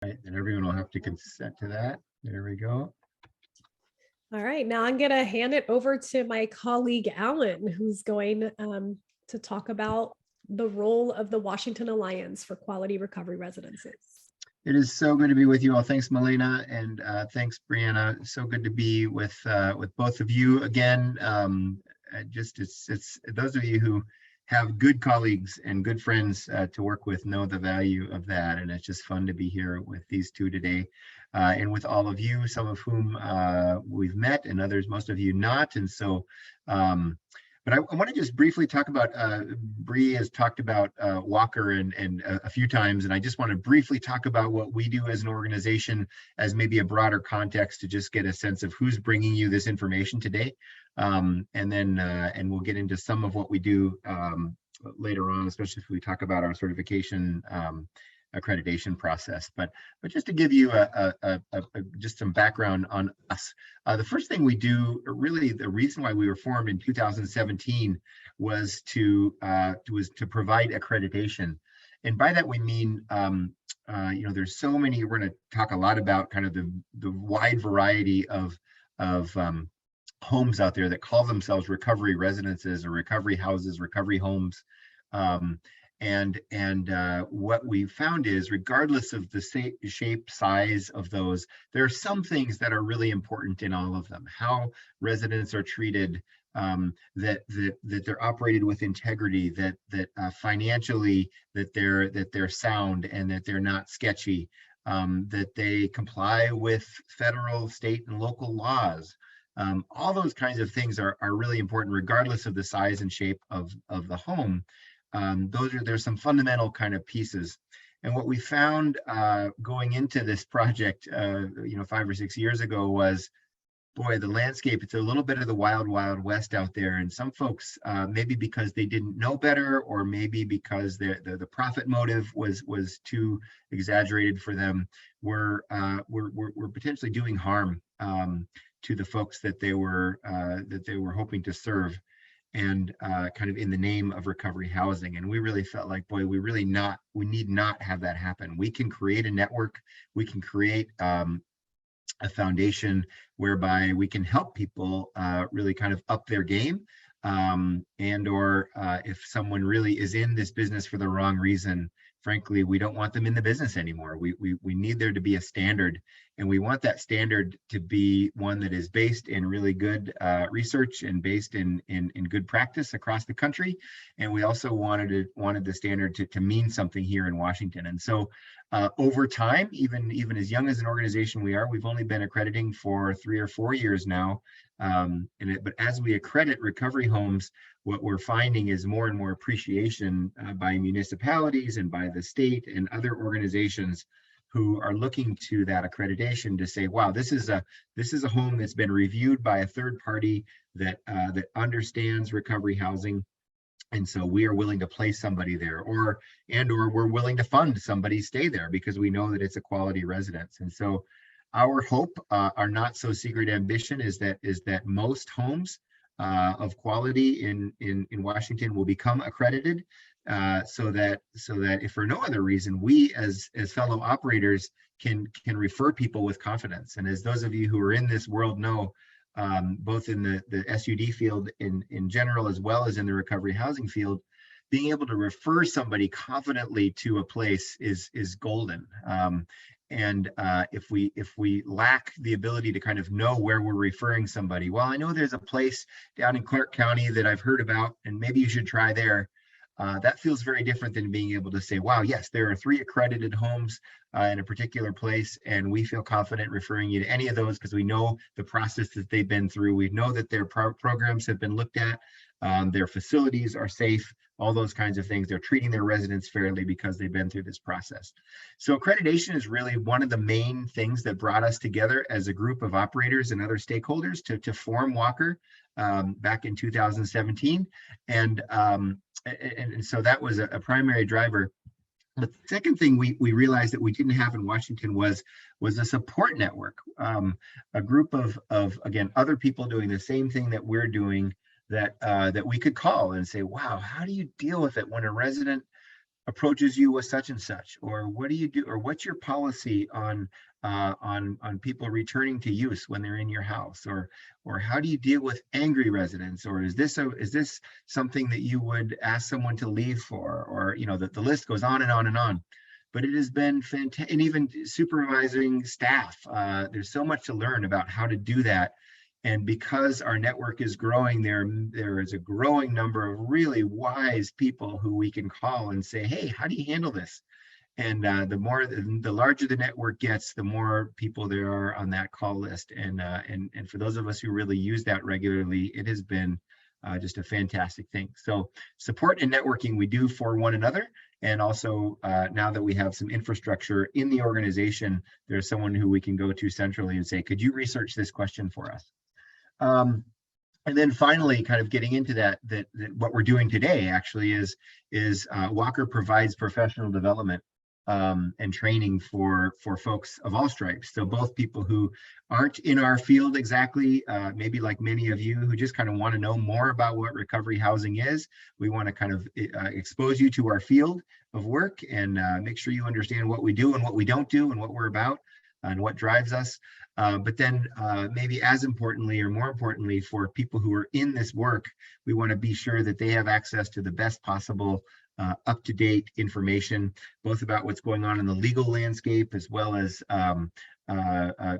Right, and everyone will have to consent to that. There we go. All right, now I'm going to hand it over to my colleague, Alan, who's going to talk about the role of the Washington Alliance for Quality Recovery Residences. It is so good to be with you all. Thanks, Melina, and thanks, Brianna. So good to be with both of you again. It's those of you who have good colleagues and good friends to work with know the value of that, and it's just fun to be here with these two today, and with all of you, some of whom we've met, and others, most of you not. And so, but I want to just briefly talk about, Bree has talked about Walker and a few times, and I just want to briefly talk about what we do as an organization as maybe a broader context to just get a sense of who's bringing you this information today. And we'll get into some of what we do later on, especially if we talk about our certification accreditation process. But just to give you just some background on us, the first thing we do, really the reason why we were formed in 2017 was to provide accreditation. And by that we mean, there's so many, we're going to talk a lot about kind of the wide variety of homes out there that call themselves recovery residences or recovery houses, recovery homes. What we found is, regardless of the shape, size of those, there are some things that are really important in all of them. How residents are treated, that they're operated with integrity, that financially that they're sound and that they're not sketchy, that they comply with federal, state, and local laws. All those kinds of things are really important, regardless of the size and shape of the home. There's some fundamental kind of pieces. And what we found going into this project, 5 or 6 years ago was, boy, the landscape, it's a little bit of the wild, wild west out there. And some folks, maybe because they didn't know better, or maybe because the profit motive was too exaggerated for them, were potentially doing harm to the folks that they were hoping to serve, and kind of in the name of recovery housing. And we really felt like, boy, we need not have that happen. We can create a network, we can create a foundation whereby we can help people really kind of up their game, or if someone really is in this business for the wrong reason, frankly, we don't want them in the business anymore. We need there to be a standard, and we want that standard to be one that is based in really good research and based in good practice across the country. And we also wanted the standard to mean something here in Washington. And so over time, even as young as an organization we've only been accrediting for 3 or 4 years now. But as we accredit recovery homes, what we're finding is more and more appreciation by municipalities and by the state and other organizations who are looking to that accreditation to say, wow, this is a home that's been reviewed by a third party that understands recovery housing. And so we are willing to place somebody there, or we're willing to fund somebody stay there because we know that it's a quality residence. And so our hope, our not so secret ambition, is that most homes of quality in Washington will become accredited, so that if for no other reason, we as fellow operators can refer people with confidence. And as those of you who are in this world know, both in the SUD field in general, as well as in the recovery housing field, being able to refer somebody confidently to a place is golden. If we lack the ability to kind of know where we're referring somebody, well, I know there's a place down in Clark County that I've heard about, and maybe you should try there. That feels very different than being able to say, wow, yes, there are 3 accredited homes in a particular place, and we feel confident referring you to any of those because we know the process that they've been through. We know that their programs have been looked at, their facilities are safe, all those kinds of things. They're treating their residents fairly because they've been through this process. So accreditation is really one of the main things that brought us together as a group of operators and other stakeholders to form Walker back in 2017. And so that was a primary driver. The second thing we realized that we didn't have in Washington was a support network, a group of again, other people doing the same thing that we're doing, that we could call and say, wow, how do you deal with it when a resident approaches you with such and such, or what do you do, or what's your policy on people returning to use when they're in your house, or how do you deal with angry residents, or is this something that you would ask someone to leave for, or the list goes on and on and on. But it has been fantastic, and even supervising staff. There's so much to learn about how to do that. And because our network is growing, there is a growing number of really wise people who we can call and say, hey, how do you handle this? And the larger the network gets, the more people there are on that call list. And for those of us who really use that regularly, it has been just a fantastic thing. So support and networking we do for one another. And also now that we have some infrastructure in the organization, there's someone who we can go to centrally and say, could you research this question for us? And then finally, kind of getting into that what we're doing today actually is Walker provides professional development and training for folks of all stripes. So both people who aren't in our field exactly, maybe like many of you who just kind of want to know more about what recovery housing is. We want to kind of expose you to our field of work and make sure you understand what we do and what we don't do and what we're about and what drives us. But then maybe as importantly or more importantly, for people who are in this work, we want to be sure that they have access to the best possible up-to-date information, both about what's going on in the legal landscape, as well as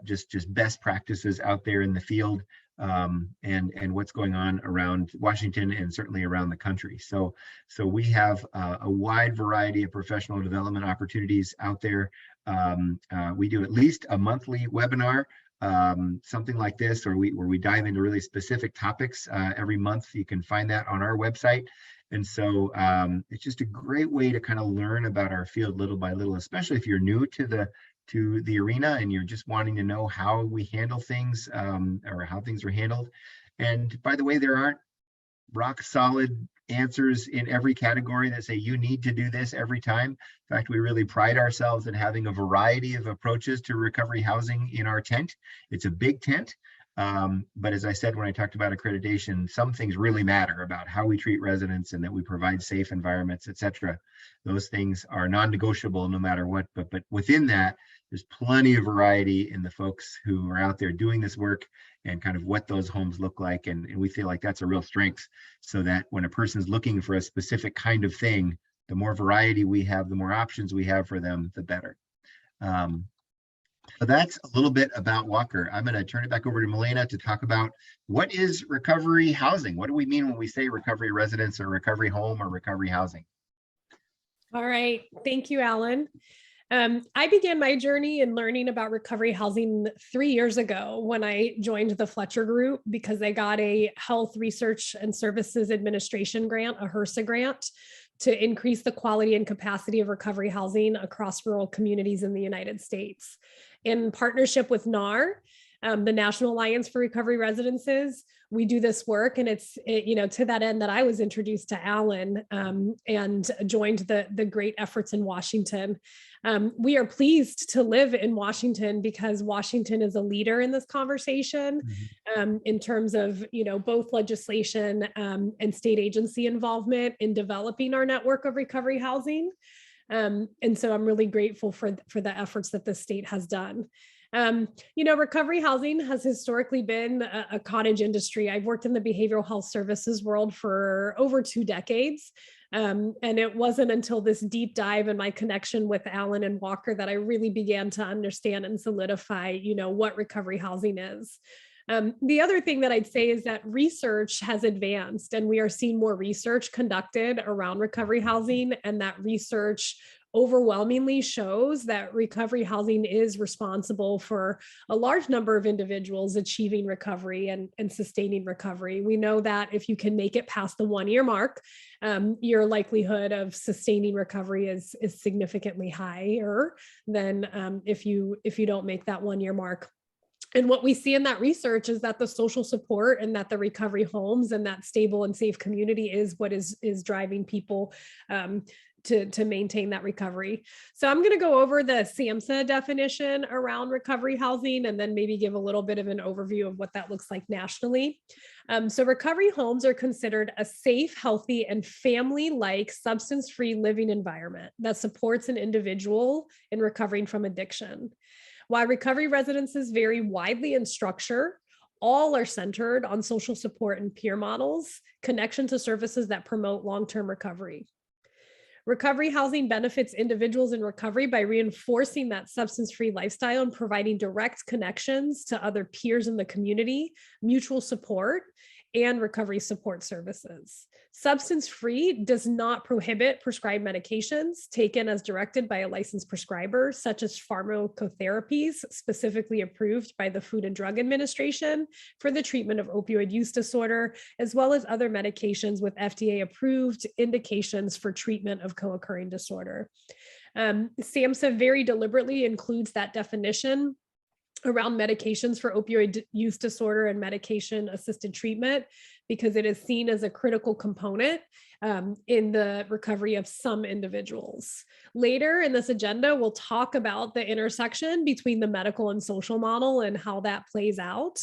just best practices out there in the field, and what's going on around Washington and certainly around the country. So we have a wide variety of professional development opportunities out there. We do at least a monthly webinar, something like this, where we dive into really specific topics every month. You can find that on our website. And so it's just a great way to kind of learn about our field little by little, especially if you're new to the arena and you're just wanting to know how we handle things, or how things are handled. And by the way, there aren't rock solid answers in every category that say you need to do this every time. In fact, we really pride ourselves in having a variety of approaches to recovery housing in our tent. It's a big tent. But as I said, when I talked about accreditation, some things really matter about how we treat residents and that we provide safe environments, etc. Those things are non-negotiable no matter what, but within that, there's plenty of variety in the folks who are out there doing this work and kind of what those homes look like. And we feel like that's a real strength, so that when a person's looking for a specific kind of thing, the more variety we have, the more options we have for them, the better. So that's a little bit about Walker. I'm going to turn it back over to Milena to talk about what is recovery housing. What do we mean when we say recovery residence or recovery home or recovery housing? All right. Thank you, Alan. I began my journey in learning about recovery housing 3 years ago when I joined the Fletcher Group, because I got a Health Research and Services Administration grant, a HRSA grant, to increase the quality and capacity of recovery housing across rural communities in the United States. In partnership with NARR, the National Alliance for Recovery Residences, we do this work, and it's to that end that I was introduced to Alan and joined the great efforts in Washington. We are pleased to live in Washington because Washington is a leader in this conversation, in terms of both legislation and state agency involvement in developing our network of recovery housing. And so I'm really grateful for the efforts that the state has done. Recovery housing has historically been a cottage industry. I've worked in the behavioral health services world for over 2 decades. And it wasn't until this deep dive and my connection with Alan and Walker that I really began to understand and solidify, what recovery housing is. The other thing that I'd say is that research has advanced, and we are seeing more research conducted around recovery housing, and that research overwhelmingly shows that recovery housing is responsible for a large number of individuals achieving recovery and sustaining recovery. We know that if you can make it past the 1-year mark, your likelihood of sustaining recovery is significantly higher than if you don't make that 1-year mark. And what we see in that research is that the social support and that the recovery homes and that stable and safe community is what is driving people to maintain that recovery. So I'm going to go over the SAMHSA definition around recovery housing, and then maybe give a little bit of an overview of what that looks like nationally. So recovery homes are considered a safe, healthy, and family-like substance-free living environment that supports an individual in recovering from addiction. While recovery residences vary widely in structure, all are centered on social support and peer models, connection to services that promote long-term recovery. Recovery housing benefits individuals in recovery by reinforcing that substance-free lifestyle and providing direct connections to other peers in the community, mutual support, and recovery support services. Substance-free does not prohibit prescribed medications taken as directed by a licensed prescriber, such as pharmacotherapies specifically approved by the Food and Drug Administration for the treatment of opioid use disorder, as well as other medications with FDA-approved indications for treatment of co-occurring disorder. SAMHSA very deliberately includes that definition around medications for opioid use disorder and medication-assisted treatment, because it is seen as a critical component in the recovery of some individuals. Later in this agenda, we'll talk about the intersection between the medical and social model and how that plays out.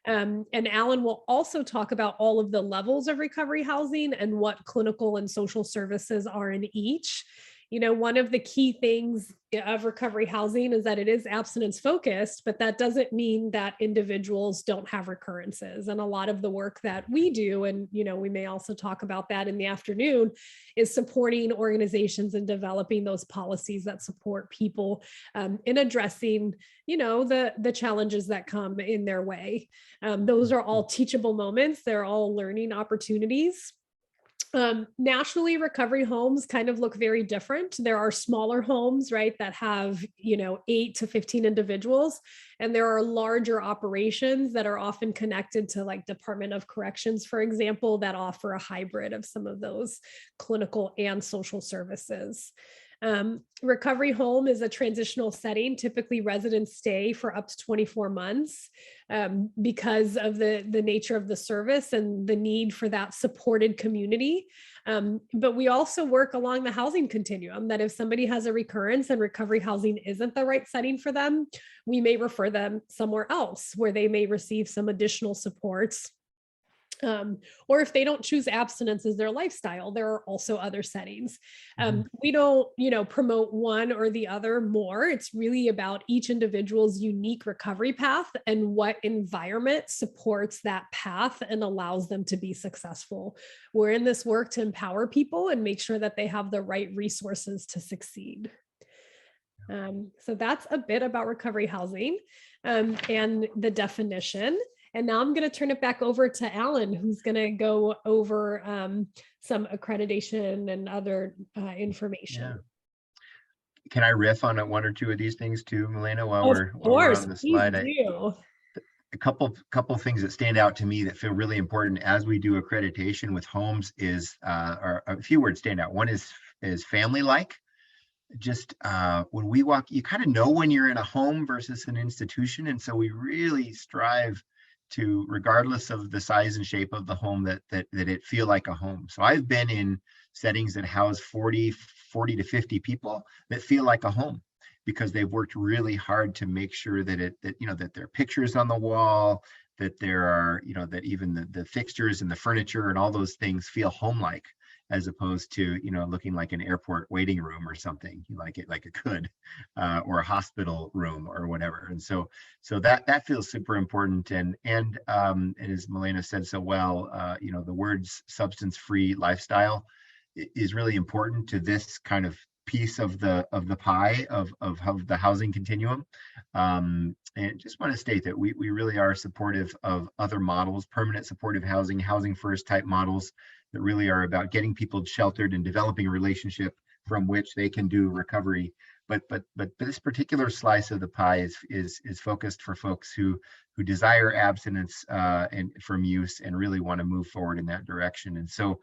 And Alan will also talk about all of the levels of recovery housing and what clinical and social services are in each. You know, one of the key things of recovery housing is that it is abstinence focused, but that doesn't mean that individuals don't have recurrences. And a lot of the work that we do, and, you know, we may also talk about that in the afternoon, is supporting organizations and developing those policies that support people in addressing, you know, the challenges that come in their way. Those are all teachable moments. They're all learning opportunities. Nationally, recovery homes kind of look very different. There are smaller homes, right, that have, you know, 8 to 15 individuals. And there are larger operations that are often connected to, like, Department of Corrections, for example, that offer a hybrid of some of those clinical and social services. Recovery home is a transitional setting. Typically residents stay for up to 24 months because of the nature of the service and the need for that supported community. But we also work along the housing continuum, that if somebody has a recurrence and recovery housing isn't the right setting for them, we may refer them somewhere else where they may receive some additional supports. Or if they don't choose abstinence as their lifestyle, there are also other settings. We don't, you know, promote one or the other more. It's really about each individual's unique recovery path and what environment supports that path and allows them to be successful. We're in this work to empower people and make sure that they have the right resources to succeed. So that's a bit about recovery housing and the definition. And now I'm going to turn it back over to Alan, who's going to go over some accreditation and other information. Yeah. Can I riff on one or two of these things too, Milena, while we're on the slide? A couple things that stand out to me that feel really important as we do accreditation with homes is, or a few words stand out. One is family-like. Just when we walk, you kind of know when you're in a home versus an institution. And so we really strive to, regardless of the size and shape of the home, that it feel like a home. So I've been in settings that house 40 to 50 people that feel like a home, because they've worked really hard to make sure that that there are pictures on the wall, that there are, that even the fixtures and the furniture and all those things feel home-like, as opposed to, looking like an airport waiting room or something, like it could, or a hospital room or whatever. And so that feels super important. And as Milena said so well, the words substance-free lifestyle is really important to this kind of piece of the pie of the housing continuum. And just want to state that we really are supportive of other models, permanent supportive housing first type models, that really are about getting people sheltered and developing a relationship from which they can do recovery. But this particular slice of the pie is focused for folks who desire abstinence and from use and really want to move forward in that direction. And so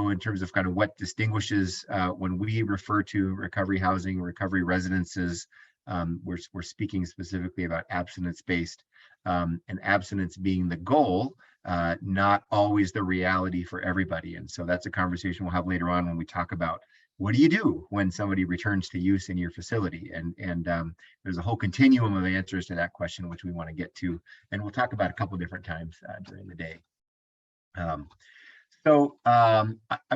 in terms of kind of what distinguishes when we refer to recovery housing, recovery residences, we're speaking specifically about abstinence-based, and abstinence being the goal, not always the reality for everybody. And so that's a conversation we'll have later on when we talk about what do you do when somebody returns to use in your facility? And there's a whole continuum of answers to that question, which we want to get to, and we'll talk about a couple different times during the day. I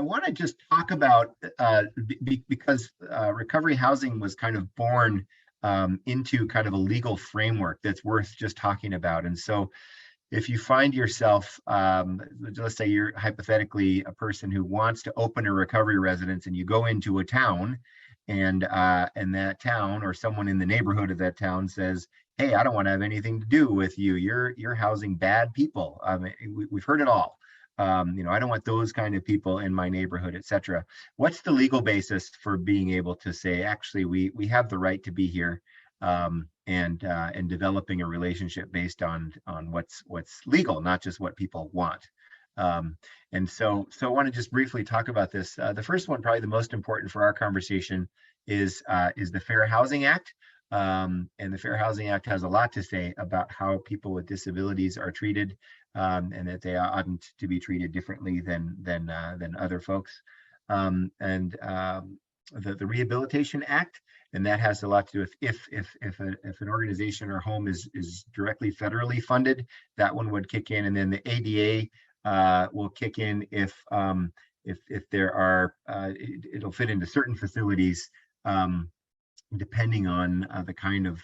want to just talk about, because recovery housing was kind of born into kind of a legal framework that's worth just talking about. And so if you find yourself, let's say you're hypothetically a person who wants to open a recovery residence, and you go into a town, and that town or someone in the neighborhood of that town says, hey, I don't want to have anything to do with you. You're housing bad people. We've heard it all. I don't want those kind of people in my neighborhood, etc. What's the legal basis for being able to say, actually, we have the right to be here, and developing a relationship based on what's legal, not just what people want. And so I want to just briefly talk about this. The first one, probably the most important for our conversation, is the Fair Housing Act. And the Fair Housing Act has a lot to say about how people with disabilities are treated, and that they oughtn't to be treated differently than other folks. The Rehabilitation Act, and that has a lot to do with if an organization or home is directly federally funded, that one would kick in, and then the ADA will kick in if there are, it'll fit into certain facilities, depending on the kind of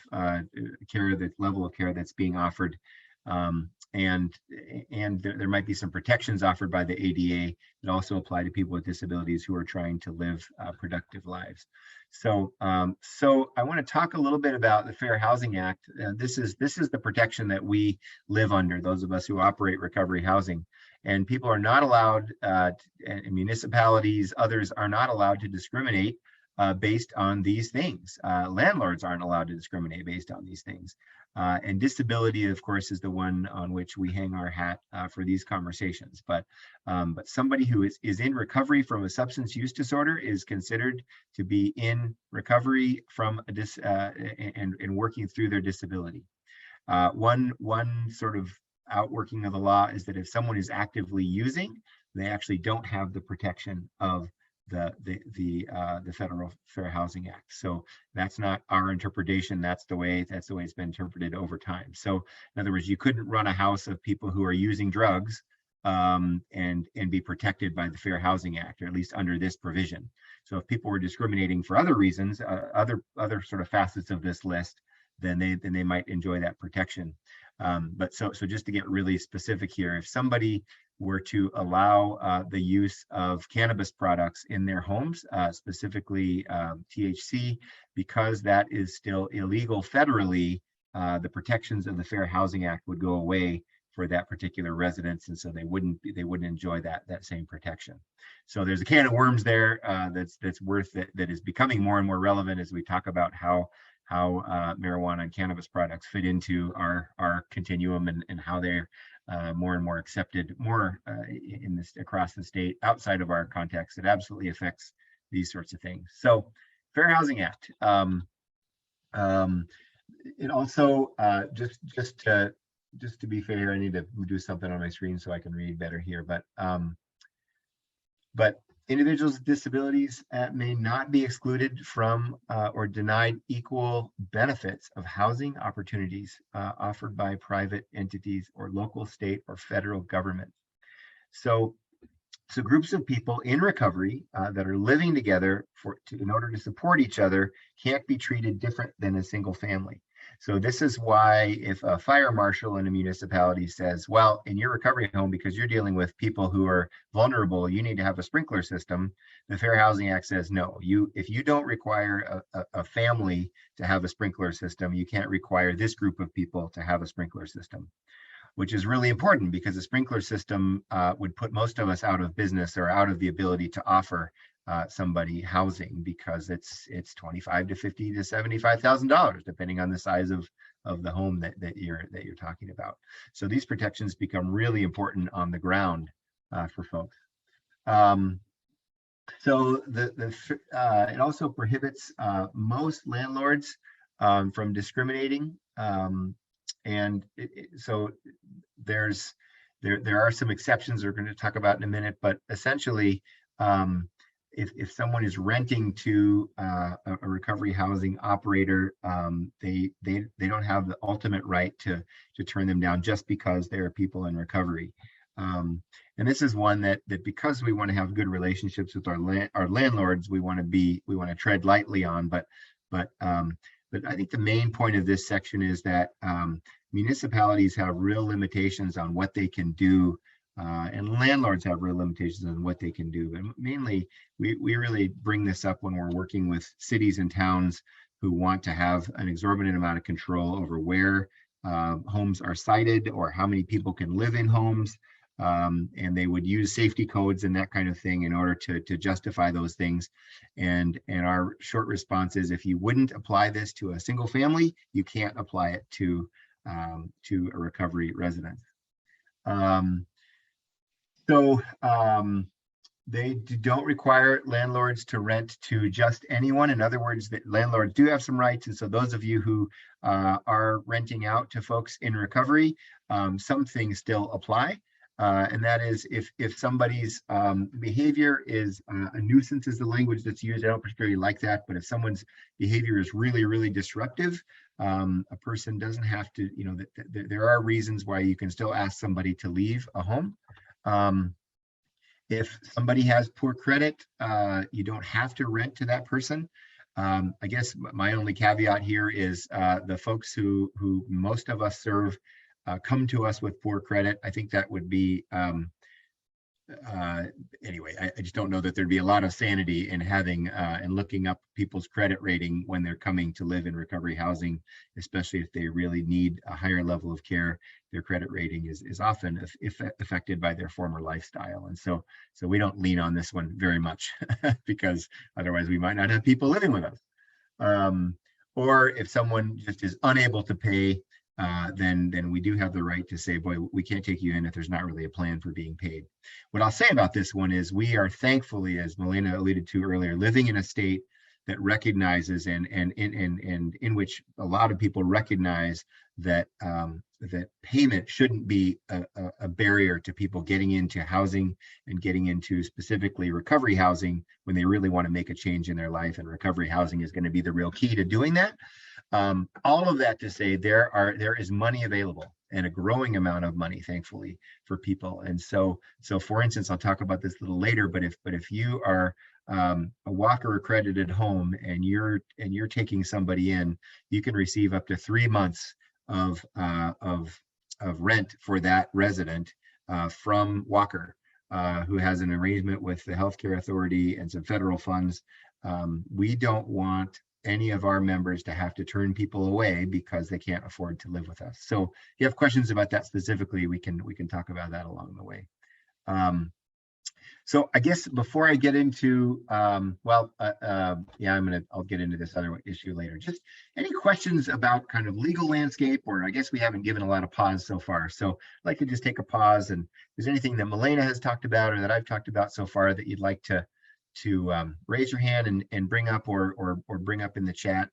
care, the level of care that's being offered. And there might be some protections offered by the ADA that also apply to people with disabilities who are trying to live productive lives. So I want to talk a little bit about the Fair Housing Act. This is the protection that we live under, those of us who operate recovery housing. And people are not allowed, and municipalities, others are not allowed to discriminate based on these things. Landlords aren't allowed to discriminate based on these things. And disability, of course, is the one on which we hang our hat for these conversations. But somebody who is in recovery from a substance use disorder is considered to be in recovery from and working through their disability. One sort of outworking of the law is that if someone is actively using, they actually don't have the protection of the Federal Fair Housing Act. So that's not our interpretation. That's the way it's been interpreted over time. So in other words, you couldn't run a house of people who are using drugs and be protected by the Fair Housing Act, or at least under this provision. So if people were discriminating for other reasons, other sort of facets of this list, then they might enjoy that protection. But so just to get really specific here, if somebody were to allow the use of cannabis products in their homes, specifically THC, because that is still illegal federally, the protections of the Fair Housing Act would go away for that particular residence, and so they wouldn't enjoy that same protection. So there's a can of worms there that's worth that is becoming more and more relevant as we talk about how marijuana and cannabis products fit into our continuum, and how they're more and more accepted in this across the state. Outside of our context, it absolutely affects these sorts of things. So Fair Housing Act. It also just to be fair, I need to do something on my screen so I can read better here, but individuals with disabilities may not be excluded from or denied equal benefits of housing opportunities offered by private entities or local, state, or federal government. So groups of people in recovery that are living together in order to support each other can't be treated different than a single family. So this is why if a fire marshal in a municipality says, well, in your recovery home, because you're dealing with people who are vulnerable, you need to have a sprinkler system, the Fair Housing Act says, no, if you don't require a family to have a sprinkler system, you can't require this group of people to have a sprinkler system, which is really important because a sprinkler system would put most of us out of business or out of the ability to offer somebody housing, because it's $25,000 to $50,000 to $75,000 depending on the size of the home that you're talking about. So these protections become really important on the ground for folks. So it also prohibits most landlords from discriminating, and so there are some exceptions we're going to talk about in a minute, but essentially if someone is renting to a recovery housing operator, they don't have the ultimate right to turn them down just because they are people in recovery. And this is one that because we want to have good relationships with our landlords, we want to tread lightly on. But I think the main point of this section is that municipalities have real limitations on what they can do, and landlords have real limitations on what they can do. And mainly, we really bring this up when we're working with cities and towns who want to have an exorbitant amount of control over where homes are sited or how many people can live in homes. And they would use safety codes and that kind of thing in order to justify those things. And our short response is, if you wouldn't apply this to a single family, you can't apply it to a recovery residence. They don't require landlords to rent to just anyone. In other words, that landlords do have some rights. And so those of you who are renting out to folks in recovery, some things still apply. And that is, if somebody's behavior is a nuisance, is the language that's used. I don't particularly like that, but if someone's behavior is really, really disruptive, a person doesn't have to, there are reasons why you can still ask somebody to leave a home. If somebody has poor credit, you don't have to rent to that person. I guess my only caveat here is the folks who most of us serve come to us with poor credit. I think that would be, anyway, I just don't know that there'd be a lot of sanity in having and looking up people's credit rating when they're coming to live in recovery housing, especially if they really need a higher level of care. Their credit rating is often affected by their former lifestyle. And so we don't lean on this one very much because otherwise we might not have people living with us. Or if someone just is unable to pay, then we do have the right to say, boy, we can't take you in if there's not really a plan for being paid. What I'll say about this one is we are thankfully, as Milena alluded to earlier, living in a state that recognizes and in which a lot of people recognize that that payment shouldn't be a barrier to people getting into housing and getting into specifically recovery housing when they really want to make a change in their life. And recovery housing is going to be the real key to doing that. All of that to say, there is money available, and a growing amount of money, thankfully, for people. And so for instance, I'll talk about this a little later, but if you are a Walker accredited home and you're taking somebody in, you can receive up to 3 months of rent for that resident from Walker, who has an arrangement with the healthcare authority and some federal funds. We don't want any of our members to have to turn people away because they can't afford to live with us. So if you have questions about that specifically, we can talk about that along the way. So I guess before I get into, I'll get into this other issue later. Just any questions about kind of legal landscape, or I guess we haven't given a lot of pause so far. So I'd like to just take a pause, and if there's anything that Milena has talked about or that I've talked about so far that you'd like to raise your hand and bring up or bring up in the chat.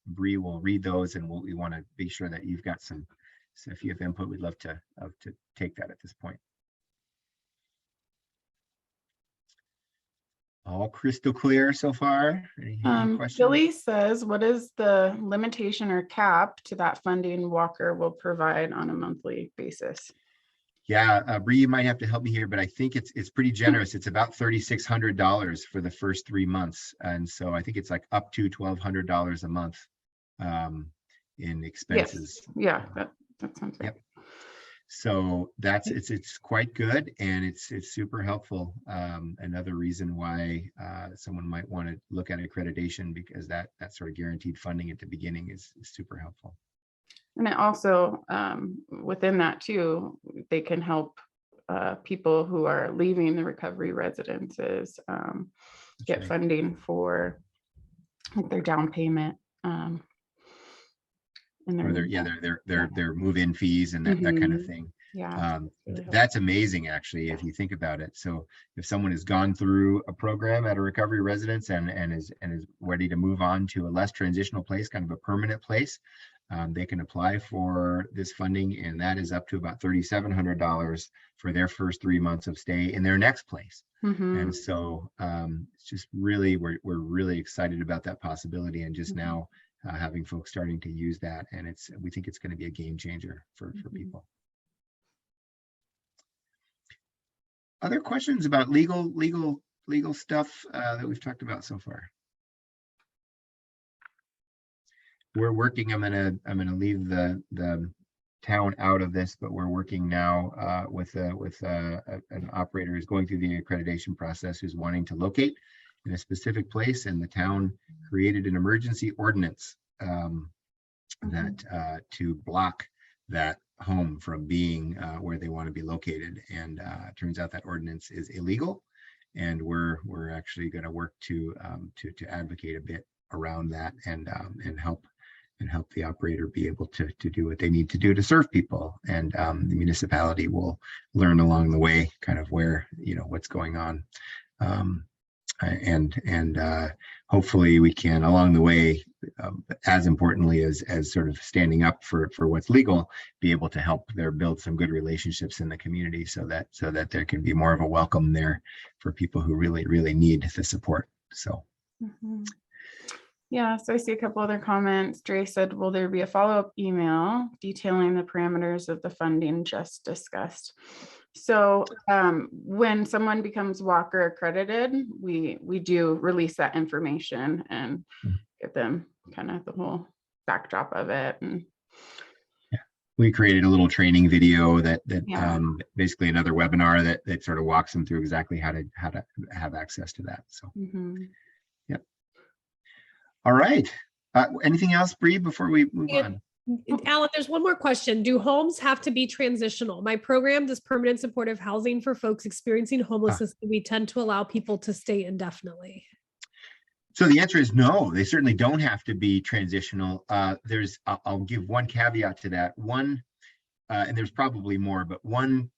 Bree will read those, and we want to be sure that you've got some. So if you have input, we'd love to take that at this point. All crystal clear so far. Any questions? Billy says, what is the limitation or cap to that funding Walker will provide on a monthly basis? Yeah, Bree, you might have to help me here, but I think it's pretty generous. It's about $3,600 for the first 3 months, and so I think it's like up to $1,200 a month in expenses. Yes. Yeah, that sounds right. Yep. So it's quite good, and it's super helpful. Another reason why someone might want to look at accreditation, because that sort of guaranteed funding at the beginning is super helpful. And it also, within that too, they can help people who are leaving the recovery residences get right. funding for their down payment. And their move-in fees and that kind of thing. Yeah, that's amazing, actually, if you think about it. So if someone has gone through a program at a recovery residence and is ready to move on to a less transitional place, kind of a permanent place, they can apply for this funding, and that is up to about $3,700 for their first 3 months of stay in their next place. And so it's just really, we're really excited about that possibility, and just now having folks starting to use that, and we think it's going to be a game changer for people. Other questions about legal stuff that we've talked about so far? We're working. I'm gonna leave the town out of this, but we're working now with an operator who's going through the accreditation process, who's wanting to locate in a specific place, and the town created an emergency ordinance that to block that home from being where they want to be located. And it turns out that ordinance is illegal, and we're actually going to work to advocate a bit around that, and help the operator be able to do what they need to do to serve people. And the municipality will learn along the way kind of where, what's going on. And hopefully we can, along the way, as importantly as sort of standing up for what's legal, be able to help build some good relationships in the community, so that there can be more of a welcome there for people who really need the support. So. Yeah, so I see a couple other comments. Dre said, will there be a follow-up email detailing the parameters of the funding just discussed? So when someone becomes Walker accredited, we do release that information and give them kind of the whole backdrop of it. And we created a little training video that basically another webinar that sort of walks them through exactly how to have access to that. So. Yep. All right. Anything else, Bree, before we move on? Alan, there's one more question. Do homes have to be transitional? My program does permanent supportive housing for folks experiencing homelessness. We tend to allow people to stay indefinitely. So the answer is no, they certainly don't have to be transitional. I'll give one caveat to that. And there's probably more, but one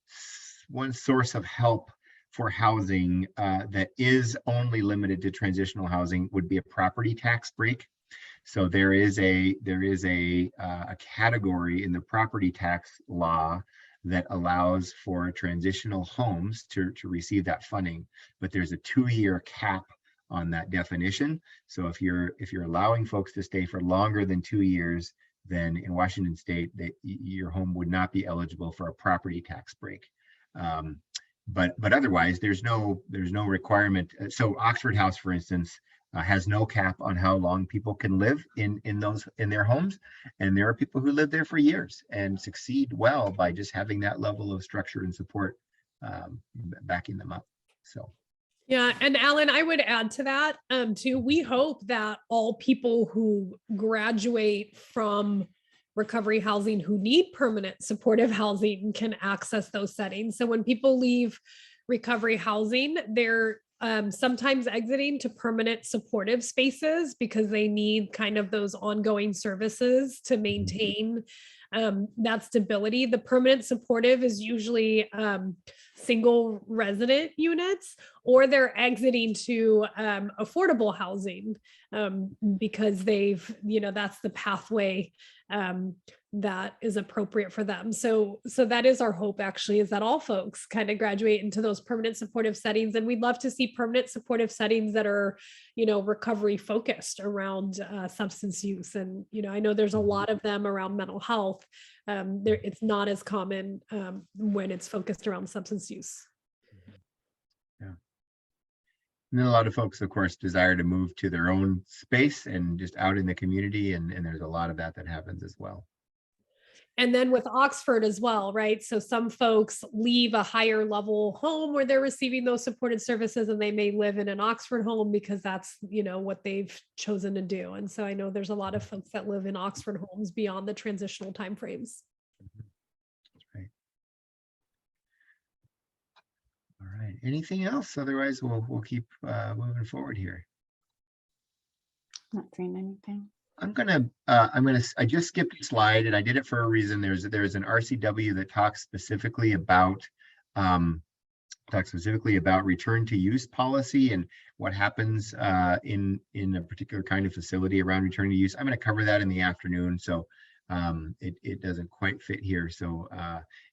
source of help for housing that is only limited to transitional housing would be a property tax break. So there is a category in the property tax law that allows for transitional homes to receive that funding, but there's a 2-year cap on that definition. So if you're allowing folks to stay for longer than 2 years, then in Washington State, your home would not be eligible for a property tax break. But otherwise, there's no requirement. So Oxford House, for instance, has no cap on how long people can live in their homes, and there are people who live there for years and succeed well by just having that level of structure and support backing them up. So. Yeah, and Alan, I would add to that too. We hope that all people who graduate from recovery housing who need permanent supportive housing can access those settings. So when people leave recovery housing, they're sometimes exiting to permanent supportive spaces because they need kind of those ongoing services to maintain that stability. The permanent supportive is usually single resident units, or they're exiting to affordable housing because that's the pathway that is appropriate for them. So that is our hope, actually, is that all folks kind of graduate into those permanent supportive settings. And we'd love to see permanent supportive settings that are, recovery focused around substance use. And, I know there's a lot of them around mental health. It's not as common when it's focused around substance use. Yeah. And then a lot of folks, of course, desire to move to their own space and just out in the community. And there's a lot of that happens as well. And then with Oxford as well, right? So some folks leave a higher level home where they're receiving those supported services, and they may live in an Oxford home because that's, what they've chosen to do. And so I know there's a lot of folks that live in Oxford homes beyond the transitional timeframes. That's right. All right. Anything else? Otherwise, we'll keep moving forward here. Not seeing anything. I just skipped a slide, and I did it for a reason. There's an RCW that talks specifically about return to use policy and what happens in a particular kind of facility around return to use. I'm going to cover that in the afternoon. So it doesn't quite fit here. So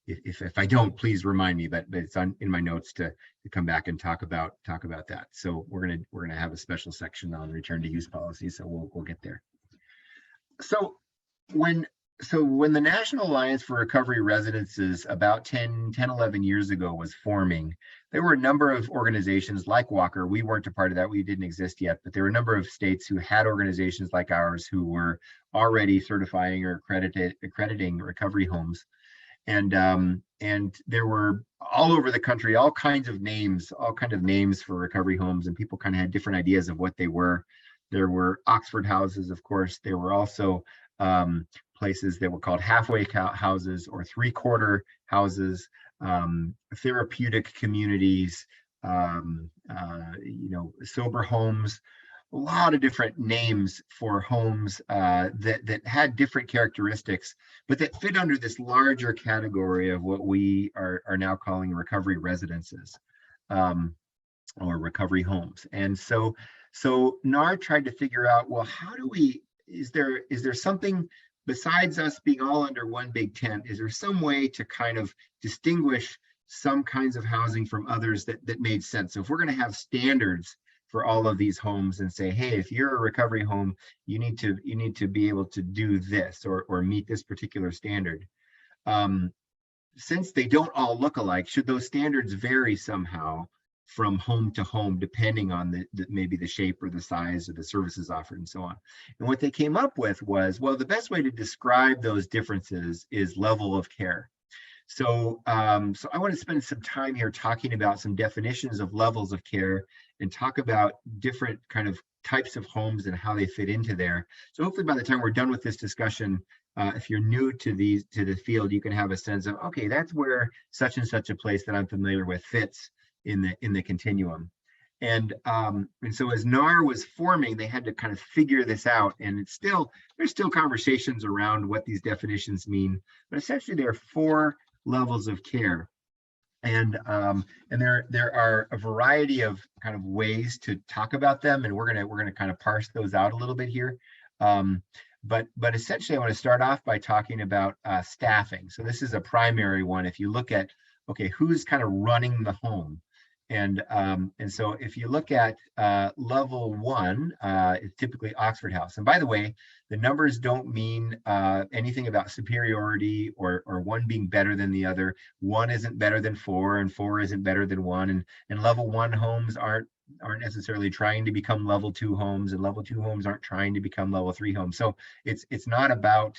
if I don't, please remind me, but it's in my notes to come back and talk about that. So we're gonna have a special section on return to use policy. So we'll get there. So when the National Alliance for Recovery Residences about 10, 11 years ago was forming, there were a number of organizations like Walker. We weren't a part of that. We didn't exist yet, but there were a number of states who had organizations like ours who were already certifying or accrediting recovery homes. And there were all over the country, all kinds of names for recovery homes, and people kind of had different ideas of what they were. There were Oxford houses, of course. There were also places that were called halfway houses or three-quarter houses, therapeutic communities, sober homes, a lot of different names for homes that had different characteristics, but that fit under this larger category of what we are now calling recovery residences or recovery homes. And so NARR tried to figure out, well, how do we, is there something besides us being all under one big tent? Is there some way to kind of distinguish some kinds of housing from others that made sense? So if we're going to have standards for all of these homes and say, hey, if you're a recovery home, you need to be able to do this or meet this particular standard. Since they don't all look alike, should those standards vary somehow from home to home, depending on maybe the shape or the size of the services offered and so on? And what they came up with was, well, the best way to describe those differences is level of care. So I want to spend some time here talking about some definitions of levels of care and talk about different kind of types of homes and how they fit into there. So hopefully by the time we're done with this discussion, if you're new to the field, you can have a sense of, okay, that's where such and such a place that I'm familiar with fits in the continuum. And so as NARR was forming, they had to kind of figure this out. And there's still conversations around what these definitions mean, but essentially there are 4 levels of care. And there are a variety of kind of ways to talk about them, and we're gonna kind of parse those out a little bit here. But essentially, I want to start off by talking about staffing. So this is a primary one. If you look at, okay, who's kind of running the home, and so if you look at level 1, it's typically Oxford House. And by the way, the numbers don't mean anything about superiority or one being better than the other. 1 isn't better than 4, and 4 isn't better than 1. And level 1 homes aren't necessarily trying to become level 2 homes, and level 2 homes aren't trying to become level 3 homes. So it's not about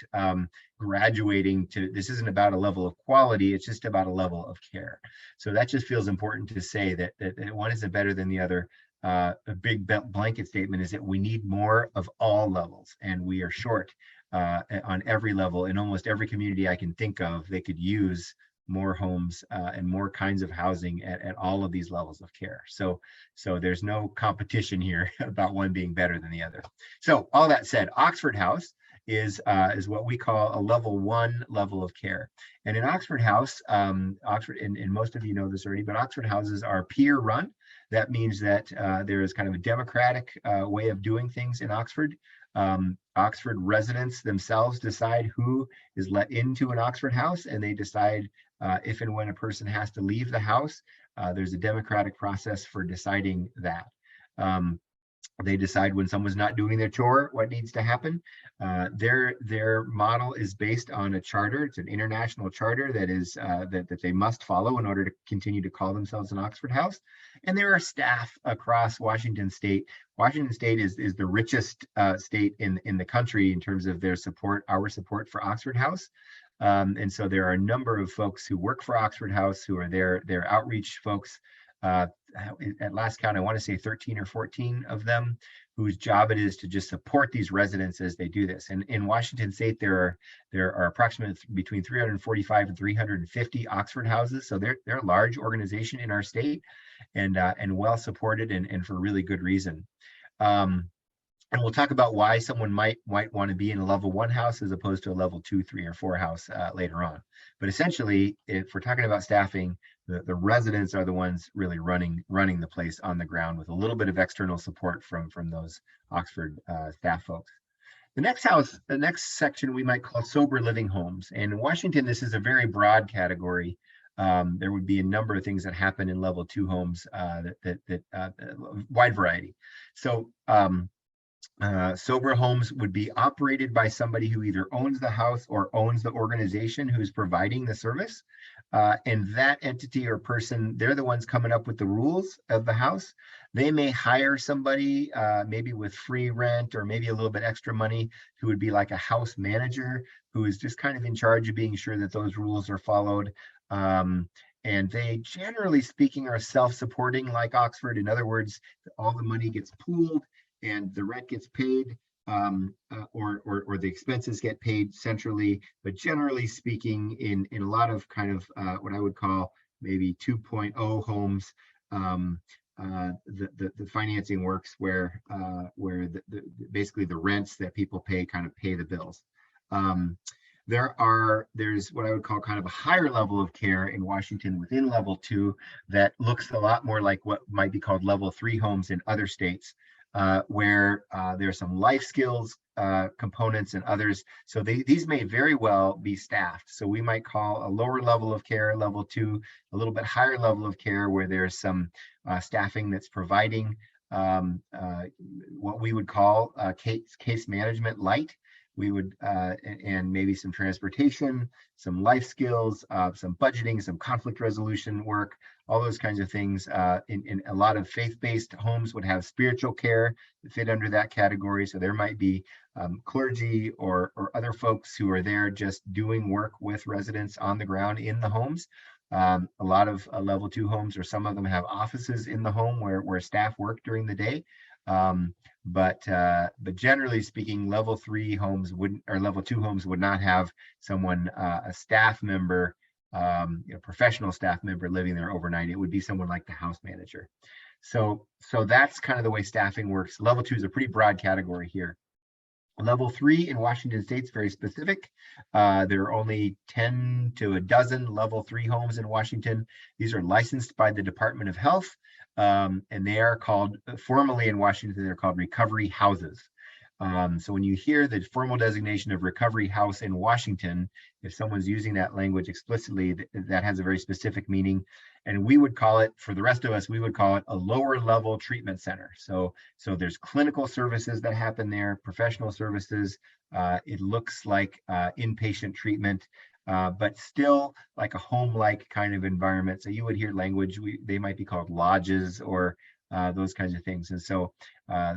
graduating to, this isn't about a level of quality, it's just about a level of care. So that just feels important to say that one isn't better than the other. A big blanket statement is that we need more of all levels, and we are short on every level. In almost every community I can think of, they could use more homes and more kinds of housing at all of these levels of care. So there's no competition here about one being better than the other. So all that said, Oxford House is what we call a level 1 level of care. And in Oxford House, Oxford, and most of you know this already, but Oxford houses are peer run. That means that there is kind of a democratic way of doing things in Oxford. Oxford residents themselves decide who is let into an Oxford house, and they decide if and when a person has to leave the house. There's a democratic process for deciding that. They decide when someone's not doing their chore, what needs to happen. Their model is based on a charter. It's an international charter that is that they must follow in order to continue to call themselves an Oxford House. And there are staff across Washington State. Washington State is the richest state in the country in terms of their support, our support for Oxford House. And so there are a number of folks who work for Oxford House who are their outreach folks. At last count, I want to say 13 or 14 of them, whose job it is to just support these residents as they do this. And in Washington State, there are approximately between 345 and 350 Oxford houses. So they're a large organization in our state, and well supported, and for really good reason. And we'll talk about why someone might want to be in a level 1 house as opposed to a level 2, 3, or 4 house later on. But essentially, if we're talking about staffing, the residents are the ones really running the place on the ground with a little bit of external support from those Oxford staff folks. The next section we might call sober living homes. And in Washington, this is a very broad category. There would be a number of things that happen in level 2 homes, wide variety. So sober homes would be operated by somebody who either owns the house or owns the organization who's providing the service. And that entity or person, they're the ones coming up with the rules of the house. They may hire somebody, maybe with free rent or maybe a little bit extra money, who would be like a house manager, who is just kind of in charge of being sure that those rules are followed. And they, generally speaking, are self-supporting like Oxford. In other words, all the money gets pooled and the rent gets paid, or the expenses get paid centrally. But generally speaking, in a lot of kind of what I would call maybe 2.0 homes, the financing works where basically the rents that people pay kind of pay the bills. There's what I would call kind of a higher level of care in Washington within level 2 that looks a lot more like what might be called level 3 homes in other states, where there are some life skills components and others. So these may very well be staffed. So we might call a lower level of care, level 2, a little bit higher level of care where there's some staffing that's providing what we would call case management light. We would, and maybe some transportation, some life skills, some budgeting, some conflict resolution work, all those kinds of things. In a lot of faith-based homes would have spiritual care that fit under that category. So there might be clergy or other folks who are there just doing work with residents on the ground in the homes. A lot of level 2 homes, or some of them, have offices in the home where staff work during the day. But generally speaking, level 3 homes wouldn't, or level 2 homes would not have someone, a staff member, professional staff member living there overnight. It would be someone like the house manager. So that's kind of the way staffing works. Level 2 is a pretty broad category here. Level 3 in Washington State is very specific. There are only 10 to a dozen level 3 homes in Washington. These are licensed by the Department of Health. And they are called, formally in Washington, they're called recovery houses. So when you hear the formal designation of recovery house in Washington, if someone's using that language explicitly, that has a very specific meaning. And we would call it, for the rest of us, we would call it a lower level treatment center. So there's clinical services that happen there, professional services. It looks like inpatient treatment. But still like a home-like kind of environment. So you would hear language, they might be called lodges or those kinds of things. And so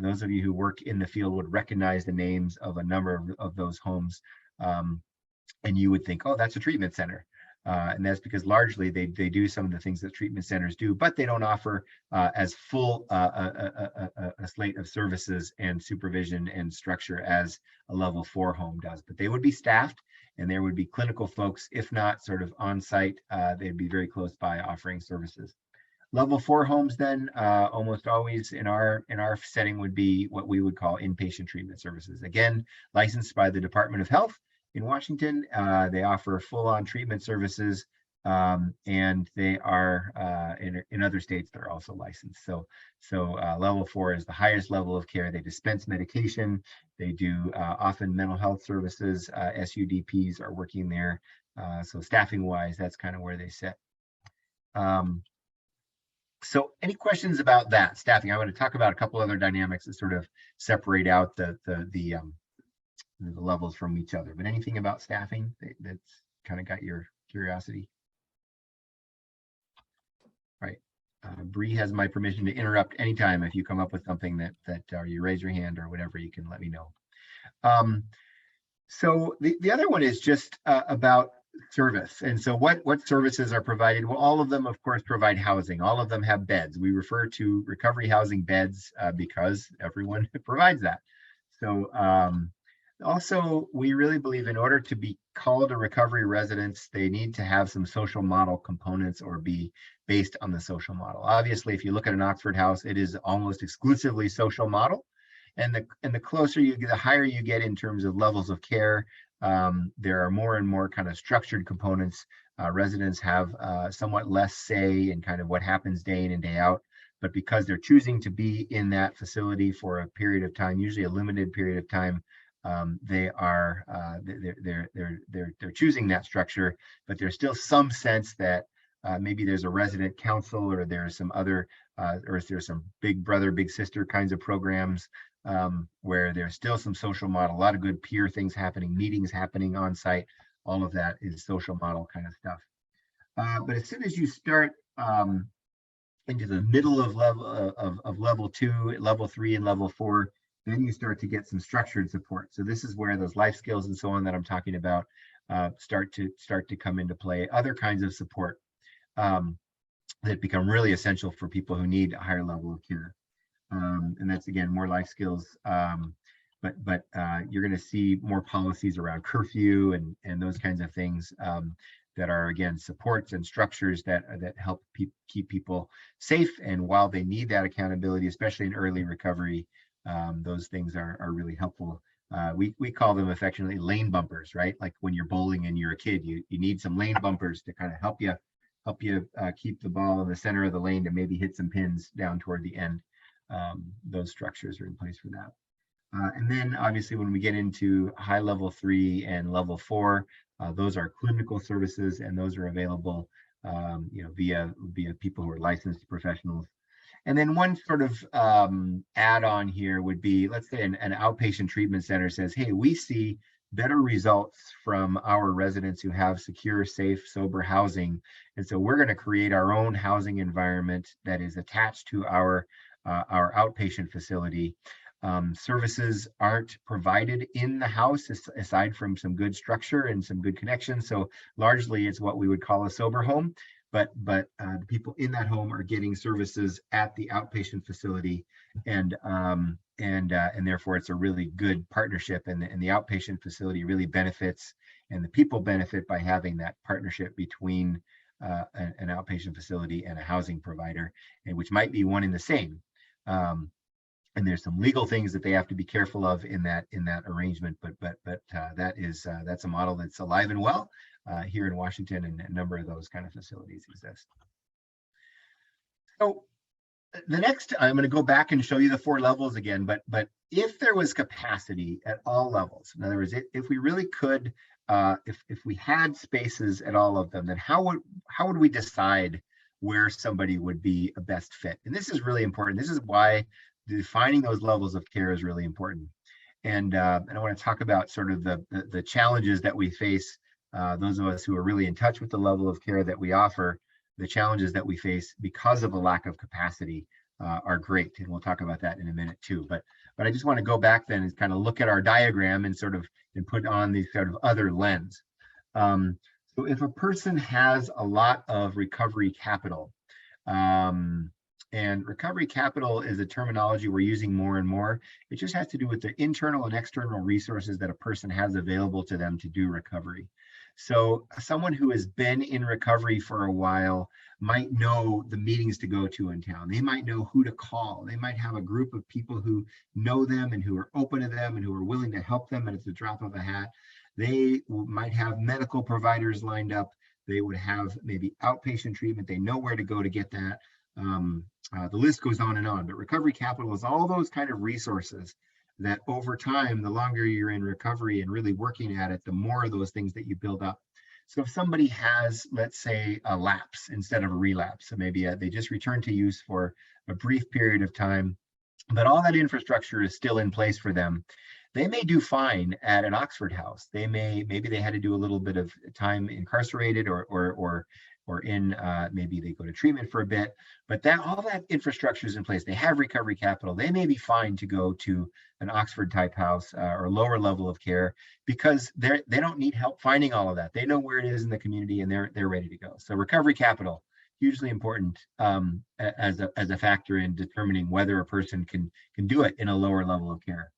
those of you who work in the field would recognize the names of a number of those homes. And you would think, oh, that's a treatment center. And that's because largely they do some of the things that treatment centers do, but they don't offer as full a slate of services and supervision and structure as a level 4 home does. But they would be staffed, and there would be clinical folks, if not sort of on site, they'd be very close by offering services. Level 4 homes then almost always in our setting would be what we would call inpatient treatment services. Again, licensed by the Department of Health in Washington. They offer full-on treatment services, and they are in other states they're also licensed. So level 4 is the highest level of care. They dispense medication. They do often mental health services. SUDPs are working there. So staffing wise, that's kind of where they sit. So any questions about that staffing? I want to talk about a couple other dynamics that sort of separate out the levels from each other. But anything about staffing that's kind of got your curiosity? Right. Bree has my permission to interrupt anytime if you come up with something that or you raise your hand or whatever, you can let me know. So the other one is just about service. And so what services are provided? Well, all of them, of course, provide housing. All of them have beds. We refer to recovery housing beds because everyone provides that. So also, we really believe in order to be called a recovery residence, they need to have some social model components or be based on the social model. Obviously, if you look at an Oxford house, it is almost exclusively social model. And the closer you get, the higher you get in terms of levels of care, there are more and more kind of structured components. Residents have somewhat less say in kind of what happens day in and day out. But because they're choosing to be in that facility for a period of time, usually a limited period of time, they're choosing that structure, but there's still some sense that maybe there's a resident council, or there's some other, or if there's some big brother, big sister kinds of programs, where there's still some social model, a lot of good peer things happening, meetings happening on site. All of that is social model kind of stuff. But as soon as you start into the middle of level 2, level 3, and level 4, then you start to get some structured support. So this is where those life skills and so on that I'm talking about start to come into play. Other kinds of support that become really essential for people who need a higher level of care. And that's, again, more life skills. But you're going to see more policies around curfew and those kinds of things that are, again, supports and structures that help keep people safe. And while they need that accountability, especially in early recovery, those things are really helpful. We call them affectionately lane bumpers, right? Like when you're bowling and you're a kid, you need some lane bumpers to kind of help you keep the ball in the center of the lane to maybe hit some pins down toward the end. Those structures are in place for that. And then obviously when we get into high level 3 and level 4, those are clinical services, and those are available via people who are licensed professionals. And then one sort of add-on here would be, let's say an outpatient treatment center says, hey, we see better results from our residents who have secure, safe, sober housing. And so we're going to create our own housing environment that is attached to our outpatient facility. Services aren't provided in the house aside from some good structure and some good connections. So largely it's what we would call a sober home, but the people in that home are getting services at the outpatient facility, and therefore it's a really good partnership, and the outpatient facility really benefits, and the people benefit by having that partnership between an outpatient facility and a housing provider, and which might be one and the same. And there's some legal things that they have to be careful of in that arrangement, but that's a model that's alive and well here in Washington, and a number of those kind of facilities exist. So the next, I'm going to go back and show you the 4 levels again, but if there was capacity at all levels, in other words, if we really could, if we had spaces at all of them, then how would we decide where somebody would be a best fit? And this is really important. This is why defining those levels of care is really important. And I want to talk about sort of the challenges that we face, those of us who are really in touch with the level of care that we offer. The challenges that we face because of a lack of capacity are great, and we'll talk about that in a minute too. But I just want to go back then and kind of look at our diagram and put on these sort of other lens. So if a person has a lot of recovery capital, and recovery capital is a terminology we're using more and more. It just has to do with the internal and external resources that a person has available to them to do recovery. So someone who has been in recovery for a while might know the meetings to go to in town. They might know who to call. They might have a group of people who know them and who are open to them and who are willing to help them at the drop of a hat. They might have medical providers lined up. They would have maybe outpatient treatment. They know where to go to get that. The list goes on, but recovery capital is all those kind of resources that over time, the longer you're in recovery and really working at it, the more of those things that you build up. So if somebody has, let's say, a lapse instead of a relapse, so maybe they just returned to use for a brief period of time, but all that infrastructure is still in place for them, they may do fine at an Oxford house. Maybe they had to do a little bit of time incarcerated or in maybe they go to treatment for a bit, but all that infrastructure is in place. They have recovery capital. They may be fine to go to an Oxford type house or lower level of care because they don't need help finding all of that. They know where it is in the community and they're ready to go. So recovery capital, hugely important as a factor in determining whether a person can do it in a lower level of care.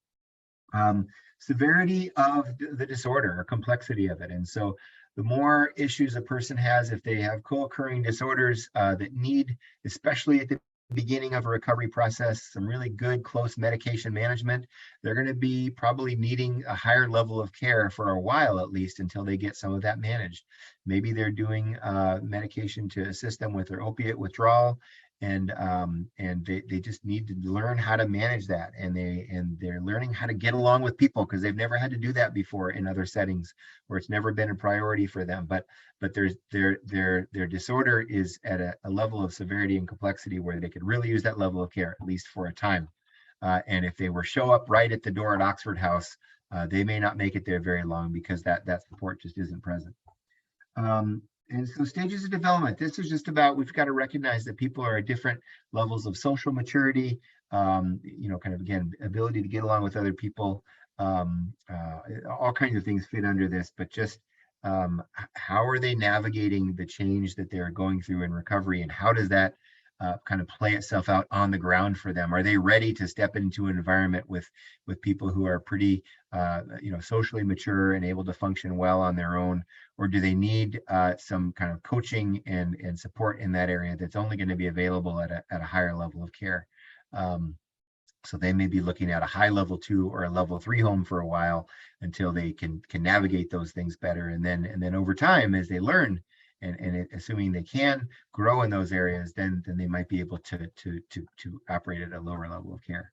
Severity of the disorder or complexity of it. And so the more issues a person has, if they have co-occurring disorders that need, especially at the beginning of a recovery process, some really good close medication management, they're going to be probably needing a higher level of care for a while, at least until they get some of that managed. Maybe they're doing medication to assist them with their opiate withdrawal, and they just need to learn how to manage that, and they're learning how to get along with people, because they've never had to do that before in other settings where it's never been a priority for them. But their disorder is at a level of severity and complexity where they could really use that level of care, at least for a time. And if they were show up right at the door at Oxford House, they may not make it there very long, because that support just isn't present. And so stages of development, this is just about, we've got to recognize that people are at different levels of social maturity, kind of, again, ability to get along with other people, all kinds of things fit under this, but just how are they navigating the change that they're going through in recovery, and how does that kind of play itself out on the ground for them? Are they ready to step into an environment with people who are pretty, socially mature and able to function well on their own? Or do they need some kind of coaching and support in that area that's only going to be available at a higher level of care? So they may be looking at a high level 2 or a level 3 home for a while until they can navigate those things better. And then over time, as they learn, and assuming they can grow in those areas, then they might be able to operate at a lower level of care.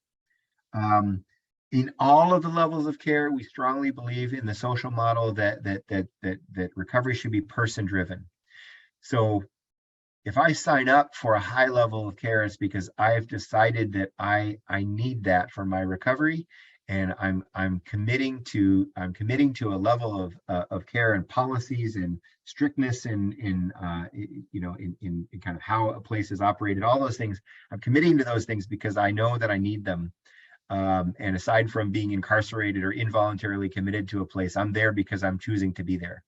In all of the levels of care, we strongly believe in the social model that recovery should be person driven. So if I sign up for a high level of care, it's because I've decided that I need that for my recovery, and I'm committing to a level of care and policies and strictness in kind of how a place is operated. All those things, I'm committing to those things because I know that I need them. And aside from being incarcerated or involuntarily committed to a place, I'm there because I'm choosing to be there.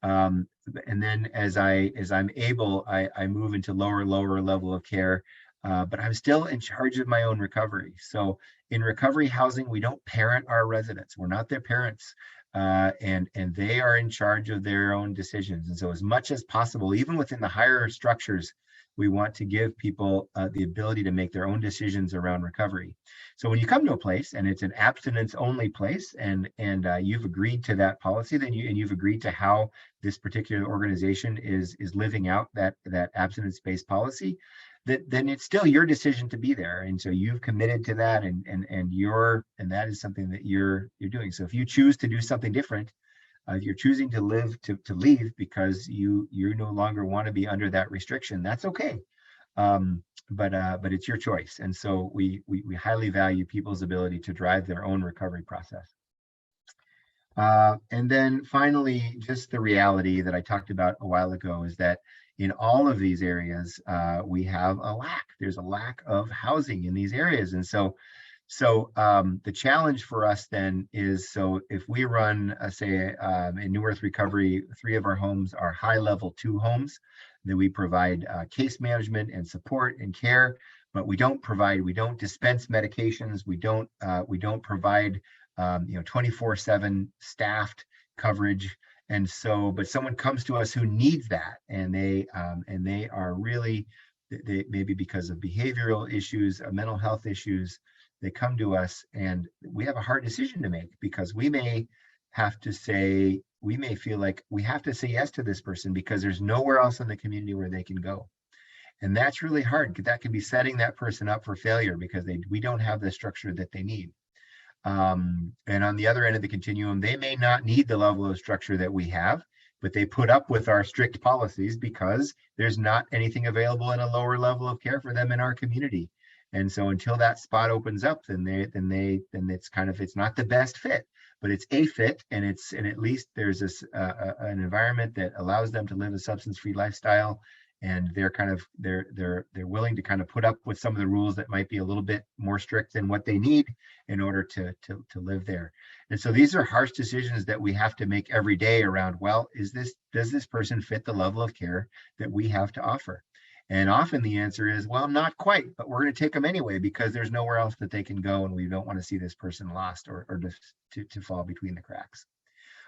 And then as I'm able, I move into lower level of care, but I'm still in charge of my own recovery. So in recovery housing, we don't parent our residents. We're not their parents. And they are in charge of their own decisions. And so as much as possible, even within the higher structures, we want to give people the ability to make their own decisions around recovery. So when you come to a place and it's an abstinence only place, and you've agreed to that policy, then you've agreed to how this particular organization is living out that abstinence-based policy, then it's still your decision to be there. And so you've committed to that, and that is something that you're doing. So if you choose to do something different, you're choosing to leave because you no longer want to be under that restriction, that's okay. But it's your choice. And so we highly value people's ability to drive their own recovery process. And then finally, just the reality that I talked about a while ago is that in all of these areas, we have there's a lack of housing in these areas. And so the challenge for us then is, so if we run, say, in New Earth Recovery, 3 of our homes are high level 2 homes, that we provide case management and support and care, but we don't dispense medications. We don't provide 24/7 staffed coverage. And so, but someone comes to us who needs that, and they are really, they maybe because of behavioral issues, mental health issues, they come to us, and we have a hard decision to make, because we may feel like we have to say yes to this person because there's nowhere else in the community where they can go. And that's really hard. That can be setting that person up for failure because we don't have the structure that they need. And on the other end of the continuum, they may not need the level of structure that we have, but they put up with our strict policies because there's not anything available in a lower level of care for them in our community. And so until that spot opens up, then it's not the best fit, but it's a fit, and at least there's an environment that allows them to live a substance-free lifestyle, and they're willing to kind of put up with some of the rules that might be a little bit more strict than what they need in order to live there. And so these are harsh decisions that we have to make every day around, well, does this person fit the level of care that we have to offer? And often the answer is, well, not quite, but we're going to take them anyway because there's nowhere else that they can go, and we don't want to see this person lost or to fall between the cracks.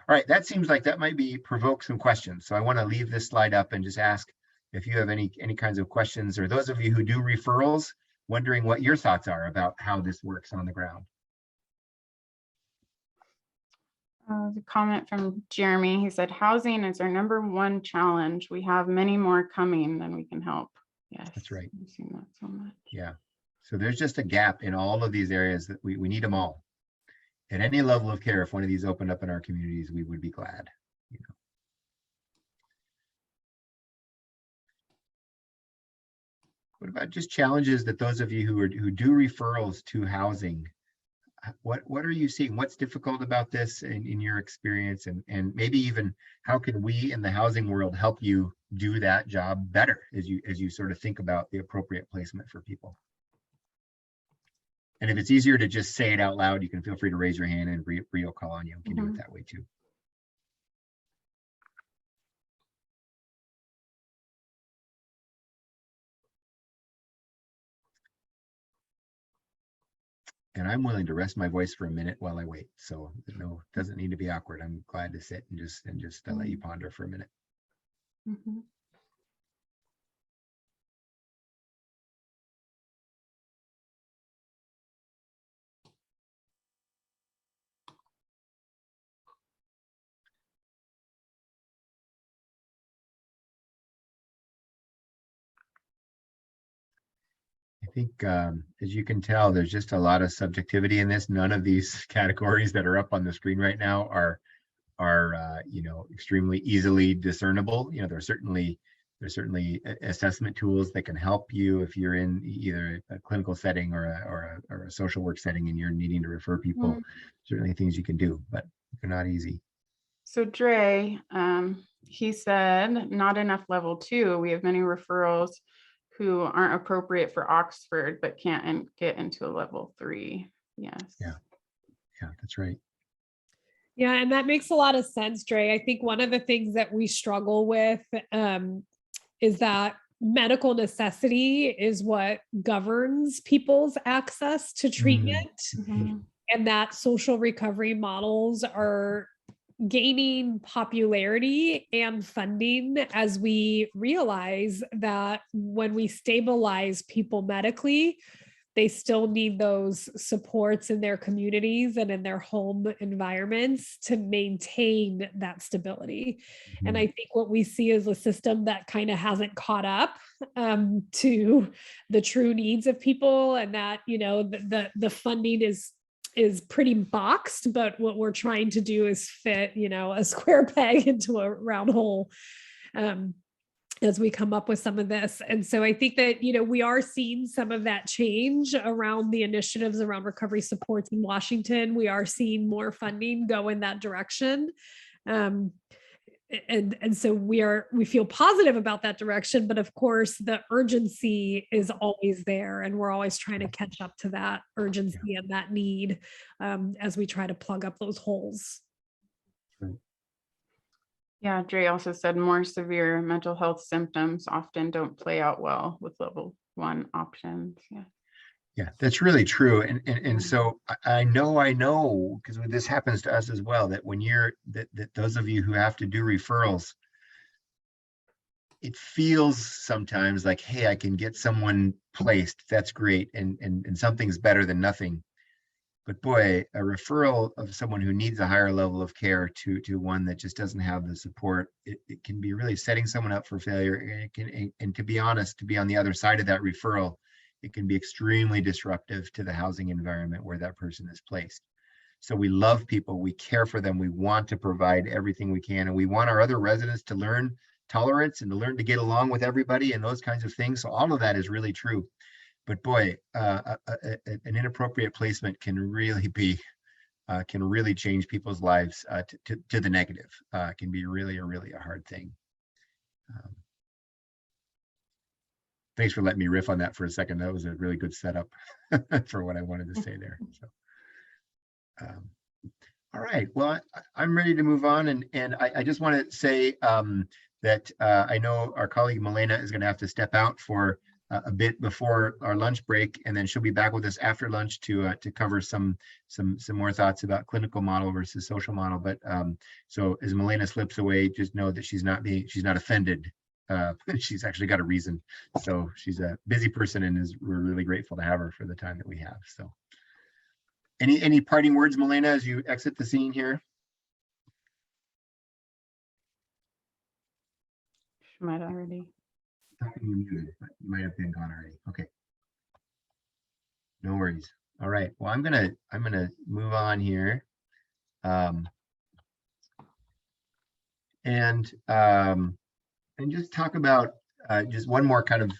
All right, that seems like that might provoke some questions. So I want to leave this slide up and just ask if you have any kinds of questions, or those of you who do referrals, wondering what your thoughts are about how this works on the ground. The comment from Jeremy, he said, housing is our #1 challenge. We have many more coming than we can help. Yes, That's right. I've seen that so much. Yeah. So there's just a gap in all of these areas that we need them all. At any level of care, if one of these opened up in our communities, we would be glad. You know. What about just challenges that those of you who do referrals to housing, what are you seeing? What's difficult about this in your experience? And maybe even how can we in the housing world help you do that job better as you sort of think about the appropriate placement for people? And if it's easier to just say it out loud, you can feel free to raise your hand and Bree will call on you. You can do it that way too. And I'm willing to rest my voice for a minute while I wait. So no, it doesn't need to be awkward. I'm glad to sit and just let you ponder for a minute. Mm-hmm. I think, as you can tell, there's just a lot of subjectivity in this. None of these categories that are up on the screen right now are you know, extremely easily discernible. You know, there's certainly assessment tools that can help you if you're in either a clinical setting or a social work setting and you're needing to refer people. Mm-hmm. Certainly things you can do, but they're not easy. So Dre, he said, not enough level 2. We have many referrals who aren't appropriate for Oxford, but can't get into a level 3. Yes. Yeah, that's right. Yeah, and that makes a lot of sense, Dre. I think one of the things that we struggle with is that medical necessity is what governs people's access to treatment, Mm-hmm. and that social recovery models are gaining popularity and funding as we realize that when we stabilize people medically, they still need those supports in their communities and in their home environments to maintain that stability. Mm-hmm. And I think what we see is a system that kind of hasn't caught up to the true needs of people, and that, you know, the funding is pretty boxed, but what we're trying to do is fit, you know, a square peg into a round hole. As we come up with some of this. And so I think that, you know, we are seeing some of that change around the initiatives around recovery supports in Washington. We are seeing more funding go in that direction. And so we feel positive about that direction, but of course the urgency is always there, and we're always trying to catch up to that urgency and that need as we try to plug up those holes. Yeah, Dre also said more severe mental health symptoms often don't play out well with level 1 options. Yeah, that's really true. And so I know, because this happens to us as well, that when that those of you who have to do referrals, it feels sometimes like, hey, I can get someone placed. That's great. And something's better than nothing. But boy, a referral of someone who needs a higher level of care to one that just doesn't have the support, it can be really setting someone up for failure. And to be honest, to be on the other side of that referral, it can be extremely disruptive to the housing environment where that person is placed. So we love people, we care for them, we want to provide everything we can, and we want our other residents to learn tolerance and to learn to get along with everybody and those kinds of things. So all of that is really true. But boy, an inappropriate placement can really change people's lives to the negative. Can be really a hard thing. Thanks for letting me riff on that for a second. That was a really good setup for what I wanted to say there. So, all right, well, I'm ready to move on, and I just want to say that I know our colleague Milena is going to have to step out for a bit before our lunch break, and then she'll be back with us after lunch to cover some more thoughts about clinical model versus social model. But so as Milena slips away, just know that she's not offended. She's actually got a reason. So she's a busy person, and we're really grateful to have her for the time that we have. So any parting words, Milena, as you exit the scene here? She might already. Talking you muted, but you might have been gone already. Okay. No worries. All right. Well, I'm gonna move on here. And just talk about just one more kind of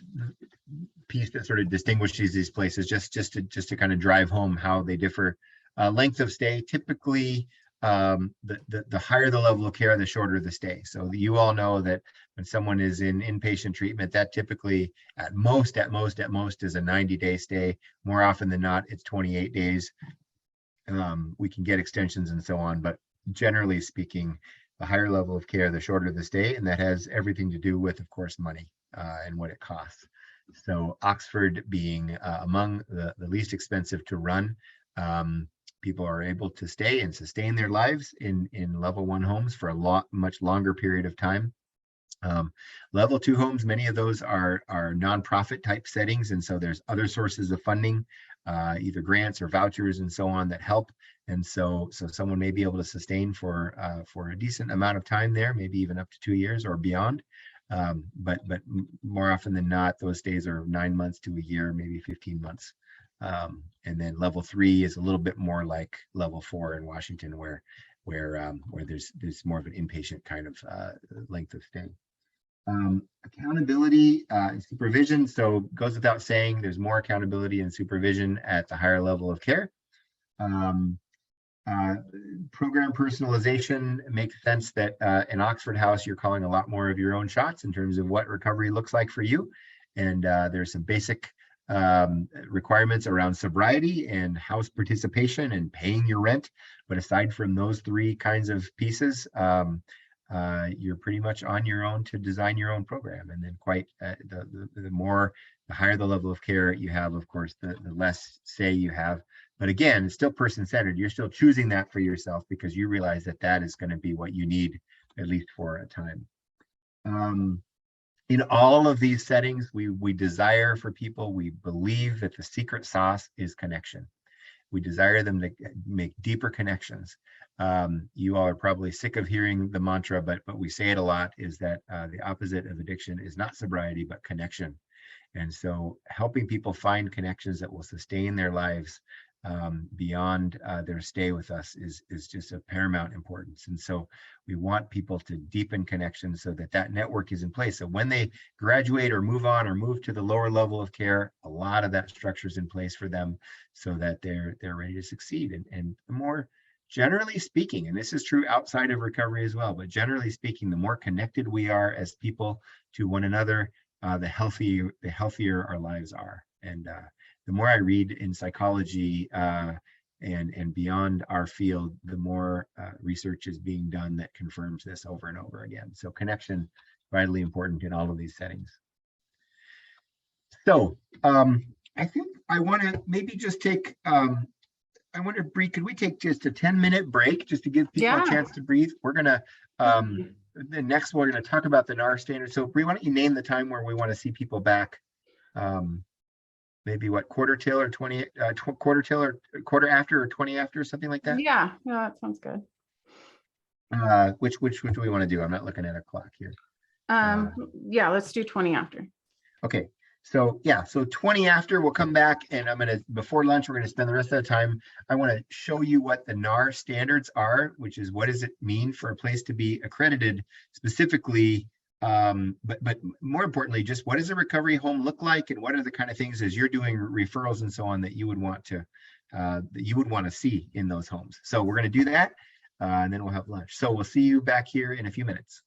piece that sort of distinguishes these places, just to kind of drive home how they differ. Length of stay, typically the higher the level of care, the shorter the stay. So you all know that when someone is in inpatient treatment, that typically at most is a 90-day stay. More often than not, it's 28 days. We can get extensions and so on, but generally speaking, the higher level of care, the shorter the stay, and that has everything to do with, of course, money and what it costs. So Oxford being among the least expensive to run, people are able to stay and sustain their lives in level 1 homes for a much longer period of time. Level 2 homes, many of those are nonprofit type settings, and so there's other sources of funding, either grants or vouchers and so on that help. And so someone may be able to sustain for a decent amount of time there, maybe even up to 2 years or beyond. But more often than not, those stays are 9 months to a year, maybe 15 months. And then level 3 is a little bit more like level 4 in Washington, where there's more of an inpatient kind of length of stay. Accountability and supervision. So it goes without saying, there's more accountability and supervision at the higher level of care. Program personalization makes sense that in Oxford House, you're calling a lot more of your own shots in terms of what recovery looks like for you. And there's some basic requirements around sobriety and house participation and paying your rent. But aside from those 3 kinds of pieces, you're pretty much on your own to design your own program. And then the higher the level of care you have, of course, the less say you have. But again, it's still person-centered. You're still choosing that for yourself because you realize that that is going to be what you need, at least for a time. In all of these settings, we desire for people, we believe that the secret sauce is connection. We desire them to make deeper connections. You all are probably sick of hearing the mantra, but we say it a lot, is that the opposite of addiction is not sobriety, but connection. And so helping people find connections that will sustain their lives beyond their stay with us is just of paramount importance. And so we want people to deepen connections so that network is in place. So when they graduate or move on or move to the lower level of care, a lot of that structure is in place for them so that they're ready to succeed. And the more, generally speaking, and this is true outside of recovery as well, but generally speaking, the more connected we are as people to one another, the healthier our lives are. And the more I read in psychology and beyond our field, the more research is being done that confirms this over and over again. So connection, vitally important in all of these settings. So I think I want to maybe just take, I wonder, Bree, could we take just a 10-minute break just to give people a chance to breathe? We're going to, next we're going to talk about the NARR standard. So Bree, why don't you name the time where we want to see people back? Maybe what, quarter till or quarter after or 20 after, something like that? Yeah, that sounds good. Which do we want to do? I'm not looking at a clock here. Yeah, let's do 20 after. Okay. So yeah, so 20 after, we'll come back and before lunch, we're going to spend the rest of the time. I want to show you what the NARR standards are, which is what does it mean for a place to be accredited specifically, but more importantly, just what does a recovery home look like and what are the kind of things as you're doing referrals and so on that you would want to see in those homes. So we're going to do that and then we'll have lunch. So we'll see you back here in a few minutes.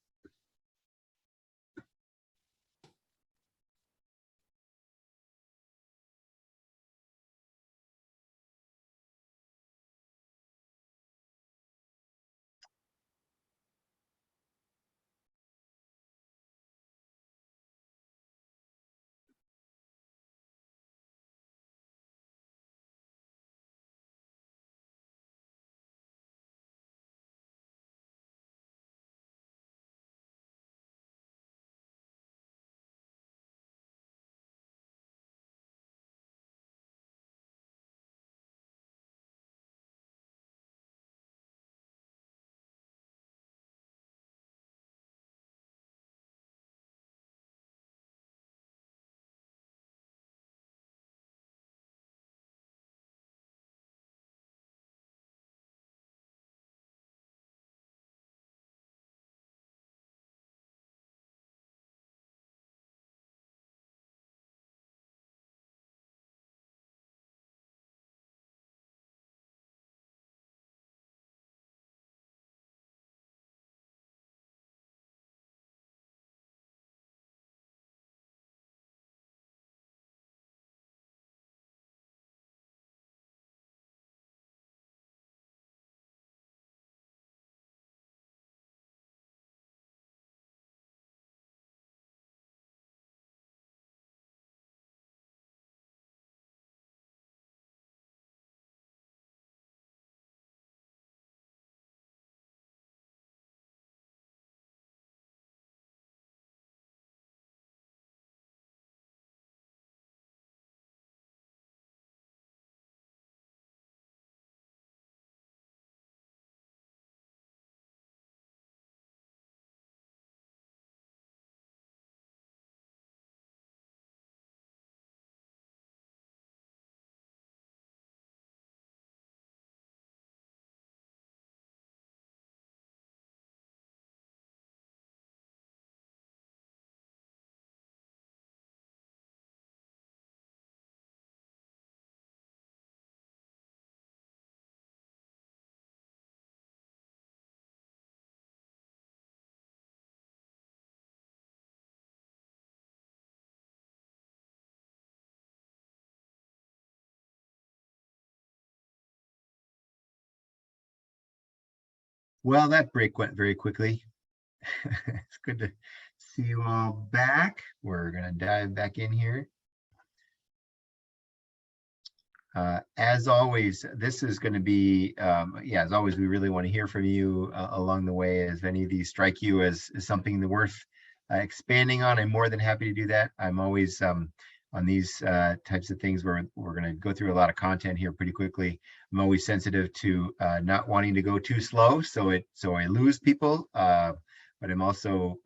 Well, that break went very quickly. It's good to see you all back. We're going to dive back in here. As always, this is going to be, yeah, as always, we really want to hear from you along the way. If any of these strike you as something worth expanding on, I'm more than happy to do that. I'm always on these types of things where we're going to go through a lot of content here pretty quickly. I'm always sensitive to not wanting to go too slow, so I lose people. But I'm also,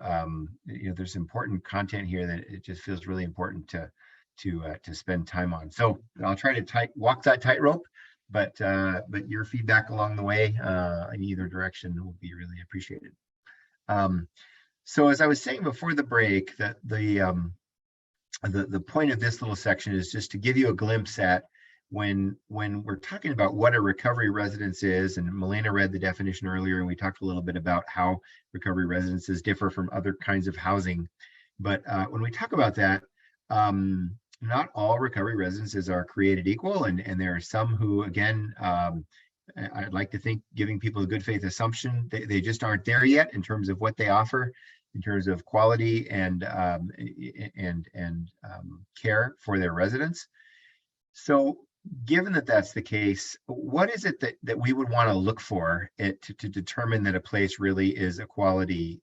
you know, there's important content here that it just feels really important to spend time on. So I'll try to walk that tightrope, but your feedback along the way in either direction will be really appreciated. So as I was saying before the break, that the point of this little section is just to give you a glimpse at when we're talking about what a recovery residence is, and Milena read the definition earlier, and we talked a little bit about how recovery residences differ from other kinds of housing. But when we talk about that, not all recovery residences are created equal, and there are some who, again, I'd like to think, giving people a good faith assumption, they just aren't there yet in terms of what they offer, in terms of quality and care for their residents. So given that that's the case, what is it that we would want to look for to determine that a place really is a quality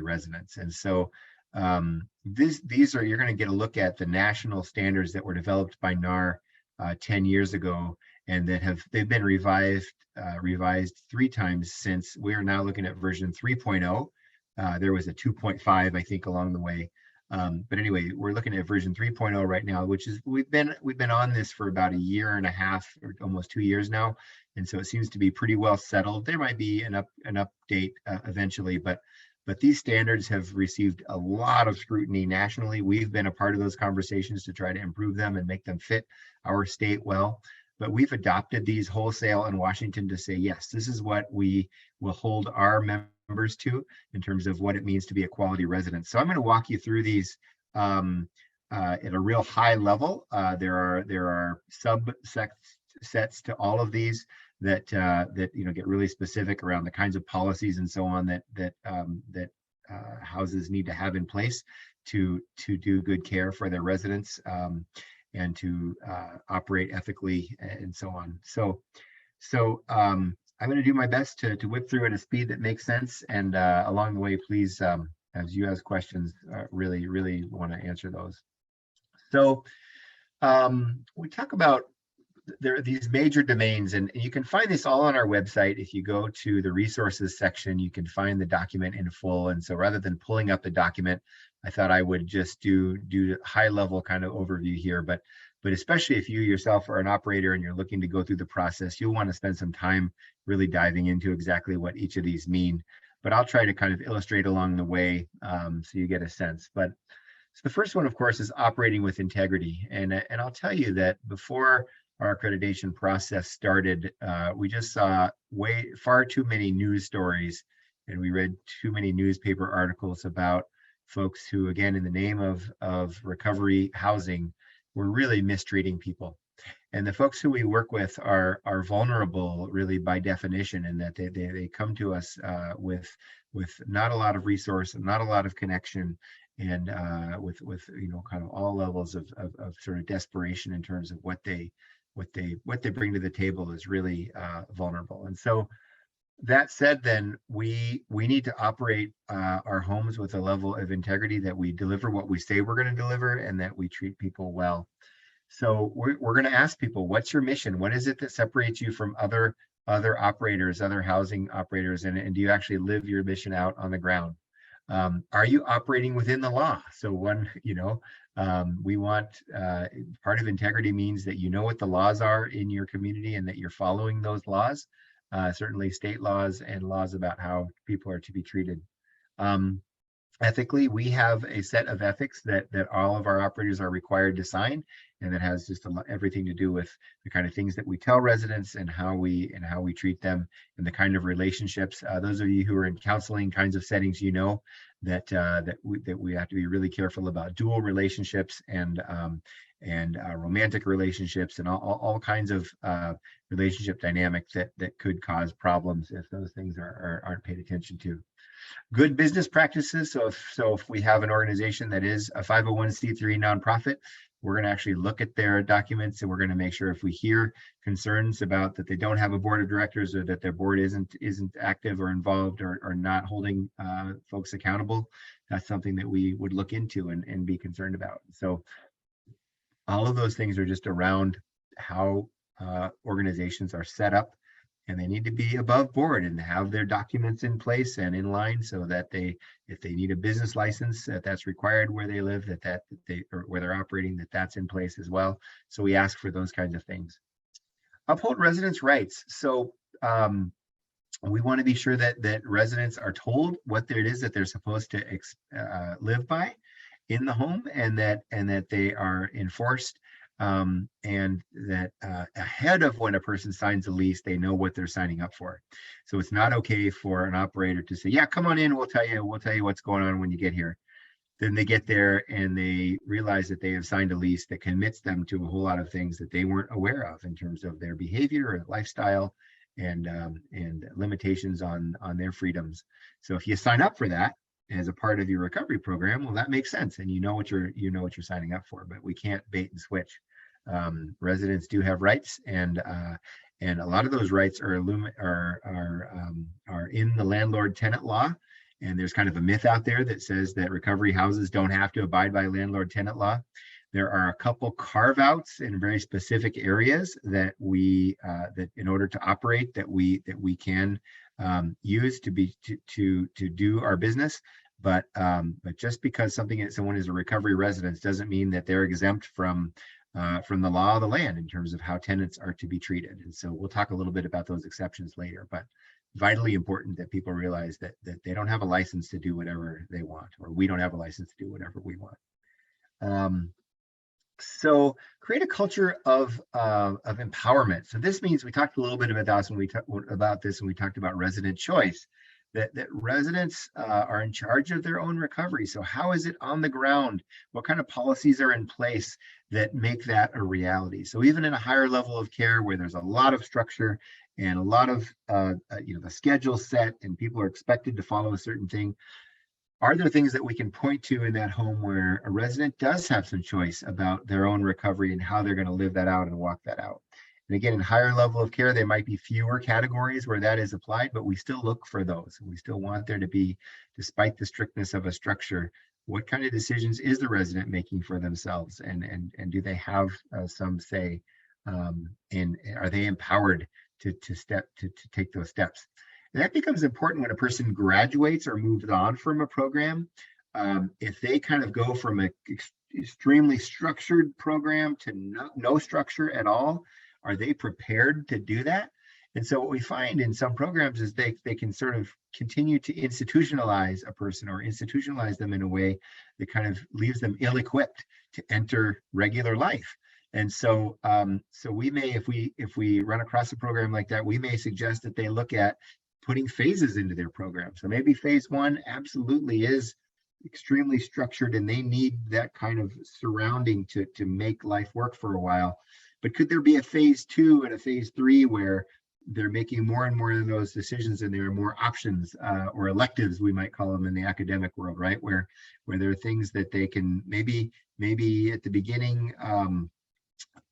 residence? And so these are, you're going to get a look at the national standards that were developed by NARR 10 years ago, and that they've been revised 3 times since. We are now looking at version 3.0. There was a 2.5, I think, along the way. But anyway, we're looking at version 3.0 right now, which is we've been on this for about 1.5 years, or almost 2 years now, and so it seems to be pretty well settled. There might be an update eventually, but these standards have received a lot of scrutiny nationally. We've been a part of those conversations to try to improve them and make them fit our state well. But we've adopted these wholesale in Washington to say, yes, this is what we will hold our members to in terms of what it means to be a quality resident. So I'm going to walk you through these at a real high level. There are subsets to all of these that you know, get really specific around the kinds of policies and so on that houses need to have in place to do good care for their residents, and to operate ethically and so on. So I'm going to do my best to whip through at a speed that makes sense, and along the way, please, as you ask questions, really want to answer those. So we talk about, there are these major domains, and you can find this all on our website. If you go to the resources section, you can find the document in full. And so rather than pulling up the document, I thought I would just do high level kind of overview here. But especially if you yourself are an operator and you're looking to go through the process, you'll want to spend some time really diving into exactly what each of these mean. But I'll try to kind of illustrate along the way, so you get a sense. But so the first one, of course, is operating with integrity. And I'll tell you that before our accreditation process started, we just saw far too many news stories, and we read too many newspaper articles about folks who, again, in the name of recovery housing, were really mistreating people. And the folks who we work with are vulnerable, really, by definition, in that they come to us with not a lot of resource, not a lot of connection, and with you know, kind of all levels of sort of desperation in terms of what they bring to the table is really vulnerable. And so that said, then we need to operate our homes with a level of integrity that we deliver what we say we're going to deliver, and that we treat people well. So we're going to ask people, what's your mission? What is it that separates you from other operators, other housing operators, and do you actually live your mission out on the ground? Are you operating within the law? So we want, part of integrity means that you know what the laws are in your community and that you're following those laws, certainly state laws and laws about how people are to be treated. ethically, we have a set of ethics that all of our operators are required to sign, and that has just everything to do with the kind of things that we tell residents and how we treat them and the kind of relationships. Those of you who are in counseling kinds of settings, you know that we have to be really careful about dual relationships and romantic relationships and all kinds of relationship dynamics that could cause problems if those things aren't paid attention to. Good business practices. So if we have an organization that is a 501c3 nonprofit, we're going to actually look at their documents, and we're going to make sure if we hear concerns about that they don't have a board of directors or that their board isn't active or involved or not holding folks accountable, that's something that we would look into and be concerned about. So all of those things are just around how organizations are set up, and they need to be above board and have their documents in place and in line so that if they need a business license that's required where they live, or where they're operating, that's in place as well. So we ask for those kinds of things. Uphold residents' rights. So we want to be sure that residents are told what it is that they're supposed to live by in the home, and that they are enforced. And that ahead of when a person signs a lease, they know what they're signing up for. So it's not okay for an operator to say, yeah, come on in, we'll tell you what's going on when you get here. Then they get there and they realize that they have signed a lease that commits them to a whole lot of things that they weren't aware of in terms of their behavior or lifestyle and limitations on their freedoms. So if you sign up for that as a part of your recovery program, well, that makes sense, and you know what you're signing up for. But we can't bait and switch. Residents do have rights, and a lot of those rights are in the landlord-tenant law. And there's kind of a myth out there that says that recovery houses don't have to abide by landlord-tenant law. There are a couple carve-outs in very specific areas that that in order to operate that we can use to do our business. But just because someone is a recovery residence doesn't mean that they're exempt from the law of the land in terms of how tenants are to be treated. And so we'll talk a little bit about those exceptions later, but vitally important that people realize that they don't have a license to do whatever they want, or we don't have a license to do whatever we want. So create a culture of empowerment. So this means, we talked a little bit about this when we talked about resident choice, that residents are in charge of their own recovery. So how is it on the ground? What kind of policies are in place that make that a reality? So even in a higher level of care where there's a lot of structure and a lot of the schedule set and people are expected to follow a certain thing, are there things that we can point to in that home where a resident does have some choice about their own recovery and how they're going to live that out and walk that out? And again, in higher level of care, there might be fewer categories where that is applied, but we still look for those. We still want there to be, despite the strictness of a structure, what kind of decisions is the resident making for themselves, and do they have some say, and are they empowered to take those steps? And that becomes important when a person graduates or moves on from a program. If they kind of go from an extremely structured program to no structure at all, are they prepared to do that? And so what we find in some programs is they can sort of continue to institutionalize a person, or institutionalize them in a way that kind of leaves them ill-equipped to enter regular life. And so we may, if we run across a program like that, we may suggest that they look at putting phases into their program. So maybe phase one absolutely is extremely structured and they need that kind of surrounding to make life work for a while. But could there be a phase two and a phase three where they're making more and more of those decisions, and there are more options or electives, we might call them in the academic world, right? Where there are things that they can maybe at the beginning,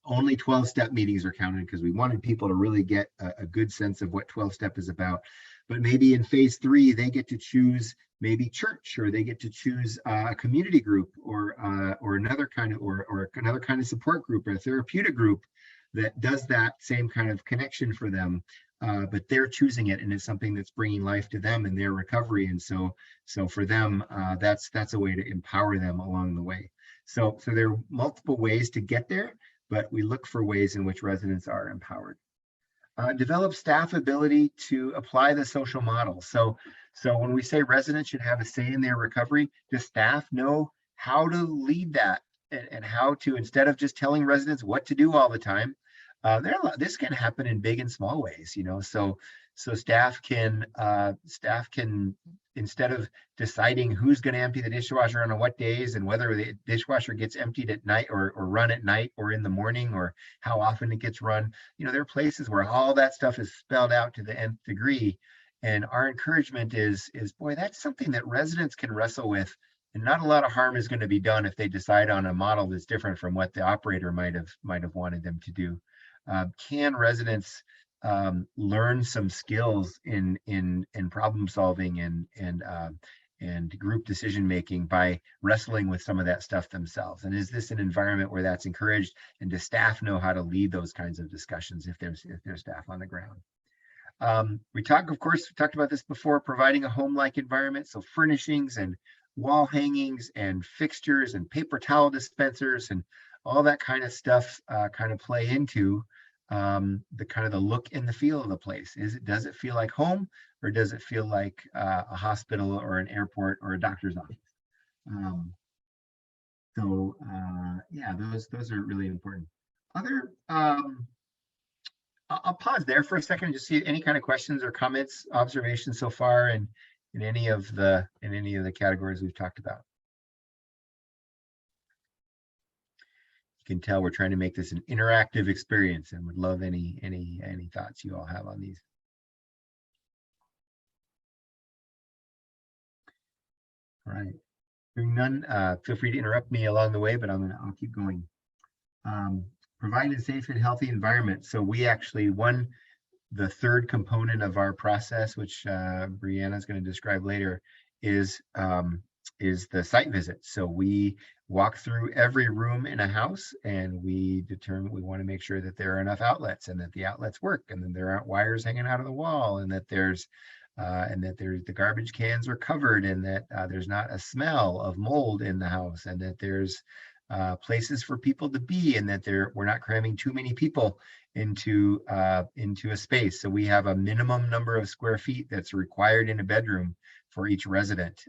only 12-step meetings are counted because we wanted people to really get a good sense of what 12-step is about. But maybe in phase three, they get to choose maybe church, or they get to choose a community group, or another kind of support group, or a therapeutic group that does that same kind of connection for them. But they're choosing it, and it's something that's bringing life to them in their recovery. And so for them, that's a way to empower them along the way. So there are multiple ways to get there, but we look for ways in which residents are empowered. Develop staff ability to apply the social model. So when we say residents should have a say in their recovery, does staff know how to lead that and how to, instead of just telling residents what to do all the time, this can happen in big and small ways, you know. So staff can instead of deciding who's going to empty the dishwasher on what days and whether the dishwasher gets emptied at night or run at night or in the morning or how often it gets run, you know, there are places where all that stuff is spelled out to the nth degree. And our encouragement is boy, that's something that residents can wrestle with. And not a lot of harm is going to be done if they decide on a model that's different from what the operator might have wanted them to do. Can residents learn some skills in problem solving and group decision making by wrestling with some of that stuff themselves? And is this an environment where that's encouraged? And does staff know how to lead those kinds of discussions if there's staff on the ground? We talked about this before, providing a home-like environment. So furnishings and wall hangings and fixtures and paper towel dispensers and all that kind of stuff kind of play into the look and the feel of the place. Does it feel like home, or does it feel like a hospital or an airport or a doctor's office? Yeah, those are really important. I'll pause there for a second and just see any kind of questions or comments, observations so far in any of the categories we've talked about. You can tell we're trying to make this an interactive experience and would love any thoughts you all have on these. All right, hearing none, feel free to interrupt me along the way, but I'll keep going. Provide a safe and healthy environment. So we actually, the third component of our process, which Brianna is going to describe later, is the site visit. So we walk through every room in a house and we want to make sure that there are enough outlets and that the outlets work and then there aren't wires hanging out of the wall and that the garbage cans are covered and that there's not a smell of mold in the house and that there's places for people to be and that we're not cramming too many people into a space. So we have a minimum number of square feet that's required in a bedroom for each resident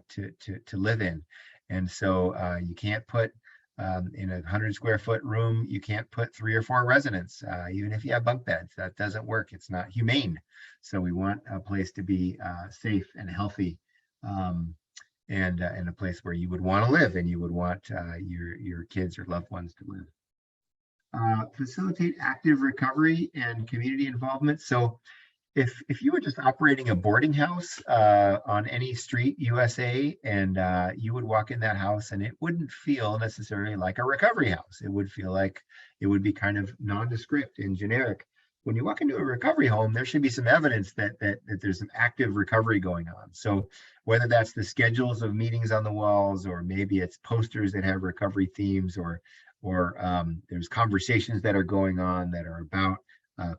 to live in. And so you can't put in a 100 square foot room, you can't put 3 or 4 residents, even if you have bunk beds. That doesn't work. It's not humane. So we want a place to be safe and healthy, and a place where you would want to live and you would want your kids or loved ones to live. Facilitate active recovery and community involvement. So if you were just operating a boarding house on any street USA, and you would walk in that house and it wouldn't feel necessarily like a recovery house. It would feel like it would be kind of nondescript and generic. When you walk into a recovery home, there should be some evidence that there's some active recovery going on. So whether that's the schedules of meetings on the walls, or maybe it's posters that have recovery themes, or there's conversations that are going on that are about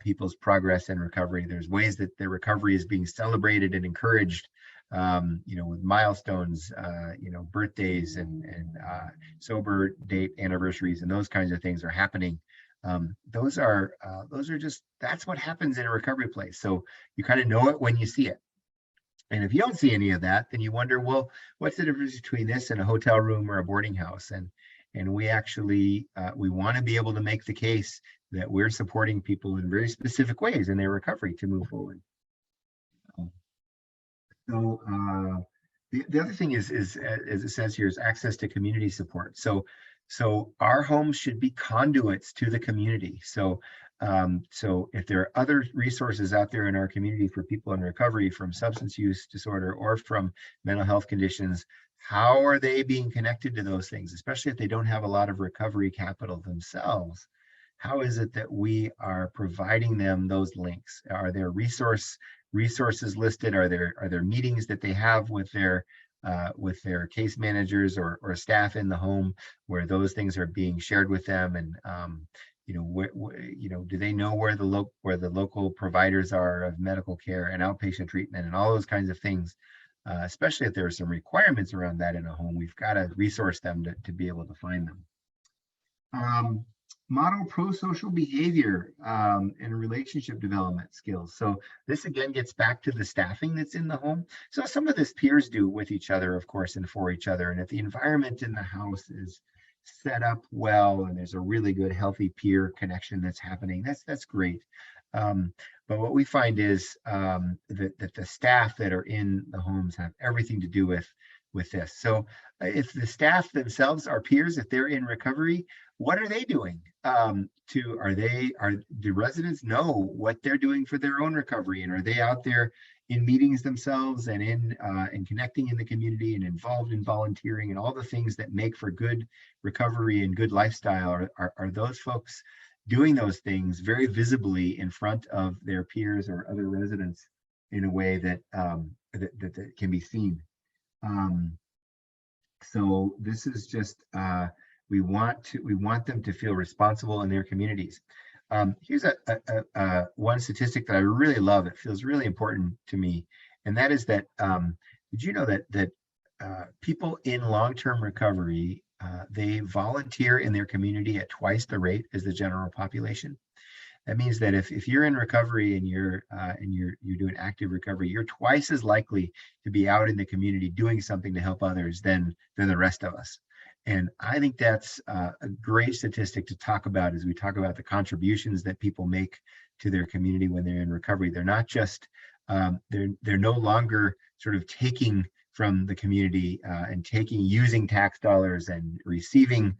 people's progress and recovery. There's ways that their recovery is being celebrated and encouraged, with milestones, birthdays and sober date anniversaries and those kinds of things are happening. Those are just, that's what happens in a recovery place. So you kind of know it when you see it. And if you don't see any of that, then you wonder, well, what's the difference between this and a hotel room or a boarding house? And we actually, we want to be able to make the case that we're supporting people in very specific ways in their recovery to move forward. So the other thing is, as it says here, is access to community support. So our homes should be conduits to the community. So if there are other resources out there in our community for people in recovery from substance use disorder or from mental health conditions, how are they being connected to those things, especially if they don't have a lot of recovery capital themselves? How is it that we are providing them those links? Are there resources listed? Are there meetings that they have with their case managers or staff in the home where those things are being shared with them? And do they know where the local providers are of medical care and outpatient treatment and all those kinds of things? Especially if there are some requirements around that in a home, we've got to resource them to be able to find them. Model pro-social behavior and relationship development skills. So this again gets back to the staffing that's in the home. So some of this peers do with each other, of course, and for each other. And if the environment in the house is set up well and there's a really good, healthy peer connection that's happening, that's great. But what we find is that the staff that are in the homes have everything to do with this. So if the staff themselves are peers, if they're in recovery, what are they doing? Do residents know what they're doing for their own recovery? And are they out there in meetings themselves and in connecting in the community and involved in volunteering and all the things that make for good recovery and good lifestyle? Are those folks doing those things very visibly in front of their peers or other residents in a way that that can be seen? So this is just we want them to feel responsible in their communities. Here's one statistic that I really love. It feels really important to me, and that is that did you know that people in long-term recovery they volunteer in their community at twice the rate as the general population? That means that if you're in recovery and you're doing active recovery, you're twice as likely to be out in the community doing something to help others than the rest of us. And I think that's a great statistic to talk about as we talk about the contributions that people make to their community when they're in recovery. They're not just they're no longer sort of taking from the community and using tax dollars and receiving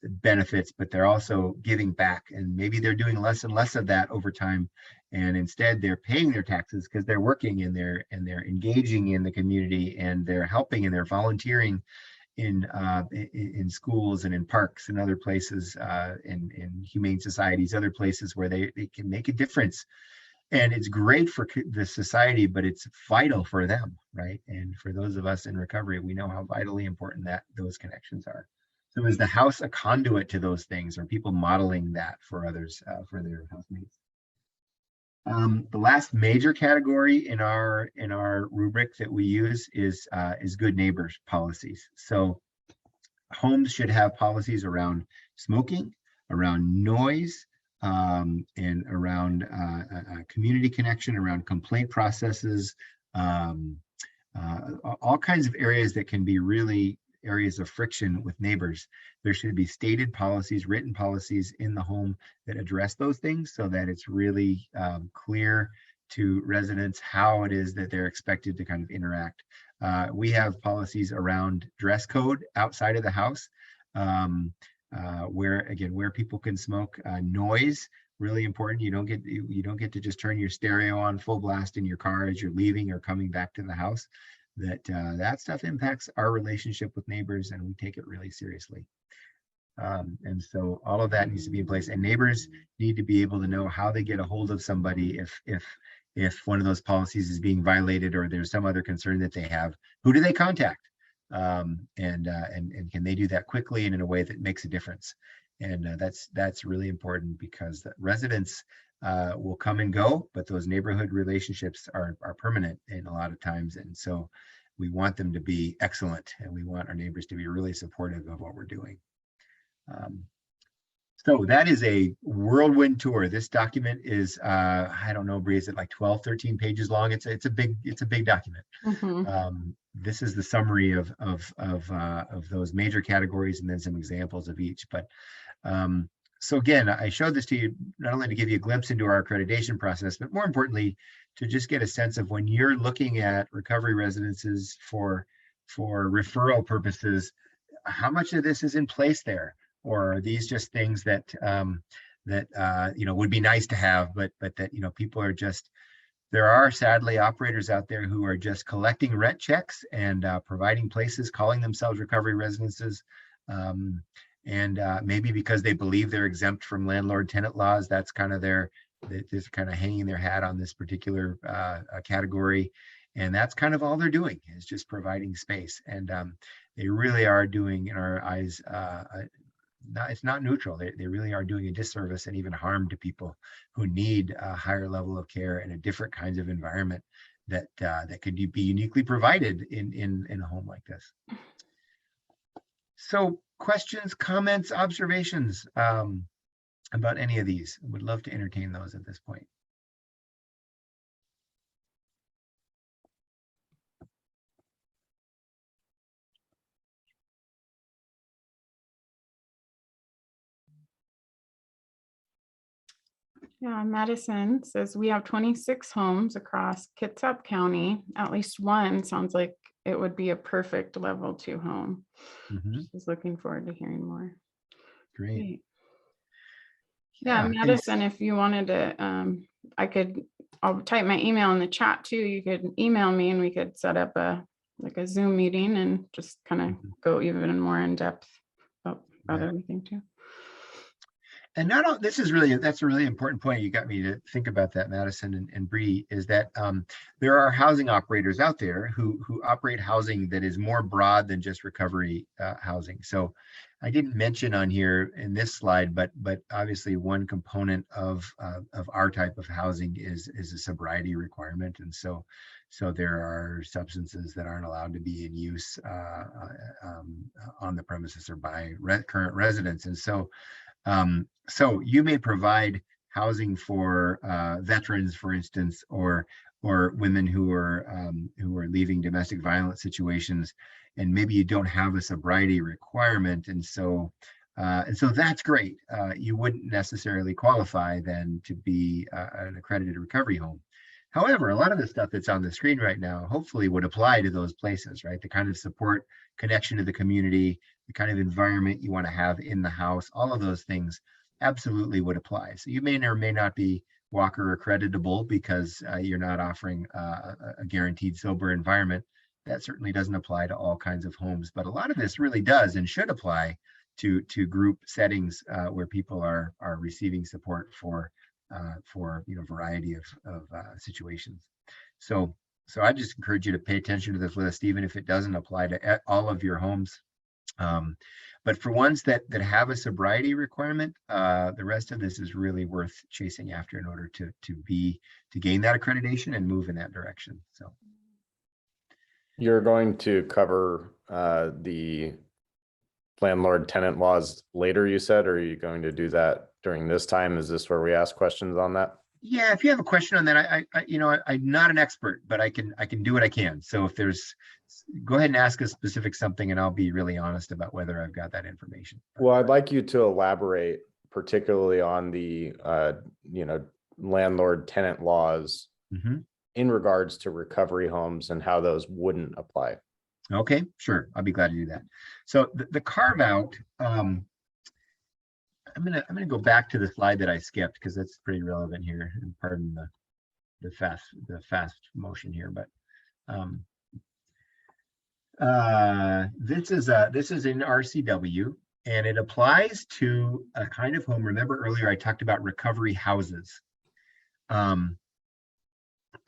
benefits, but they're also giving back, and maybe they're doing less and less of that over time, and instead they're paying their taxes because they're working and they're engaging in the community and they're helping and they're volunteering in schools and in parks and other places, in humane societies, other places where they can make a difference. And it's great for the society, but it's vital for them, right? And for those of us in recovery, we know how vitally important those connections are. So is the house a conduit to those things? Are people modeling that for others, for their housemates? The last major category in our rubric that we use is good neighbors policies. So homes should have policies around smoking, around noise, and around community connection, around complaint processes, all kinds of areas that can be really areas of friction with neighbors. There should be stated policies, written policies in the home that address those things so that it's really clear to residents how it is that they're expected to kind of interact. We have policies around dress code outside of the house, where people can smoke. Noise, really important. You don't get to just turn your stereo on full blast in your car as you're leaving or coming back to the house. That stuff impacts our relationship with neighbors, and we take it really seriously. And so all of that needs to be in place, and neighbors need to be able to know how they get a hold of somebody if one of those policies is being violated or there's some other concern that they have. Who do they contact? And can they do that quickly and in a way that makes a difference? And that's really important, because the residents will come and go, but those neighborhood relationships are permanent in a lot of times. And so we want them to be excellent, and we want our neighbors to be really supportive of what we're doing. So that is a whirlwind tour. This document is, I don't know, Bree, is it like 12, 13 pages long? It's a big document. Mm-hmm. This is the summary of those major categories and then some examples of each. But so again, I showed this to you not only to give you a glimpse into our accreditation process, but more importantly, to just get a sense of when you're looking at recovery residences for referral purposes, how much of this is in place there? Or are these just things that would be nice to have, but that people are just, there are sadly operators out there who are just collecting rent checks and providing places, calling themselves recovery residences, and maybe because they believe they're exempt from landlord-tenant laws, that's kind of they're just kind of hanging their hat on this particular category, and that's kind of all they're doing, is just providing space. And they really are doing, in our eyes, it's not neutral. They really are doing a disservice and even harm to people who need a higher level of care and a different kinds of environment that could be uniquely provided in a home like this. So questions, comments, observations about any of these? I would love to entertain those at this point. Yeah, Madison says we have 26 homes across Kitsap County. At least one sounds like it would be a perfect level 2 home. Just looking forward to hearing more. Great. Yeah, Madison, if you wanted to, I'll type my email in the chat too. You could email me and we could set up a Zoom meeting and just kind of go even more in depth about everything too. And that's a really important point. You got me to think about that, Madison and Bree, is that there are housing operators out there who operate housing that is more broad than just recovery housing. So I didn't mention on here in this slide, but obviously one component of our type of housing is a sobriety requirement. And so there are substances that aren't allowed to be in use on the premises or by current residents. And so you may provide housing for veterans, for instance, or women who are leaving domestic violence situations, and maybe you don't have a sobriety requirement, and so that's great. You wouldn't necessarily qualify then to be an accredited recovery home. However, a lot of the stuff that's on the screen right now hopefully would apply to those places, right? The kind of support, connection to the community, the kind of environment you want to have in the house, all of those things absolutely would apply. So you may or may not be Walker accreditable because you're not offering a guaranteed sober environment. That certainly doesn't apply to all kinds of homes, but a lot of this really does and should apply to group settings where people are receiving support for variety of situations. So I just encourage you to pay attention to this list, even if it doesn't apply to all of your homes. But for ones that have a sobriety requirement, the rest of this is really worth chasing after in order to gain that accreditation and move in that direction. So you're going to cover the landlord tenant laws later, you said, or are you going to do that during this time? Is this where we ask questions on that? Yeah, if you have a question on that, I'm not an expert, but I can do what I can. So if go ahead and ask a specific something and I'll be really honest about whether I've got that information. Well, I'd like you to elaborate particularly on the landlord tenant laws in regards to recovery homes and how those wouldn't apply. Okay, sure. I'll be glad to do that. So the carve out, I'm gonna go back to the slide that I skipped because that's pretty relevant here. And pardon the fast motion here, but this is in RCW, and it applies to a kind of home. Remember earlier I talked about recovery houses.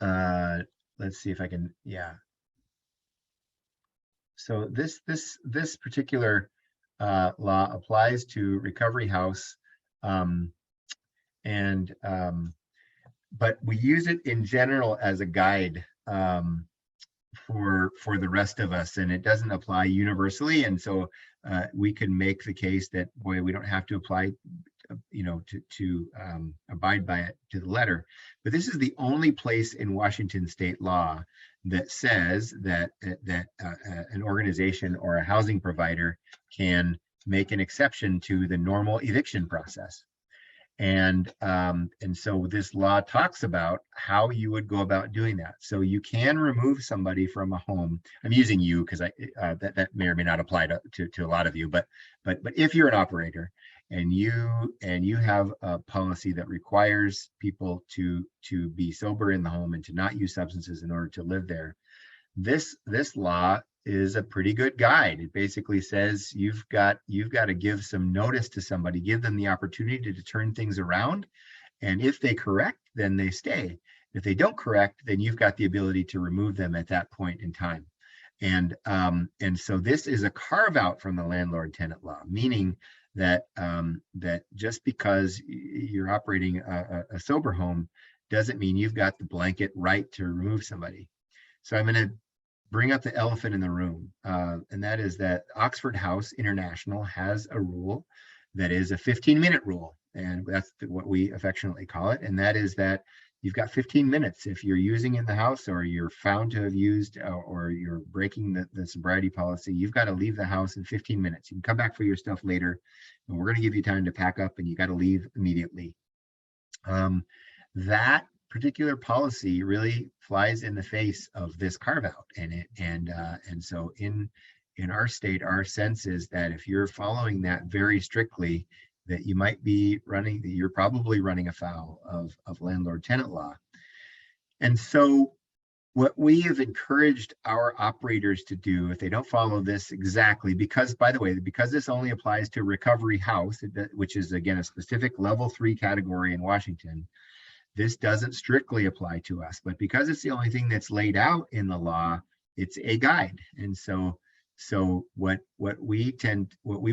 Let's see if I can. Yeah. So this particular law applies to recovery house, but we use it in general as a guide for the rest of us, and it doesn't apply universally. And so we can make the case that, boy, we don't have to apply to abide by it to the letter. But this is the only place in Washington state law that says that an organization or a housing provider can make an exception to the normal eviction process. And so this law talks about how you would go about doing that. So you can remove somebody from a home. I'm using you because that may or may not apply to a lot of you, but if you're an operator and you have a policy that requires people to be sober in the home and to not use substances in order to live there, this law is a pretty good guide. It basically says you've got to give some notice to somebody, give them the opportunity to turn things around, and if they correct, then they stay. If they don't correct, then you've got the ability to remove them at that point in time. And so this is a carve out from the landlord tenant law, meaning that just because you're operating a sober home doesn't mean you've got the blanket right to remove somebody. So I'm going to bring up the elephant in the room, and that is that Oxford House International has a rule that is a 15-minute rule, and that's what we affectionately call it, and that is that you've got 15 minutes if you're using in the house, or you're found to have used, or you're breaking the sobriety policy. You've got to leave the house in 15 minutes. You can come back for your stuff later, and we're going to give you time to pack up, and you got to leave immediately. That particular policy really flies in the face of this carve out, and so in our state, our sense is that if you're following that very strictly, that you might be running, that you're probably running afoul of landlord tenant law. And so what we have encouraged our operators to do, if they don't follow this exactly, because, by the way, because this only applies to recovery house, which is again a specific level 3 category in Washington, this doesn't strictly apply to us, but because it's the only thing that's laid out in the law, it's a guide. And so what we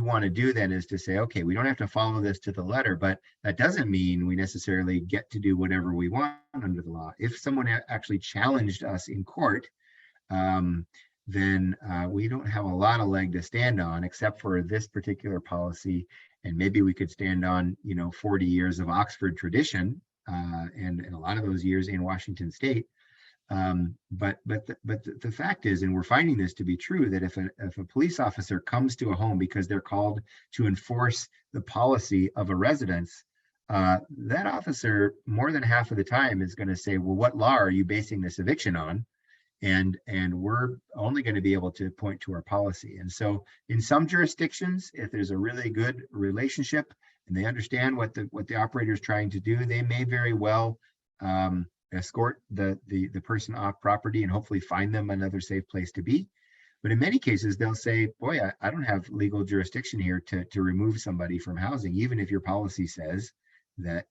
want to do then is to say, okay, we don't have to follow this to the letter, but that doesn't mean we necessarily get to do whatever we want under the law. If someone actually challenged us in court, then we don't have a lot of leg to stand on, except for this particular policy. And maybe we could stand on, 40 years of Oxford tradition, and a lot of those years in Washington state. But the fact is, and we're finding this to be true, that if a police officer comes to a home because they're called to enforce the policy of a residence, that officer more than half of the time is going to say, well, what law are you basing this eviction on? And we're only going to be able to point to our policy. And so in some jurisdictions, if there's a really good relationship and they understand what the operator is trying to do, they may very well escort the person off property and hopefully find them another safe place to be. But in many cases, they'll say, boy, I don't have legal jurisdiction here to remove somebody from housing, even if your policy says that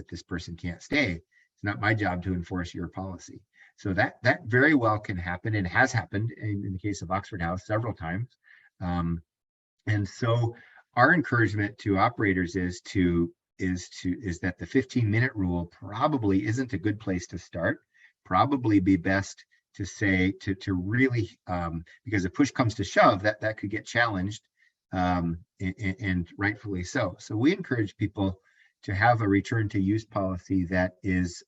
this person can't stay. It's not my job to enforce your policy. So that very well can happen, and has happened in the case of Oxford House several times. And so our encouragement to operators is that the 15-minute rule probably isn't a good place to start. Probably be best to say to really, because if push comes to shove, that could get challenged, and rightfully so. So we encourage people to have a return to use policy that is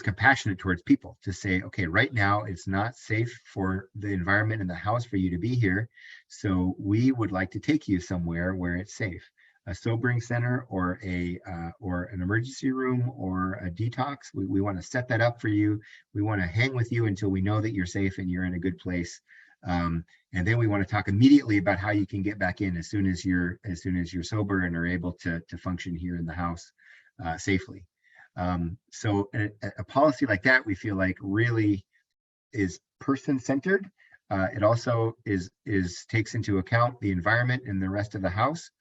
compassionate towards people, to say, okay, right now it's not safe for the environment in the house for you to be here, so we would like to take you somewhere where it's safe, a sobering center or an emergency room or a detox. We want to set that up for you. We want to hang with you until we know that you're safe and you're in a good place. And then we want to talk immediately about how you can get back in as soon as you're sober and are able to function here in the house safely. So a policy like that, we feel like really is person-centered. It also takes into account the environment and the rest of the house.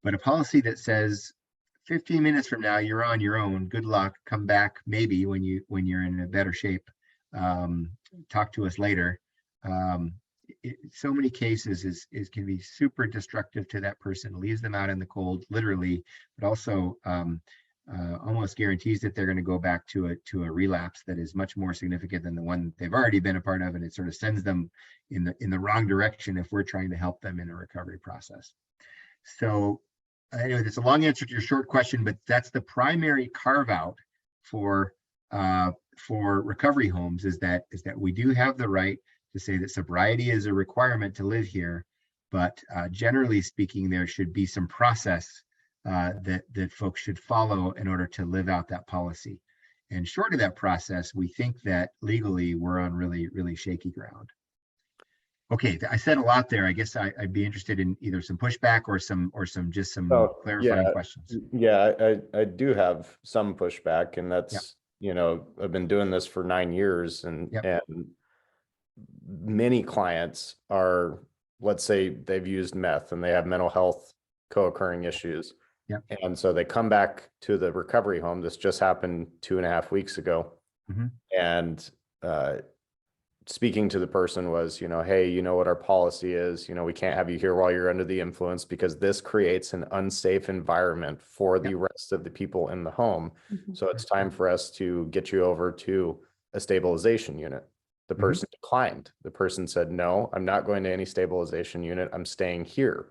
But a policy that says 15 minutes from now you're on your own, good luck, come back maybe when you're in a better shape, talk to us later. So many cases can be super destructive to that person, leaves them out in the cold, literally, but also almost guarantees that they're going to go back to a relapse that is much more significant than the one they've already been a part of, and it sort of sends them in the wrong direction if we're trying to help them in a recovery process. So anyway, that's a long answer to your short question, but that's the primary carve out for recovery homes, is that we do have the right to say that sobriety is a requirement to live here, but generally speaking, there should be some process that folks should follow in order to live out that policy. And short of that process, we think that legally we're on really, really shaky ground. Okay, I said a lot there. I guess I'd be interested in either some pushback or some clarifying questions. Yeah, I do have some pushback, and that's, I've been doing this for 9 years, and many clients are, let's say they've used meth and they have mental health co-occurring issues. Yep. And so they come back to the recovery home. This just happened 2.5 weeks ago. Mm-hmm. And speaking to the person was, hey, you know what our policy is, we can't have you here while you're under the influence because this creates an unsafe environment for the rest of the people in the home. Mhm. So it's time for us to get you over to a stabilization unit. The person declined. The person said, no, I'm not going to any stabilization unit. I'm staying here.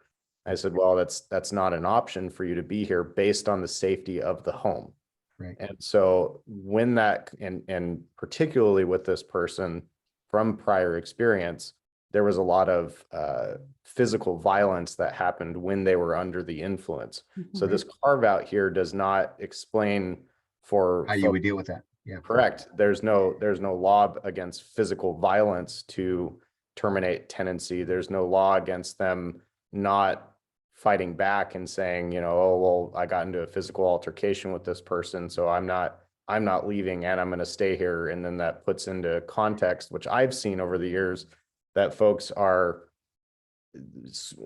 I said, well, that's not an option for you to be here based on the safety of the home. Right. And so when that, and particularly with this person from prior experience, there was a lot of physical violence that happened when they were under the influence. So this carve out here does not explain for how you would deal with that. Yeah. Correct. There's no law against physical violence to terminate tenancy. There's no law against them not fighting back and saying, oh, well, I got into a physical altercation with this person, so I'm not leaving and I'm going to stay here. And then that puts into context, which I've seen over the years, that folks are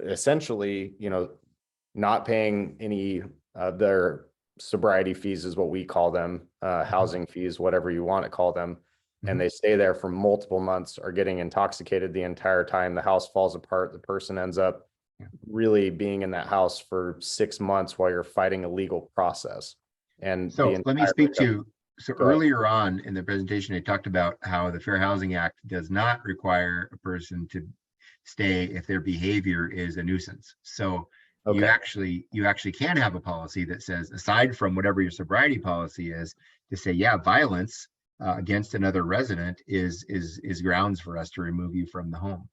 essentially, not paying any of their sobriety fees is what we call them, housing fees, whatever you want to call them. And they stay there for multiple months, are getting intoxicated the entire time. The house falls apart. The person ends up really being in that house for 6 months while you're fighting a legal process. And so let me speak to, so Go ahead. earlier on in the presentation, I talked about how the Fair Housing Act does not require a person to stay if their behavior is a nuisance. So you actually can have a policy that says, aside from whatever your sobriety policy is, to say, yeah, violence against another resident is grounds for us to remove you from the home.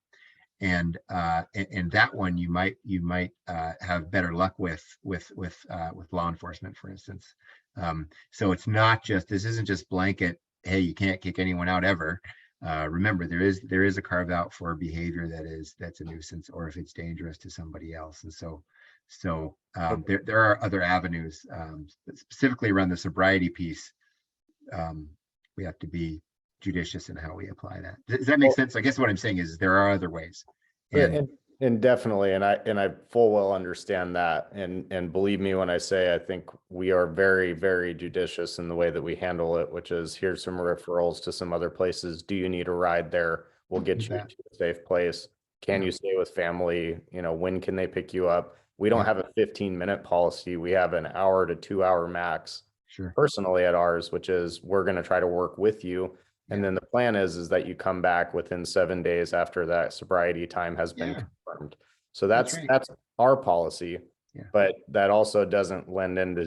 And that one you might have better luck with law enforcement, for instance. So it's not just, this isn't just blanket, hey, you can't kick anyone out ever. Remember, there is a carve out for behavior that's a nuisance, or if it's dangerous to somebody else. And so there are other avenues, specifically around the sobriety piece. We have to be judicious in how we apply that. Does that make sense? I guess what I'm saying is there are other ways. And definitely, and I full well understand that. And believe me when I say, I think we are very, very judicious in the way that we handle it, which is, here's some referrals to some other places. Do you need a ride there? We'll get you to a safe place. Can you stay with family? When can they pick you up? We don't have a 15-minute policy. We have an hour to 2 hour max. Sure. Personally at ours, which is, we're going to try to work with you. And then the plan is that you come back within 7 days after that sobriety time has been confirmed. So that's our policy, but that also doesn't lend into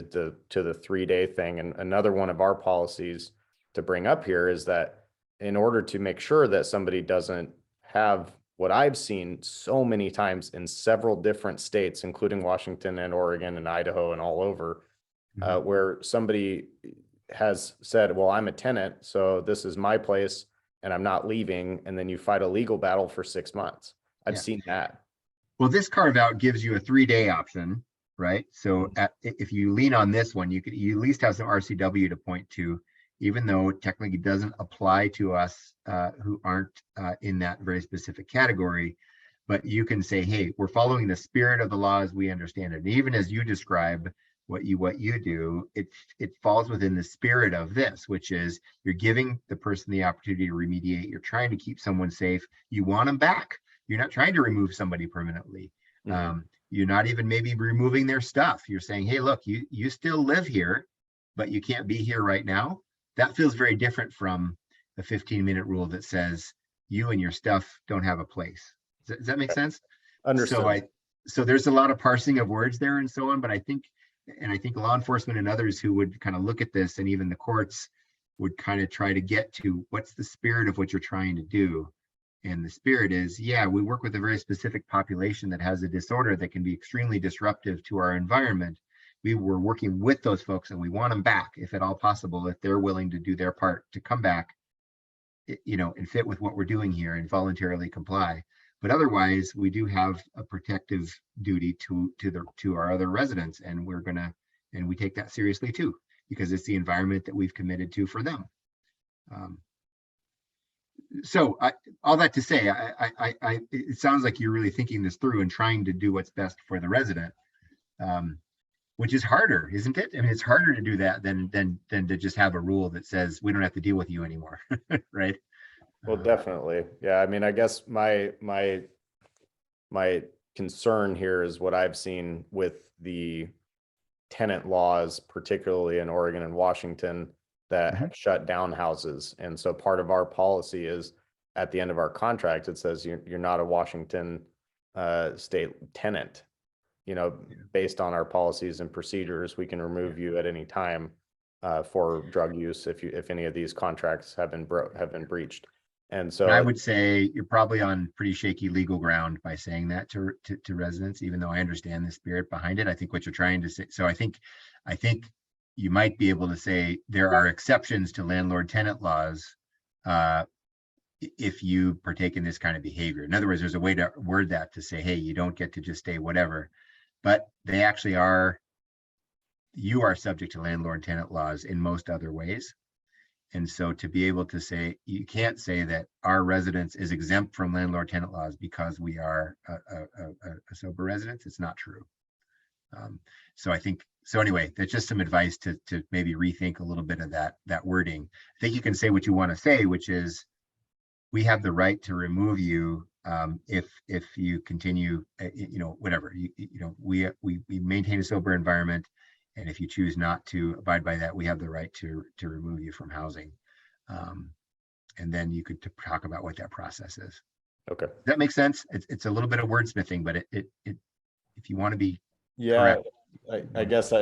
the 3-day thing. And another one of our policies to bring up here is that in order to make sure that somebody doesn't have what I've seen so many times in several different states, including Washington and Oregon and Idaho and all over, where somebody has said, well, I'm a tenant, so this is my place and I'm not leaving. And then you fight a legal battle for 6 months. I've seen that. Well, this carve out gives you a 3-day option, right? So if you lean on this one, you at least have some RCW to point to, even though technically it doesn't apply to us who aren't in that very specific category. But you can say, hey, we're following the spirit of the law as we understand it. And even as you describe what you do, it falls within the spirit of this, which is you're giving the person the opportunity to remediate. You're trying to keep someone safe. You want them back. You're not trying to remove somebody permanently. You're not even maybe removing their stuff. You're saying, hey, look, you still live here, but you can't be here right now. That feels very different from the 15-minute rule that says you and your stuff don't have a place. Does that make sense? Understood. So there's a lot of parsing of words there and so on, but I think law enforcement and others who would kind of look at this, and even the courts would kind of try to get to what's the spirit of what you're trying to do. And the spirit is, we work with a very specific population that has a disorder that can be extremely disruptive to our environment. We were working with those folks and we want them back, if at all possible, if they're willing to do their part to come back, and fit with what we're doing here and voluntarily comply. But otherwise, we do have a protective duty to our other residents, and we take that seriously too, because it's the environment that we've committed to for them. So all that to say, it sounds like you're really thinking this through and trying to do what's best for the resident, which is harder, isn't it? I mean, it's harder to do that than to just have a rule that says we don't have to deal with you anymore, right? Well, definitely. Yeah. I mean, I guess my concern here is what I've seen with the tenant laws, particularly in Oregon and Washington, that have shut down houses. And so part of our policy is at the end of our contract, it says you're not a Washington state tenant. You know, based on our policies and procedures, we can remove you at any time for drug use if any of these contracts have been breached. And so I would say you're probably on pretty shaky legal ground by saying that to residents, even though I understand the spirit behind it. I think what you're trying to say, so I think you might be able to say there are exceptions to landlord tenant laws if you partake in this kind of behavior. In other words, there's a way to word that to say, hey, you don't get to just stay whatever, but they actually are, you are subject to landlord tenant laws in most other ways. And so to be able to say, you can't say that our residence is exempt from landlord tenant laws because we are a sober residence. It's not true. So I think, so anyway, that's just some advice to maybe rethink a little bit of that wording. I think you can say what you want to say, which is, we have the right to remove you if you continue, you know, whatever, you know, we maintain a sober environment. And if you choose not to abide by that, we have the right to remove you from housing. And then you could talk about what that process is. okay. Does that make sense? It's a little bit of wordsmithing, but it if you want to be Yeah, correct. I guess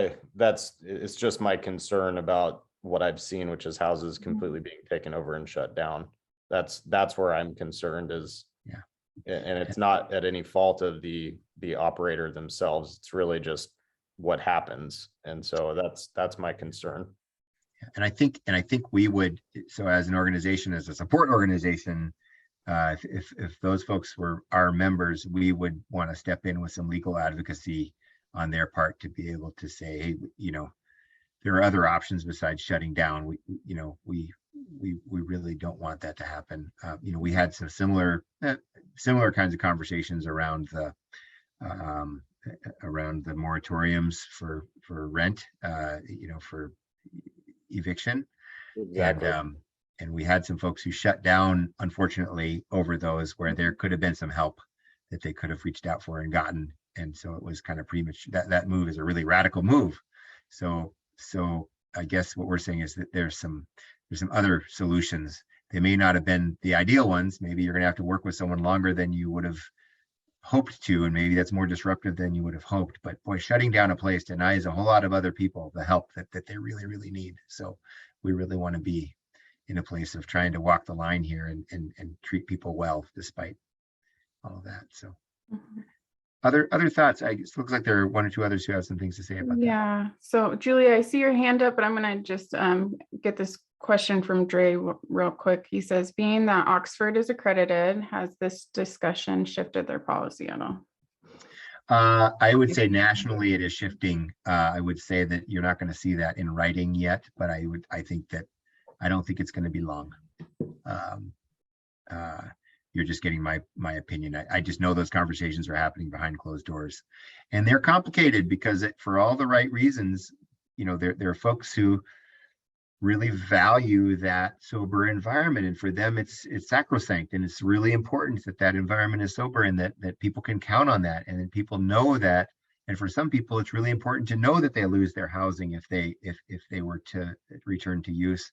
it's just my concern about what I've seen, which is houses completely being taken over and shut down. That's where I'm concerned is, Yeah. And it's not at any fault of the operator themselves. It's really just what happens. And so that's my concern. And I think we would, so as an organization, as a support organization, if those folks were our members, we would want to step in with some legal advocacy on their part to be able to say, hey, you know, there are other options besides shutting down. We really don't want that to happen. You know, we had some similar kinds of conversations around the moratoriums for rent, you know, for eviction. Exactly. And we had some folks who shut down, unfortunately, over those where there could have been some help that they could have reached out for and gotten. And so it was kind of premature. That move is a really radical move. So I guess what we're saying is that there's some other solutions. They may not have been the ideal ones. Maybe you're going to have to work with someone longer than you would have hoped to, and maybe that's more disruptive than you would have hoped. But boy, shutting down a place denies a whole lot of other people the help that they really, really need. So we really want to be in a place of trying to walk the line here and treat people well despite all of that. So other thoughts? It looks like there are one or two others who have some things to say about that. Yeah. So Julia, I see your hand up, but I'm going to just get this question from Dre real quick. He says, being that Oxford is accredited, has this discussion shifted their policy at all? I would say nationally it is shifting. I would say that you're not going to see that in writing yet, but I don't think it's going to be long. You're just getting my opinion. I just know those conversations are happening behind closed doors, and they're complicated because for all the right reasons, you know, there are folks who really value that sober environment, and for them it's sacrosanct, and it's really important that environment is sober and that people can count on that, and then people know that. And for some people it's really important to know that they lose their housing if they were to return to use.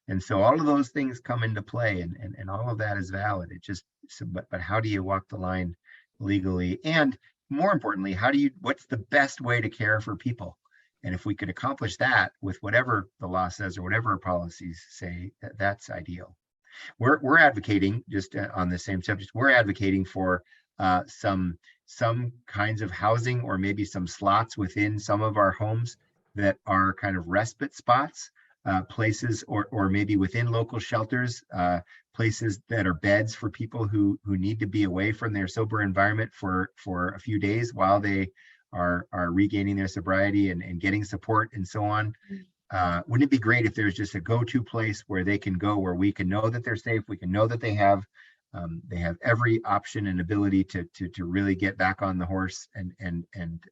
And so all of those things come into play, and all of that is valid. It just, but how do you walk the line legally? And more importantly, what's the best way to care for people? And if we could accomplish that with whatever the law says or whatever our policies say, that's ideal. We're advocating, just on the same subject, we're advocating for some kinds of housing, or maybe some slots within some of our homes that are kind of respite spots. Places or maybe within local shelters, places that are beds for people who need to be away from their sober environment for a few days while they are regaining their sobriety and getting support and so on. Wouldn't it be great if there's just a go-to place where they can go, where we can know that they're safe, we can know that they have every option and ability to really get back on the horse and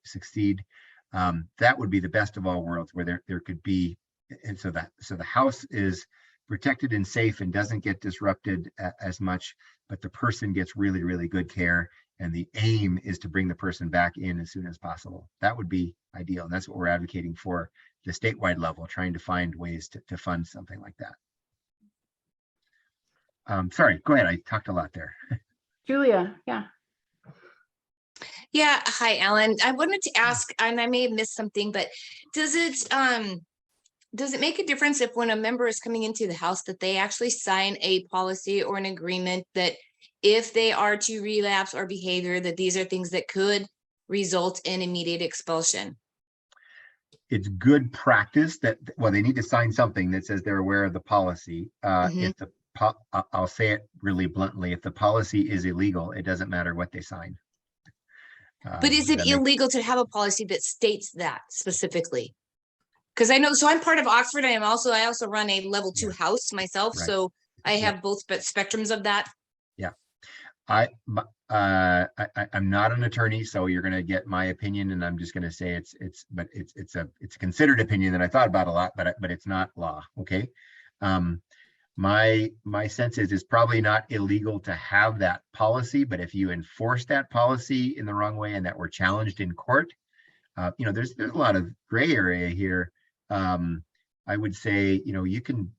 succeed. That would be the best of all worlds, where there could be. And so the house is protected and safe and doesn't get disrupted as much, but the person gets really, really good care. And the aim is to bring the person back in as soon as possible. That would be ideal. And that's what we're advocating for the statewide level, trying to find ways to fund something like that. Sorry, go ahead. I talked a lot there. Julia, yeah. Yeah, hi, Alan. I wanted to ask, and I may have missed something, but does it make a difference if when a member is coming into the house that they actually sign a policy or an agreement that if they are to relapse or behavior, that these are things that could result in immediate expulsion? It's good practice that, well, they need to sign something that says they're aware of the policy. If the I'll say it really bluntly, if the policy is illegal, it doesn't matter what they sign. But is it illegal to have a policy that states that specifically? Because I know, so I'm part of Oxford. I also run a level 2 house myself. Right. So I have both spectrums of that. Yeah. I'm not an attorney, so you're going to get my opinion, and I'm just going to say it's a considered opinion that I thought about a lot, but it's not law. Okay. My sense is it's probably not illegal to have that policy, but if you enforce that policy in the wrong way and that were challenged in court, there's a lot of gray area here. I would say, you can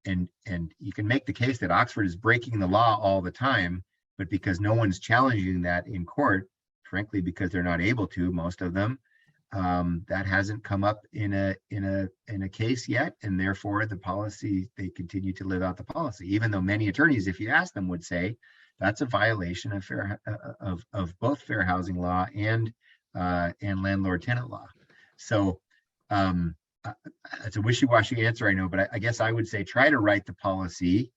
make the case that Oxford is breaking the law all the time, but because no one's challenging that in court, frankly, because they're not able to, most of them, that hasn't come up in a case yet, and therefore the policy, they continue to live out the policy, even though many attorneys, if you ask them, would say that's a violation of both fair housing law and landlord tenant law. So it's a wishy-washy answer, I know, but I guess I would say try to write the policy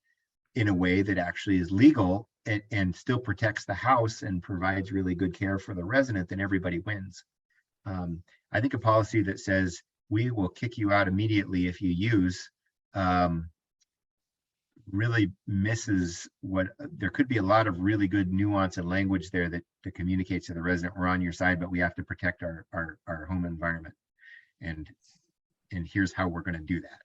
in a way that actually is legal and still protects the house and provides really good care for the resident, then everybody wins. I think a policy that says we will kick you out immediately if you use really misses what there could be a lot of really good nuance and language there that communicates to the resident, we're on your side, but we have to protect our home environment. And here's how we're going to do that.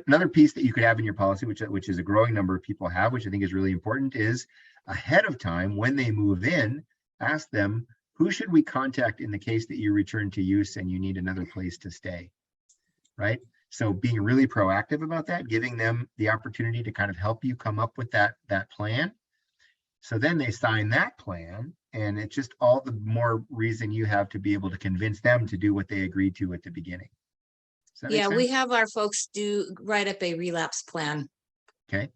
Another piece that you could have in your policy, which is a growing number of people have, which I think is really important, is ahead of time when they move in, ask them, who should we contact in the case that you return to use and you need another place to stay, right? So being really proactive about that, giving them the opportunity to kind of help you come up with that plan. So then they sign that plan, and it's just all the more reason you have to be able to convince them to do what they agreed to at the beginning. Yeah, we have our folks write up a relapse plan. Okay.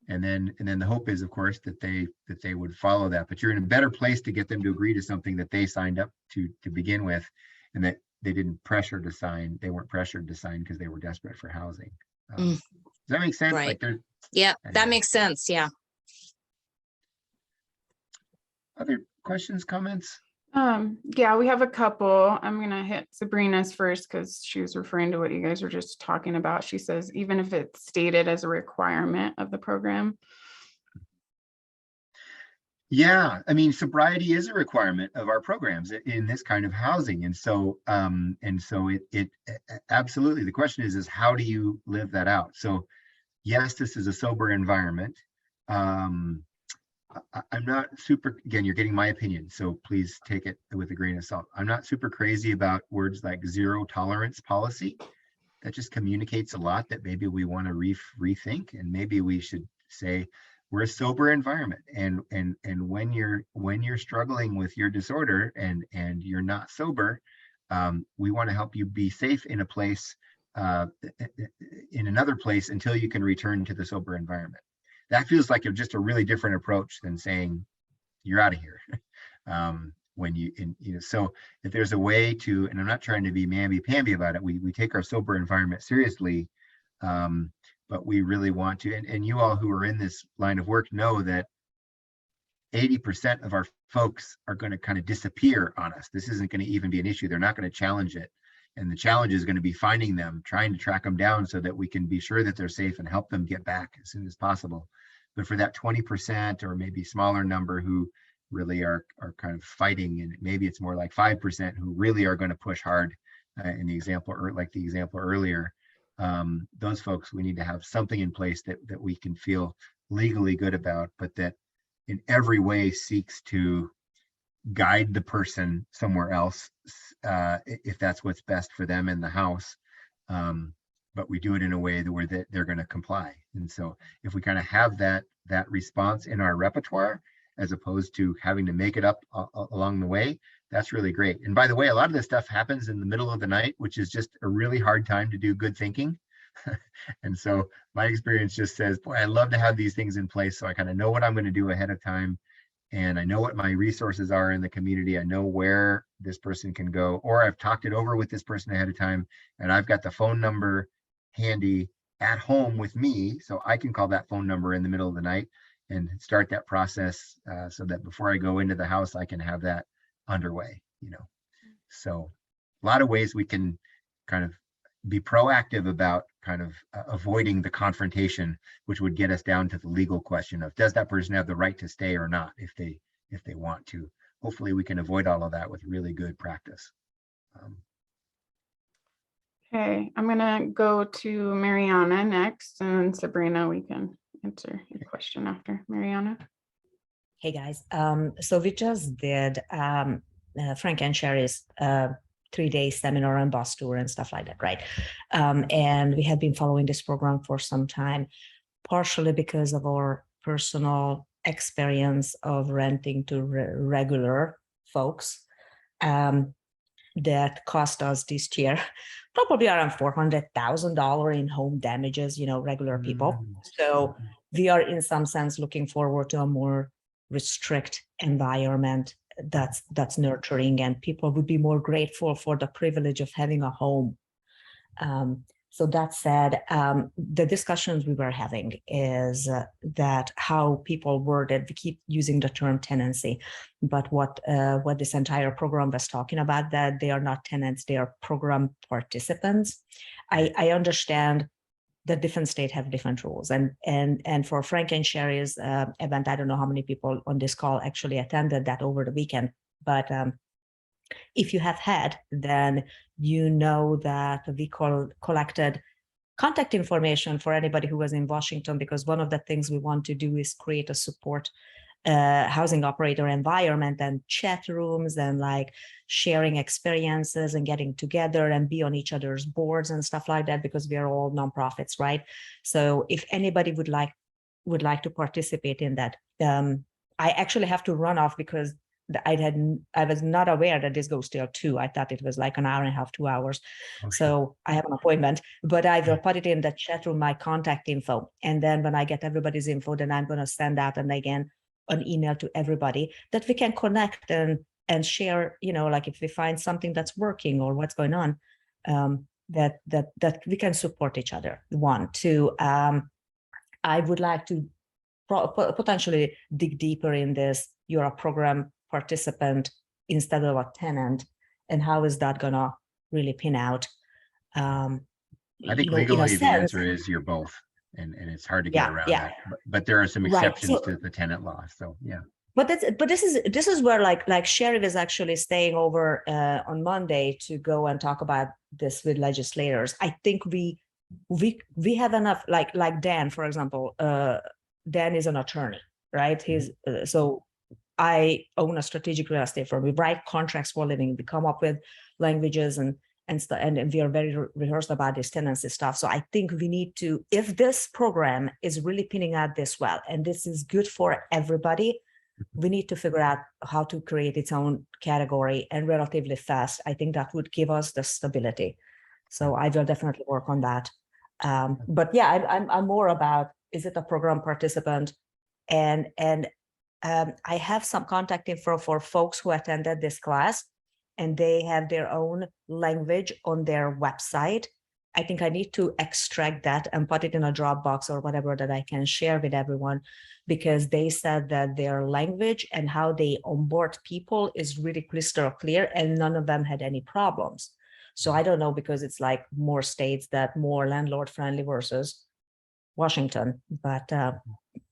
And then the hope is, of course, that they would follow that, but you're in a better place to get them to agree to something that they signed up to begin with, and that they didn't pressure to sign. They weren't pressured to sign because they were desperate for housing. Does that make sense? Right. Like yeah, that makes sense. Yeah. Other questions, comments? Yeah, we have a couple. I'm gonna hit Sabrina's first because she was referring to what you guys were just talking about. She says, even if it's stated as a requirement of the program. Yeah, I mean, sobriety is a requirement of our programs in this kind of housing, and so it absolutely. The question is how do you live that out? So, yes, this is a sober environment. I'm not super, again, you're getting my opinion, so please take it with a grain of salt. I'm not super crazy about words like zero tolerance policy. That just communicates a lot that maybe we want to rethink, and maybe we should say we're a sober environment, and when you're struggling with your disorder and you're not sober, we want to help you be safe in a place, in another place until you can return to the sober environment. That feels like just a really different approach than saying you're out of here. So if there's a way to, and I'm not trying to be mamby-pamby about it, we take our sober environment seriously, but we really want to, and you all who are in this line of work know that 80% of our folks are going to kind of disappear on us. This isn't going to even be an issue. They're not going to challenge it. And the challenge is going to be finding them, trying to track them down so that we can be sure that they're safe and help them get back as soon as possible. But for that 20% or maybe smaller number who really are kind of fighting, and maybe it's more like 5% who really are going to push hard in the example, or like the example earlier, those folks, we need to have something in place that we can feel legally good about, but that in every way seeks to guide the person somewhere else, if that's what's best for them in the house. But we do it in a way that where they're going to comply. And so if we kind of have that response in our repertoire, as opposed to having to make it up along the way, that's really great. And by the way, a lot of this stuff happens in the middle of the night, which is just a really hard time to do good thinking. And so my experience just says, boy, I love to have these things in place so I kind of know what I'm going to do ahead of time. And I know what my resources are in the community. I know where this person can go, or I've talked it over with this person ahead of time, and I've got the phone number handy at home with me, so I can call that phone number in the middle of the night and start that process, so that before I go into the house, I can have that underway, you know. So a lot of ways we can kind of be proactive about kind of avoiding the confrontation, which would get us down to the legal question of, does that person have the right to stay or not, if they want to. Hopefully we can avoid all of that with really good practice. Okay, I'm gonna go to Mariana next, and Sabrina, we can answer your question after Mariana. Hey guys, so we just did Frank and Sherry's 3-day seminar and bus tour and stuff like that, right? And we had been following this program for some time, partially because of our personal experience of renting to regular folks. That cost us this year probably around $400,000 in home damages, you know, regular people. So we are in some sense looking forward to a more restrict environment that's nurturing, and people would be more grateful for the privilege of having a home. So that said, the discussions we were having is that how people worded, we keep using the term tenancy, but what this entire program was talking about, that they are not tenants, they are program participants. I understand that different states have different rules, and for Frank and Sherry's event, I don't know how many people on this call actually attended that over the weekend, but if you have had, then you know that we collected contact information for anybody who was in Washington, because one of the things we want to do is create a support housing operator environment and chat rooms and like sharing experiences and getting together and be on each other's boards and stuff like that, because we are all nonprofits, right? So if anybody would like to participate in that, I actually have to run off because I was not aware that this goes till 2. I thought it was like an hour and a half, 2 hours. Okay. So I have an appointment, but I will put it in the chat room, my contact info. And then when I get everybody's info, then I'm going to send out and again an email to everybody that we can connect and share, you know, like if we find something that's working or what's going on, that we can support each other. 1, 2, I would like to potentially dig deeper in this. You're a program participant instead of a tenant, and how is that gonna really pin out? I think legally the answer is you're both, and it's hard to get around that. But there are some exceptions to the tenant law. So yeah. But this is where like Sherry is actually staying over on Monday to go and talk about this with legislators. I think we have enough, like Dan, for example. Dan is an attorney, right? He's so I own a strategic real estate firm. We write contracts for a living. We come up with languages and we are very rehearsed about this tenancy stuff. So I think we need to, if this program is really pinning out this well, and this is good for everybody, we need to figure out how to create its own category and relatively fast. I think that would give us the stability. So I will definitely work on that. But yeah, I'm more about, is it a program participant? And I have some contact info for folks who attended this class, and they have their own language on their website. I think I need to extract that and put it in a Dropbox or whatever that I can share with everyone, because they said that their language and how they onboard people is really crystal clear, and none of them had any problems. So I don't know, because it's like more states that more landlord friendly versus Washington, but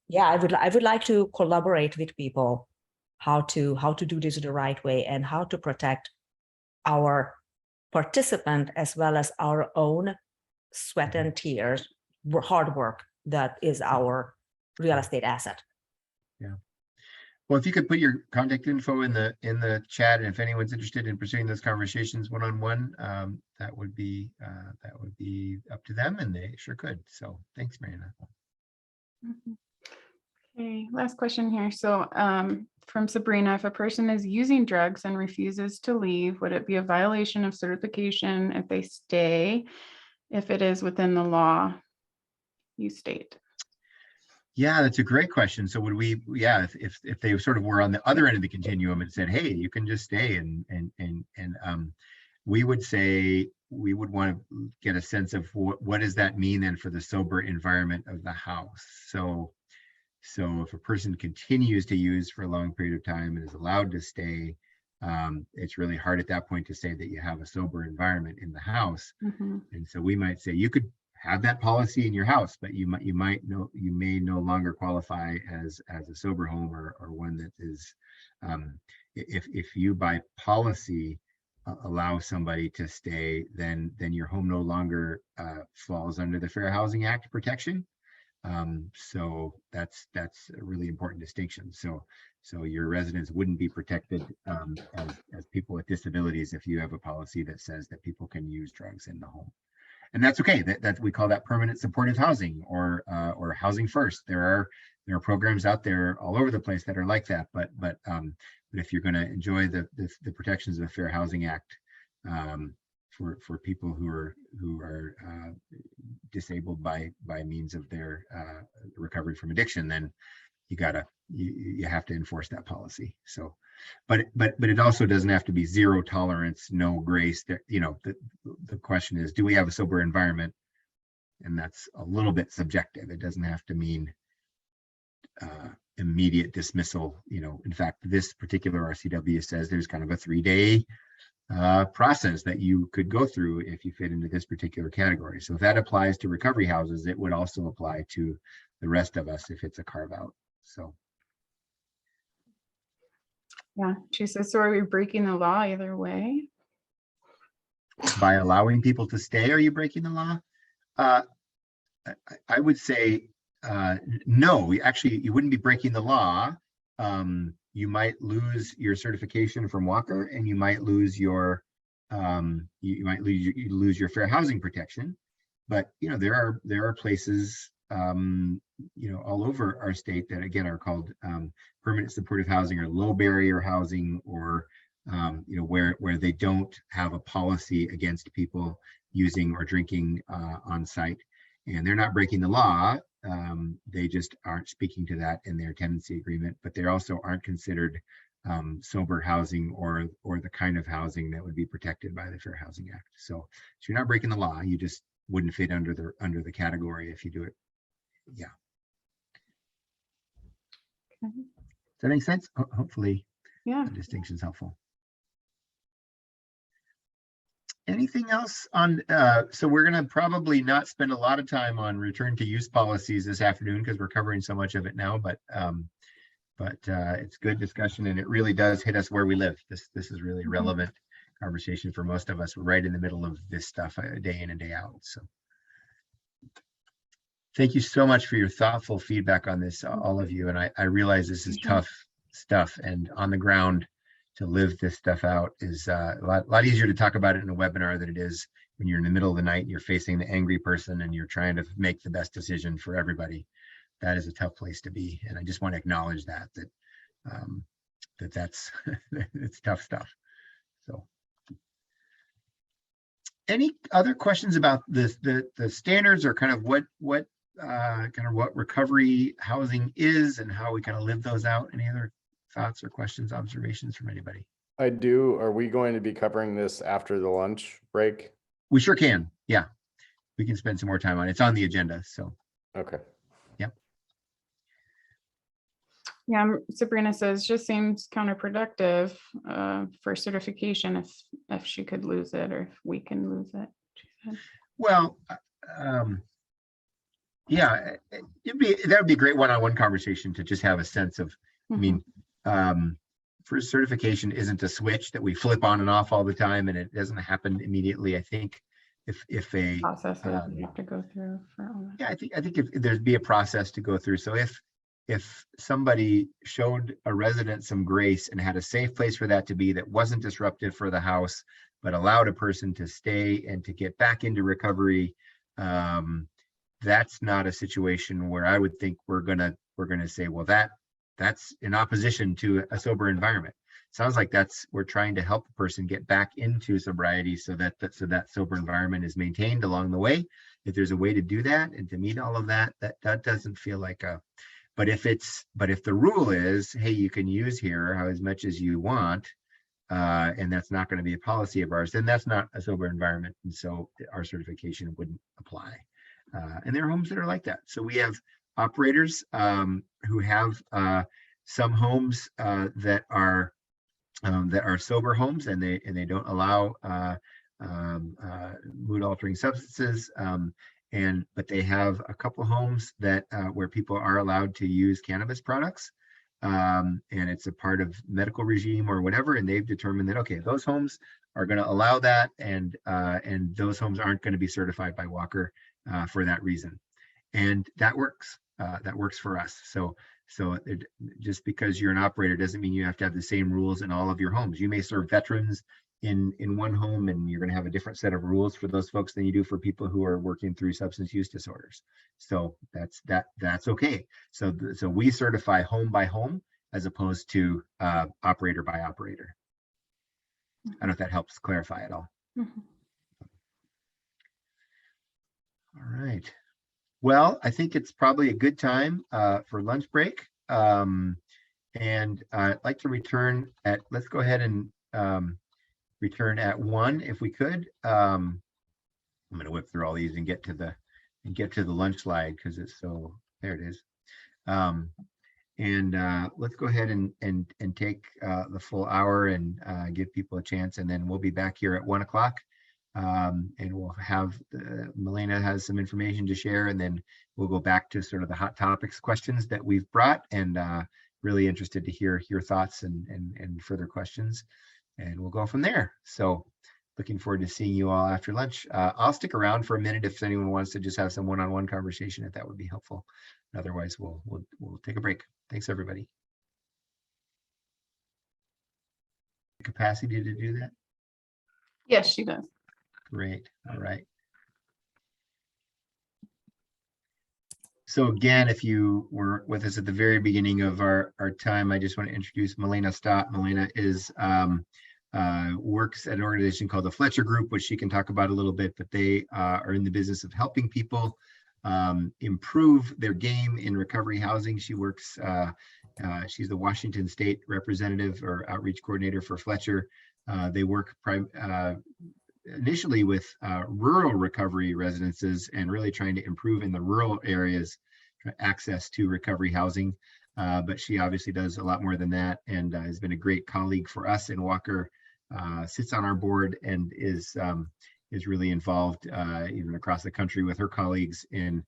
yeah, I would like to collaborate with people how to do this the right way and how to protect our participant as well as our own sweat and tears, hard work that is our real estate asset. Well, if you could put your contact info in the chat, and if anyone's interested in pursuing those conversations one-on-one, that would be up to them, and they sure could. So thanks, Mariana. Okay, last question here. So from Sabrina, if a person is using drugs and refuses to leave, would it be a violation of certification if they stay, if it is within the law you state? Yeah, that's a great question. So would we, yeah, if they sort of were on the other end of the continuum and said, hey, you can just stay, and we would say, we would want to get a sense of what does that mean then for the sober environment of the house. So if a person continues to use for a long period of time and is allowed to stay, it's really hard at that point to say that you have a sober environment in the house. And so we might say you could have that policy in your house, but you may no longer qualify as a sober home or one that is, if you by policy allow somebody to stay, then your home no longer falls under the Fair Housing Act protection. So that's a really important distinction. So your residents wouldn't be protected as people with disabilities if you have a policy that says that people can use drugs in the home. And that's okay. That we call that permanent supportive housing or housing first. There are programs out there all over the place that are like that. But if you're going to enjoy the protections of the Fair Housing Act for people who are disabled by means of their recovery from addiction, then you have to enforce that policy. So, but it also doesn't have to be zero tolerance, no grace. There, the question is, do we have a sober environment? And that's a little bit subjective. It doesn't have to mean immediate dismissal. In fact, this particular RCW says there's kind of a 3-day process that you could go through if you fit into this particular category. So if that applies to recovery houses, it would also apply to the rest of us if it's a carve out. So. Yeah, she says, so are we breaking the law either way? By allowing people to stay, are you breaking the law? I would say no. Actually, you wouldn't be breaking the law. You might lose your certification from Walker, and you might lose your lose your fair housing protection. But there are places all over our state that again are called permanent supportive housing or low barrier housing, or where they don't have a policy against people using or drinking on site, and they're not breaking the law. They just aren't speaking to that in their tenancy agreement, but they also aren't considered sober housing or the kind of housing that would be protected by the Fair Housing Act. So you're not breaking the law. You just wouldn't fit under the category if you do it. Yeah. Okay. Does that make sense? Hopefully, yeah, the distinction is helpful. Anything else on, so we're going to probably not spend a lot of time on return to use policies this afternoon because we're covering so much of it now, but it's good discussion, and it really does hit us where we live. This is really relevant conversation for most of us. We're right in the middle of this stuff day in and day out. So thank you so much for your thoughtful feedback on this, all of you. And I realize this is tough stuff, and on the ground to live this stuff out is a lot easier to talk about it in a webinar than it is when you're in the middle of the night and you're facing the angry person and you're trying to make the best decision for everybody. That is a tough place to be. And I just want to acknowledge that's it's tough stuff. So any other questions about the standards or kind of what recovery housing is and how we kind of live those out? Any other thoughts or questions, observations from anybody? I do. Are we going to be covering this after the lunch break? We sure can. Yeah, we can spend some more time on it. It's on the agenda. So okay. Yep. Yeah, Sabrina says just seems counterproductive for certification if she could lose it or if we can lose it. She said. Well, yeah, that would be a great one-on-one conversation to just have a sense of. I mean, for certification isn't a switch that we flip on and off all the time, and it doesn't happen immediately. I think if a Processes you have to go through for all that. yeah, I think if there'd be a process to go through. So if somebody showed a resident some grace and had a safe place for that to be that wasn't disruptive for the house, but allowed a person to stay and to get back into recovery, that's not a situation where I would think we're gonna say, well, that's in opposition to a sober environment. Sounds like we're trying to help a person get back into sobriety so that sober environment is maintained along the way. If there's a way to do that and to meet all of that, that doesn't feel like a. But if the rule is, hey, you can use here as much as you want, and that's not going to be a policy of ours, then that's not a sober environment, and so our certification wouldn't apply. And there are homes that are like that. So we have operators who have some homes that are sober homes, and they don't allow mood altering substances. But they have a couple homes that where people are allowed to use cannabis products, and it's a part of medical regime or whatever. And they've determined that, okay, those homes are going to allow that, and those homes aren't going to be certified by Walker for that reason. And that works. That works for us. So just because you're an operator doesn't mean you have to have the same rules in all of your homes. You may serve veterans in one home, and you're going to have a different set of rules for those folks than you do for people who are working through substance use disorders. So that's okay. So we certify home by home as opposed to operator by operator. I don't know if that helps clarify at all. Mm-hmm. All right. Well, I think it's probably a good time for lunch break. And I'd like to return let's go ahead and return at 1 if we could. I'm going to whip through all these and get to the lunch slide because it's so, there it is. Let's go ahead and take the full hour and give people a chance, and then we'll be back here at 1 o'clock. And we'll have Milena has some information to share, and then we'll go back to sort of the hot topics questions that we've brought, and really interested to hear your thoughts and further questions, and we'll go from there. So looking forward to seeing you all after lunch. I'll stick around for a minute if anyone wants to just have some one-on-one conversation, if that would be helpful. Otherwise, we'll take a break. Thanks, everybody. Capacity to do that? Yes, she does. Great. All right. So again, if you were with us at the very beginning of our time, I just want to introduce Milena Stott. Milena is works at an organization called the Fletcher Group, which she can talk about a little bit, but they are in the business of helping people improve their game in recovery housing. She works, she's the Washington State representative or outreach coordinator for Fletcher. They work initially with rural recovery residences and really trying to improve in the rural areas access to recovery housing. But she obviously does a lot more than that, and has been a great colleague for us in Walker, sits on our board, and is really involved even across the country with her colleagues in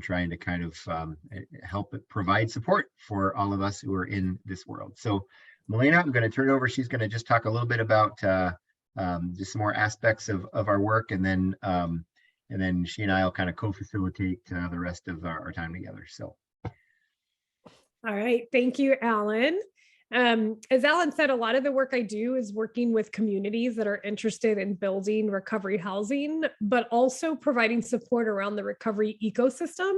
trying to kind of help provide support for all of us who are in this world. So Milena, I'm going to turn it over. She's going to just talk a little bit about just some more aspects of our work, and then she and I will kind of co-facilitate the rest of our time together. So. All right, thank you, Alan. As Alan said, a lot of the work I do is working with communities that are interested in building recovery housing, but also providing support around the recovery ecosystem.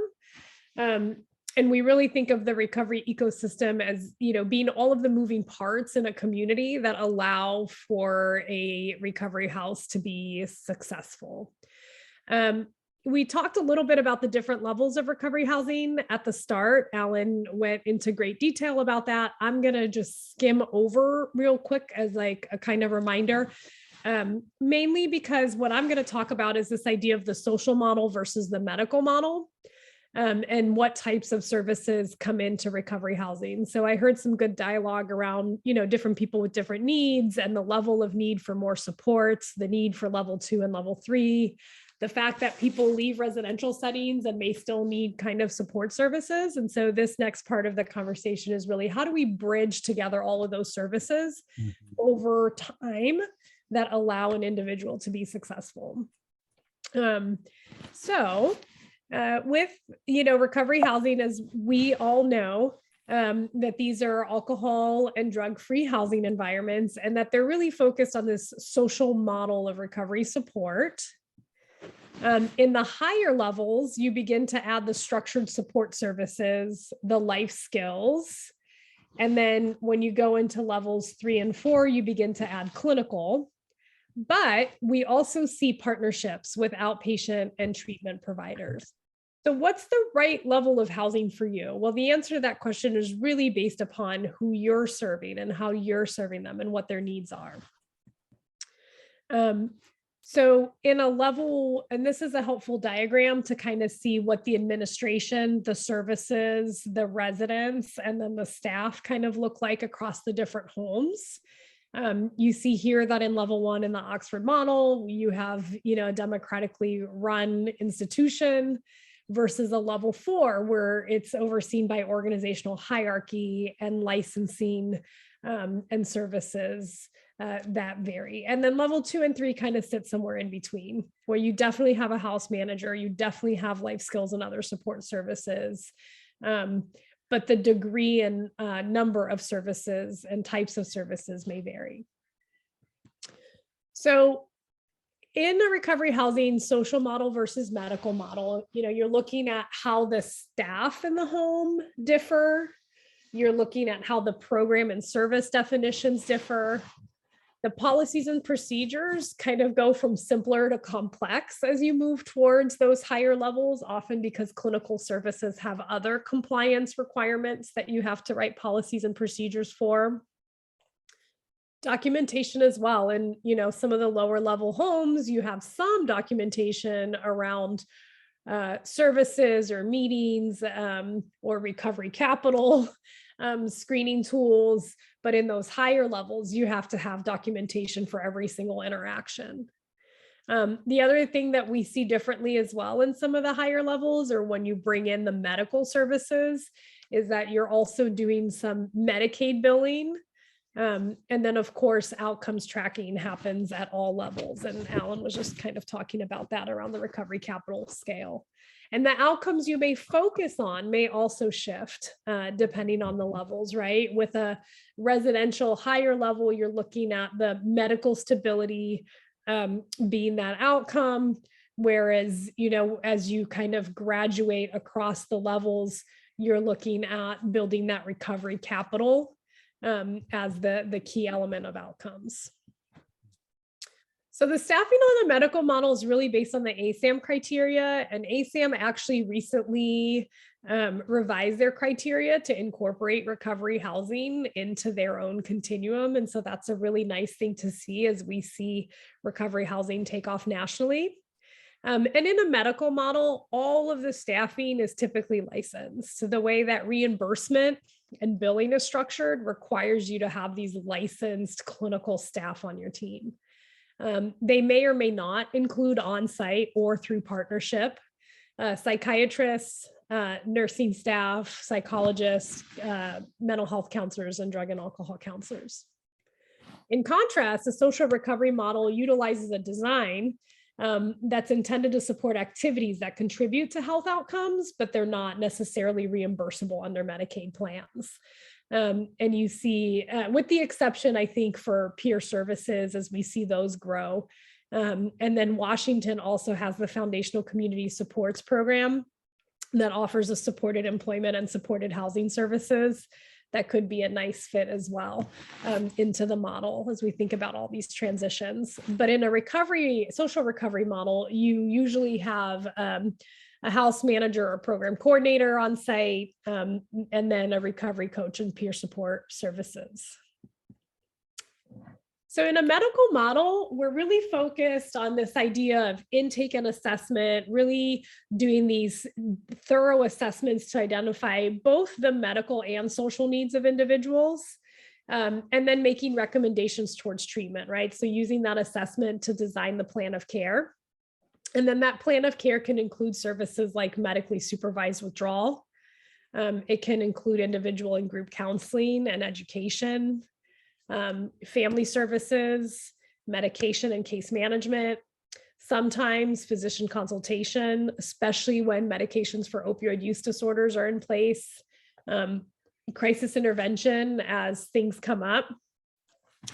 And we really think of the recovery ecosystem as, being all of the moving parts in a community that allow for a recovery house to be successful. We talked a little bit about the different levels of recovery housing at the start. Alan went into great detail about that. I'm going to just skim over real quick as like a kind of reminder, mainly because what I'm going to talk about is this idea of the social model versus the medical model. And what types of services come into recovery housing. So I heard some good dialogue around, different people with different needs and the level of need for more supports, the need for level 2 and level 3, the fact that people leave residential settings and may still need kind of support services. And so this next part of the conversation is really, how do we bridge together all of those services over time that allow an individual to be successful? With, recovery housing, as we all know, that these are alcohol and drug-free housing environments, and that they're really focused on this social model of recovery support. In the higher levels, you begin to add the structured support services, the life skills. And then when you go into levels 3 and 4, you begin to add clinical. But we also see partnerships with outpatient and treatment providers. So what's the right level of housing for you? Well, the answer to that question is really based upon who you're serving and how you're serving them and what their needs are. So in a level, and this is a helpful diagram to kind of see what the administration, the services, the residents, and then the staff kind of look like across the different homes. You see here that in level 1 in the Oxford model, you have, a democratically run institution versus a level 4 where it's overseen by organizational hierarchy and licensing and services that vary. And then level 2 and 3 kind of sit somewhere in between, where you definitely have a house manager, you definitely have life skills and other support services. But the degree and number of services and types of services may vary. So in a recovery housing social model versus medical model, you're looking at how the staff in the home differ. You're looking at how the program and service definitions differ. The policies and procedures kind of go from simpler to complex as you move towards those higher levels, often because clinical services have other compliance requirements that you have to write policies and procedures for. Documentation as well. And, some of the lower level homes, you have some documentation around services or meetings or recovery capital screening tools. But in those higher levels, you have to have documentation for every single interaction. The other thing that we see differently as well in some of the higher levels, or when you bring in the medical services, is that you're also doing some Medicaid billing. And then of course, outcomes tracking happens at all levels. And Alan was just kind of talking about that around the recovery capital scale. And the outcomes you may focus on may also shift depending on the levels, right? With a residential higher level, you're looking at the medical stability being that outcome. Whereas, as you kind of graduate across the levels, you're looking at building that recovery capital as the key element of outcomes. So the staffing on the medical model is really based on the ASAM criteria, and ASAM actually recently revised their criteria to incorporate recovery housing into their own continuum. And so that's a really nice thing to see as we see recovery housing take off nationally. And in a medical model, all of the staffing is typically licensed. So the way that reimbursement and billing is structured requires you to have these licensed clinical staff on your team. They may or may not include on-site or through partnership, psychiatrists, nursing staff, psychologists, mental health counselors, and drug and alcohol counselors. In contrast, the social recovery model utilizes a design that's intended to support activities that contribute to health outcomes, but they're not necessarily reimbursable under Medicaid plans. And you see, with the exception, I think, for peer services, as we see those grow. And then Washington also has the Foundational Community Supports Program that offers a supported employment and supported housing services that could be a nice fit as well into the model as we think about all these transitions. But in a social recovery model, you usually have a house manager or program coordinator on site, and then a recovery coach and peer support services. So in a medical model, we're really focused on this idea of intake and assessment, really doing these thorough assessments to identify both the medical and social needs of individuals, and then making recommendations towards treatment, right? So using that assessment to design the plan of care. And then that plan of care can include services like medically supervised withdrawal. It can include individual and group counseling and education, family services, medication and case management, sometimes physician consultation, especially when medications for opioid use disorders are in place, crisis intervention as things come up,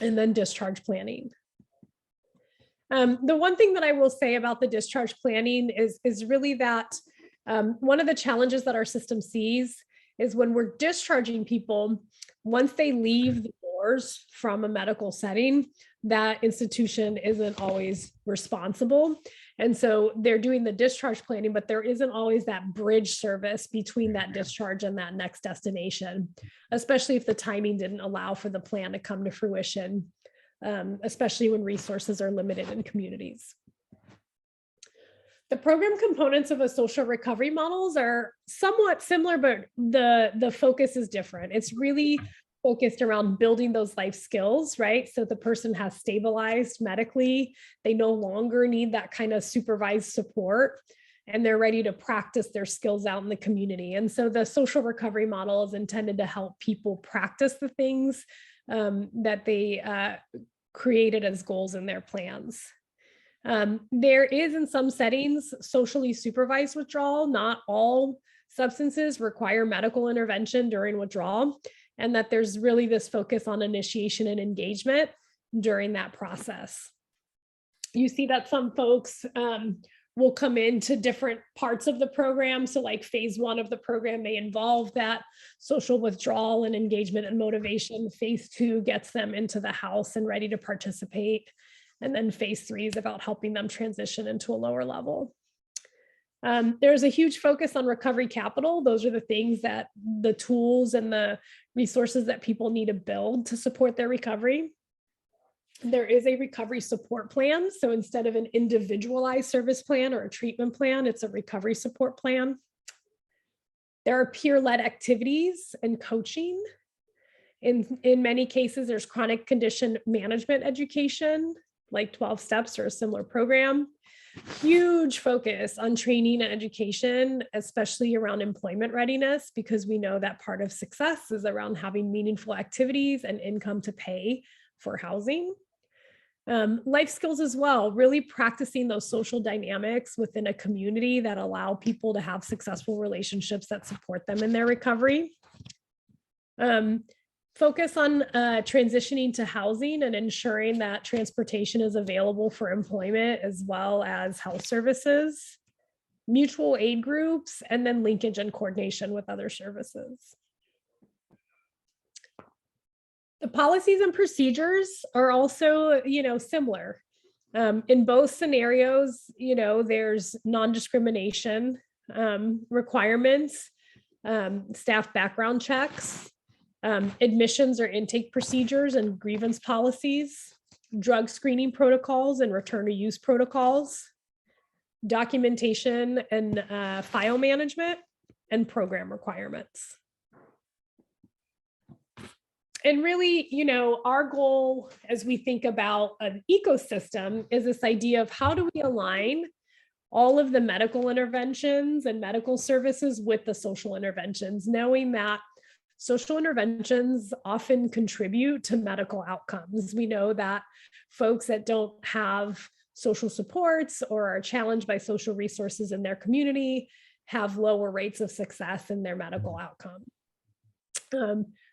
and then discharge planning. The one thing that I will say about the discharge planning is really that one of the challenges that our system sees is when we're discharging people, once they leave the doors from a medical setting, that institution isn't always responsible. And so they're doing the discharge planning, but there isn't always that bridge service between that discharge and that next destination, especially if the timing didn't allow for the plan to come to fruition, especially when resources are limited in communities. The program components of a social recovery models are somewhat similar, but the focus is different. It's really focused around building those life skills, right? So the person has stabilized medically, they no longer need that kind of supervised support, and they're ready to practice their skills out in the community. And so the social recovery model is intended to help people practice the things that they created as goals in their plans. There is, in some settings, socially supervised withdrawal. Not all substances require medical intervention during withdrawal, and that there's really this focus on initiation and engagement during that process. You see that some folks will come into different parts of the program. So like phase 1 of the program may involve that social withdrawal and engagement and motivation. Phase 2 gets them into the house and ready to participate. And then phase 3 is about helping them transition into a lower level. There's a huge focus on recovery capital. Those are the things that the tools and the resources that people need to build to support their recovery. There is a recovery support plan. So instead of an individualized service plan or a treatment plan, it's a recovery support plan. There are peer-led activities and coaching. In many cases, there's chronic condition management education, like 12 steps or a similar program. Huge focus on training and education, especially around employment readiness, because we know that part of success is around having meaningful activities and income to pay for housing. Life skills as well, really practicing those social dynamics within a community that allow people to have successful relationships that support them in their recovery. Focus on transitioning to housing and ensuring that transportation is available for employment as well as health services, mutual aid groups, and then linkage and coordination with other services. The policies and procedures are also, similar. In both scenarios, there's non-discrimination requirements, staff background checks, admissions or intake procedures and grievance policies, drug screening protocols and return to use protocols, documentation and file management, and program requirements. And really, our goal as we think about an ecosystem is this idea of how do we align all of the medical interventions and medical services with the social interventions, knowing that social interventions often contribute to medical outcomes. We know that folks that don't have social supports or are challenged by social resources in their community have lower rates of success in their medical outcome.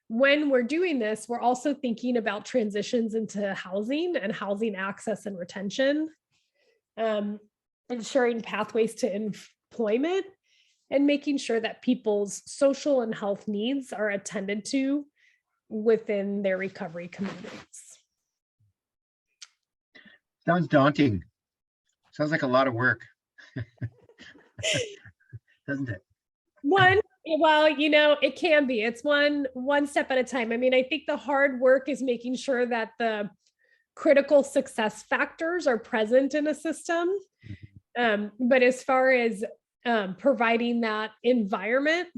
When we're doing this, we're also thinking about transitions into housing and housing access and retention, ensuring pathways to employment, and making sure that people's social and health needs are attended to within their recovery communities. Sounds daunting. Sounds like a lot of work. Doesn't it? Well, it can be. It's one step at a time. I mean, I think the hard work is making sure that the critical success factors are present in a system. But as far as providing that environment,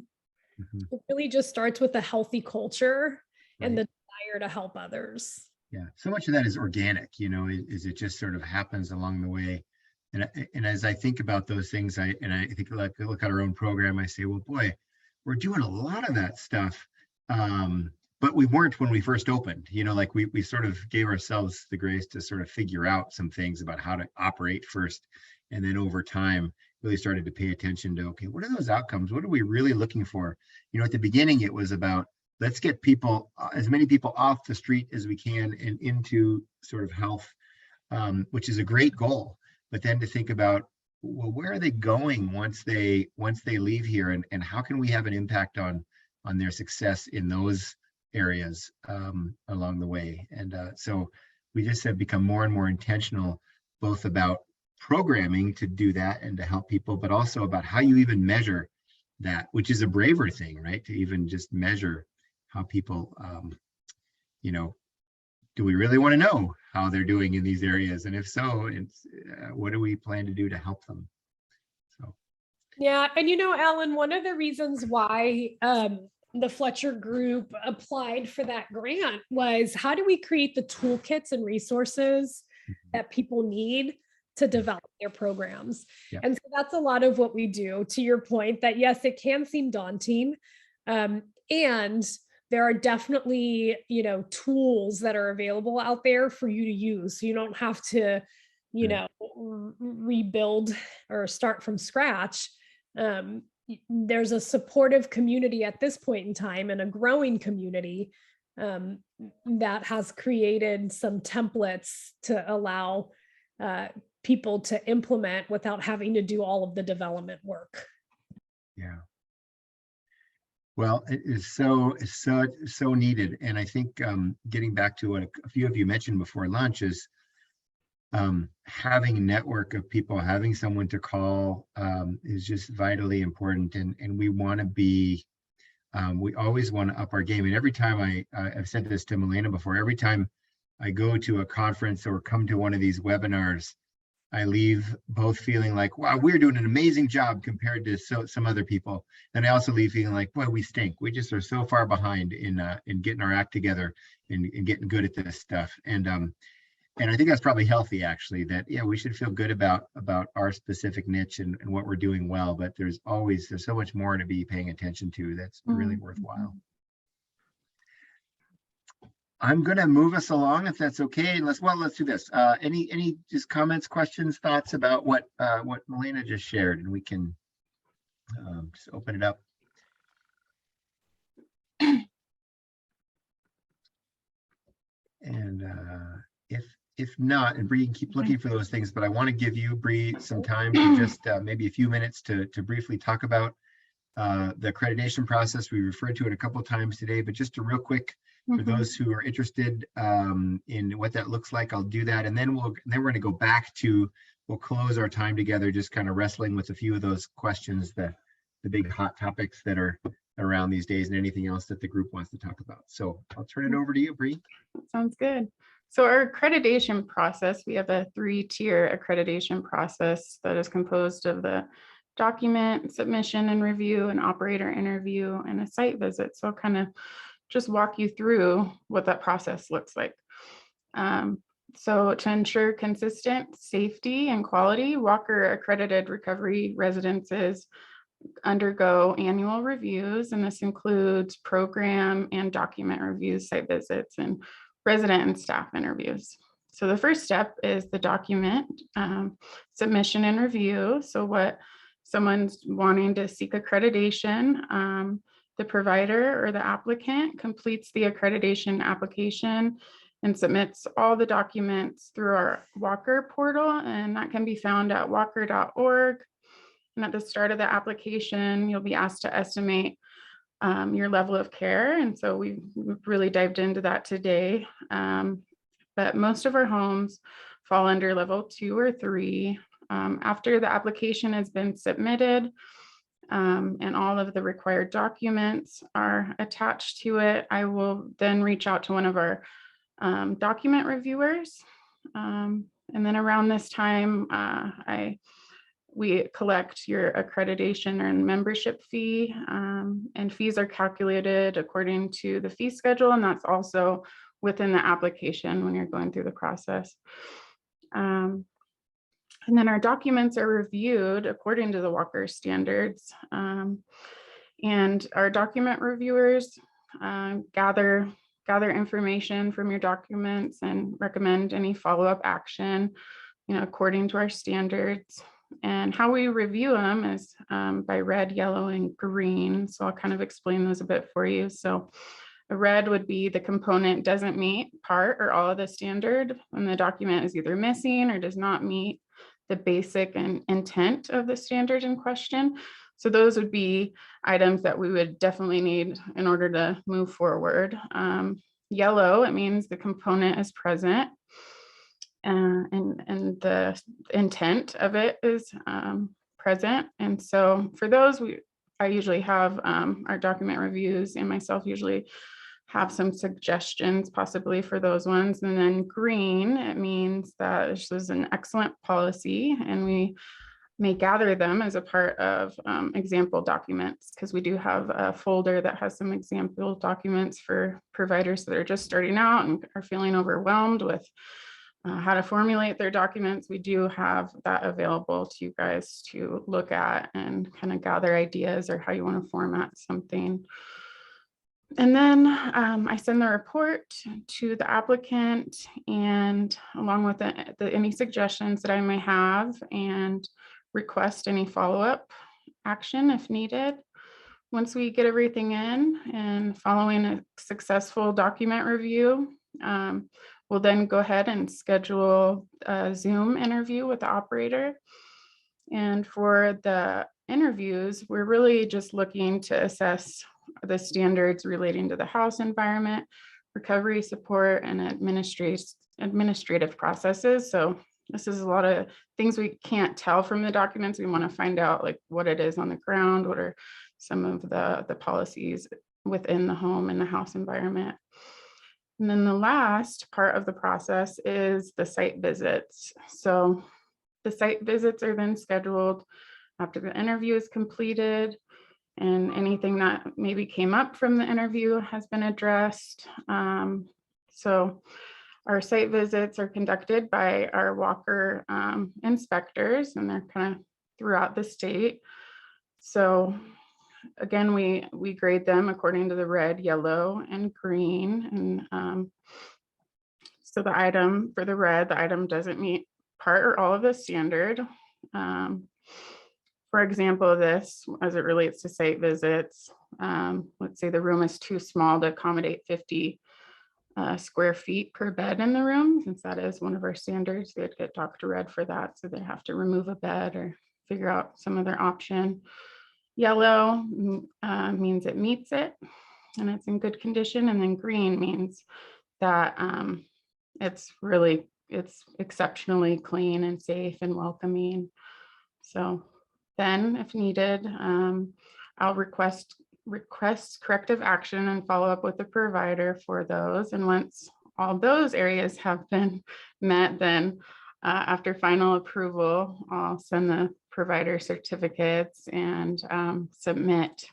it really just starts with a healthy culture and the desire to help others. Yeah, so much of that is organic, is it just sort of happens along the way. And as I think about those things, I think like look at our own program, I say, well, boy, we're doing a lot of that stuff. But but we weren't when we first opened, you know, like we sort of gave ourselves the grace to sort of figure out some things about how to operate first. And then over time, really started to pay attention to, okay, what are those outcomes? What are we really looking for? You know, at the beginning, it was about, let's get people, as many people off the street as we can and into sort of health, which is a great goal. But then to think about, well, where are they going once they leave here, and how can we have an impact on their success in those areas along the way? And so we just have become more and more intentional, both about programming to do that and to help people, but also about how you even measure that, which is a braver thing, right? To even just measure how people, you know, do we really want to know how they're doing in these areas? And if so, it's, what do we plan to do to help them? So. Yeah, and you know, Alan, one of the reasons why the Fletcher Group applied for that grant was, how do we create the toolkits and resources that people need to develop their programs? Yeah. And so that's a lot of what we do, to your point, that yes, it can seem daunting. And there are definitely, you know, tools that are available out there for you to use. So you don't have to, you know, rebuild or start from scratch. There's a supportive community at this point in time, and a growing community that has created some templates to allow people to implement without having to do all of the development work. Yeah. Well, it is so needed. And I think getting back to what a few of you mentioned before lunch is having a network of people, having someone to call is just vitally important. And we want to be, we always want to up our game. And every time I've said this to Milena before, every time I go to a conference or come to one of these webinars, I leave both feeling like, wow, we're doing an amazing job compared to some other people. And I also leave feeling like, boy, we stink. We just are so far behind in getting our act together and getting good at this stuff. And I think that's probably healthy, actually, that, yeah, we should feel good about our specific niche and what we're doing well, but there's so much more to be paying attention to that's really worthwhile. I'm going to move us along, if that's okay. Let's do this. Any just comments, questions, thoughts about what Milena just shared, and we can just open it up. And if not, and Bree, you can keep looking for those things, but I want to give you, Bree, some time to just maybe a few minutes to briefly talk about the accreditation process. We referred to it a couple of times today, but just a real quick, for those who are interested in what that looks like, I'll do that. And then we're going to go back to, we'll close our time together, just kind of wrestling with a few of those questions, the big hot topics that are around these days, and anything else that the group wants to talk about. So I'll turn it over to you, Bree. Sounds good. So our accreditation process, we have a 3-tier accreditation process that is composed of the document submission and review, an operator interview, and a site visit. So I'll kind of just walk you through what that process looks like. So to ensure consistent safety and quality, Walker accredited recovery residences undergo annual reviews, and this includes program and document reviews, site visits, and resident and staff interviews. So the first step is the document submission and review. So what someone's wanting to seek accreditation, the provider or the applicant completes the accreditation application and submits all the documents through our Walker portal, and that can be found at walker.org. And at the start of the application, you'll be asked to estimate your level of care. And so we've really dived into that today. But most of our homes fall under level 2 or 3. After the application has been submitted, and all of the required documents are attached to it, I will then reach out to one of our document reviewers. And then around this time, we collect your accreditation and membership fee, and fees are calculated according to the fee schedule, and that's also within the application when you're going through the process. And then our documents are reviewed according to the Walker standards. And our document reviewers gather information from your documents and recommend any follow-up action, according to our standards. And how we review them is by red, yellow, and green. So I'll kind of explain those a bit for you. So a red would be the component doesn't meet part or all of the standard when the document is either missing or does not meet the basic and intent of the standard in question. So those would be items that we would definitely need in order to move forward. Yellow, it means the component is present and the intent of it is present. And so for those, I usually have our document reviews and myself usually have some suggestions possibly for those ones. And then green, it means that this is an excellent policy and we may gather them as a part of example documents, because we do have a folder that has some example documents for providers that are just starting out and are feeling overwhelmed with how to formulate their documents. We do have that available to you guys to look at and kind of gather ideas or how you want to format something. And then I send the report to the applicant and along with any suggestions that I may have, and request any follow-up action if needed. Once we get everything in and following a successful document review, we'll then go ahead and schedule a Zoom interview with the operator. And for the interviews, we're really just looking to assess the standards relating to the house environment, recovery support, and administrative processes. So this is a lot of things we can't tell from the documents. We want to find out like what it is on the ground, what are some of the policies within the home and the house environment. And then the last part of the process is the site visits. So the site visits are then scheduled after the interview is completed and anything that maybe came up from the interview has been addressed. So our site visits are conducted by our Walker inspectors, and they're kind of throughout the state. So again, we grade them according to the red, yellow, and green. And so the item for the red, the item doesn't meet part or all of the standard. For example, this, as it relates to site visits, let's say the room is too small to accommodate 50 square feet per bed in the room, since that is one of our standards. They'd get Dr. Red for that. So they have to remove a bed or figure out some other option. Yellow means it meets it and it's in good condition. And then green means that it's exceptionally clean and safe and welcoming. So then if needed, I'll request corrective action and follow up with the provider for those. And once all those areas have been met, then after final approval, I'll send the provider certificates and submit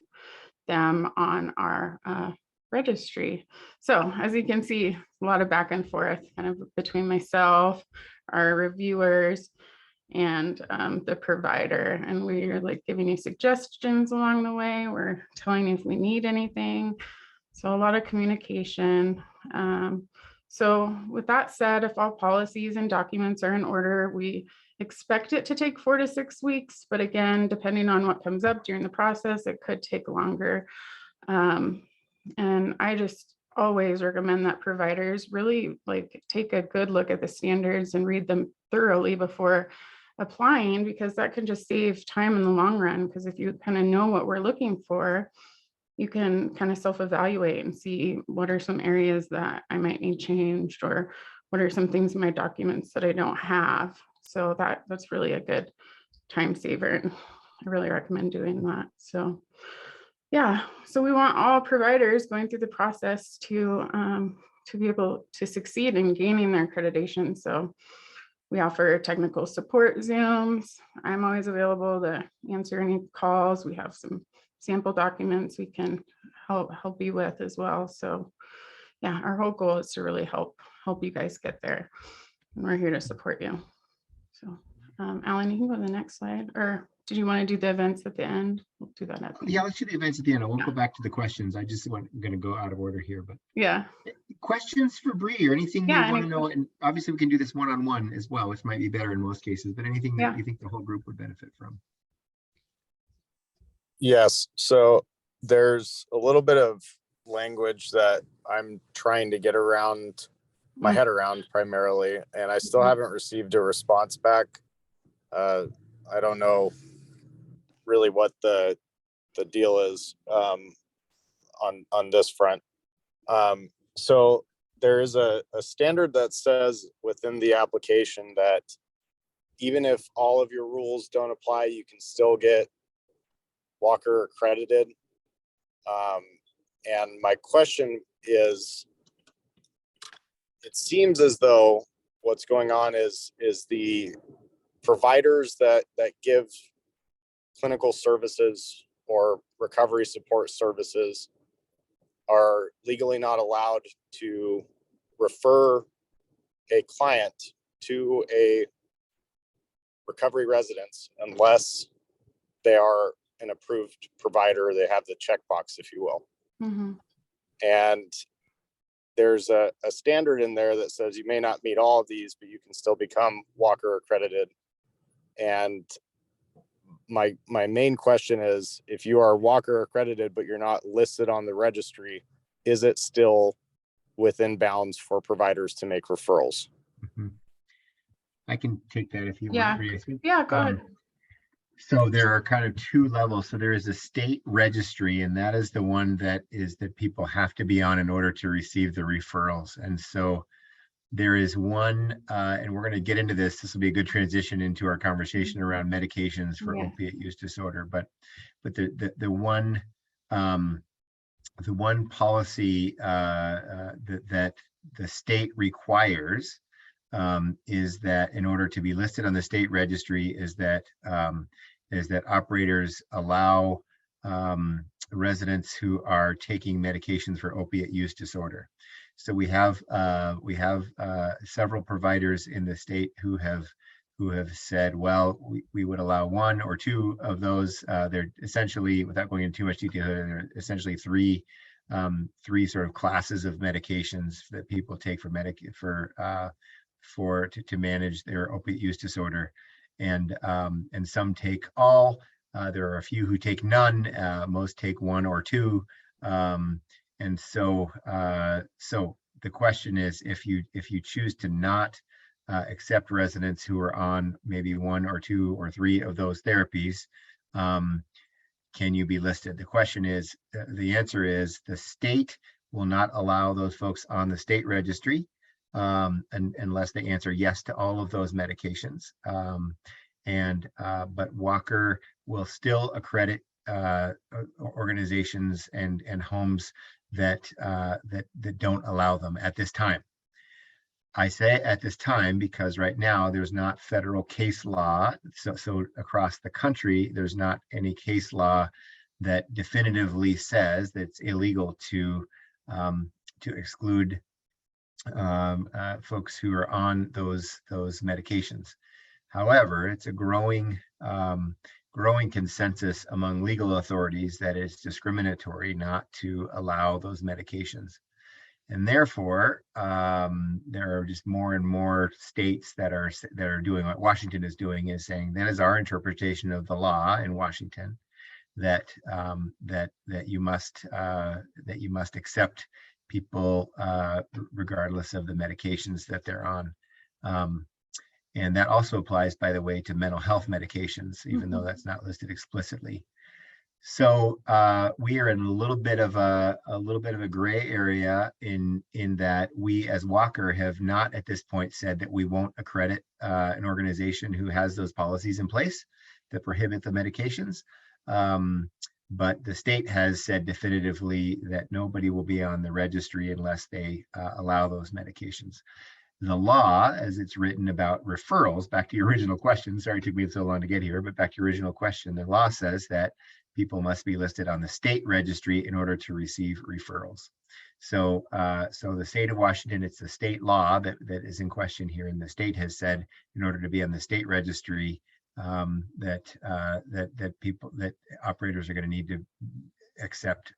them on our registry. So as you can see, a lot of back and forth kind of between myself, our reviewers, and the provider, and we're like giving you suggestions along the way. We're telling you if we need anything. So a lot of communication. So with that said, if all policies and documents are in order, we expect it to take 4 to 6 weeks, but again, depending on what comes up during the process, it could take longer. And I just always recommend that providers really like take a good look at the standards and read them thoroughly before applying, because that can just save time in the long run. Because if you kind of know what we're looking for, you can kind of self-evaluate and see what are some areas that I might need changed, or what are some things in my documents that I don't have. So that's really a good time saver, and I really recommend doing that. So yeah, so we want all providers going through the process to be able to succeed in gaining their accreditation. So we offer technical support Zooms. I'm always available to answer any calls. We have some sample documents we can help you with as well. So yeah, our whole goal is to really help you guys get there. And we're here to support you. So Alan, you can go to the next slide, or Did you want to do the events at the end? We'll do that at the Yeah, end. let's do the events at the end. We'll go back to the questions. I just want, I'm going to go out of order here, but Yeah. questions for Bree or anything Yeah, you want any to know? And obviously we can do this one-on-one as well, which might be better in most cases, but anything that Yeah. you think the whole group would benefit from. Yes, so there's a little bit of language that I'm trying to get around my head around primarily, and I still haven't received a response back. I don't know really what the deal is on this front. So there is a standard that says within the application that even if all of your rules don't apply, you can still get Walker accredited. And my question is, it seems as though what's going on is the providers that give clinical services or recovery support services are legally not allowed to refer a client to a recovery residence unless they are an approved provider. They have the checkbox, if you will. Mm-hmm. And there's a standard in there that says you may not meet all of these, but you can still become Walker accredited. And my main question is, if you are Walker accredited, but you're not listed on the registry, is it still within bounds for providers to make referrals? Mhm. I can take that if you Yeah. want, Bree, I think. Yeah, go ahead. So there are kind of two levels. So there is a state registry, and that is the one that people have to be on in order to receive the referrals. And so there is one, and we're going to get into this. This will be a good transition into our conversation around medications for Yeah. opiate use disorder. But the one policy that the state requires is that in order to be listed on the state registry is that operators allow residents who are taking medications for opiate use disorder. So we have several providers in the state who have said, well, we would allow one or two of those. They're essentially, without going into too much detail, they're essentially three sort of classes of medications that people take to manage their opiate use disorder, and some take all. There are a few who take none. Most take one or two. And so the question is, if you choose to not accept residents who are on maybe one or two or three of those therapies, can you be listed? The question is, the answer is the state will not allow those folks on the state registry unless they answer yes to all of those medications. But Walker will still accredit organizations and homes that don't allow them at this time. I say at this time because right now there's not federal case law. So across the country, there's not any case law that definitively says that it's illegal to exclude folks who are on those medications. However, it's a growing consensus among legal authorities that it's discriminatory not to allow those medications. And therefore, there are just more and more states that are doing what Washington is doing, is saying that is our interpretation of the law in Washington, that you must accept people regardless of the medications that they're on. And that also applies, by the way, to mental health medications, even though that's not listed explicitly. So we are in a little bit of a gray area in that we as Walker have not at this point said that we won't accredit an organization who has those policies in place that prohibit the medications. But the state has said definitively that nobody will be on the registry unless they allow those medications. The law, as it's written about referrals, back to your original question, sorry it took me so long to get here, but back to your original question, the law says that people must be listed on the state registry in order to receive referrals. So the state of Washington, it's the state law that is in question here, and the state has said in order to be on the state registry, that operators are going to need to accept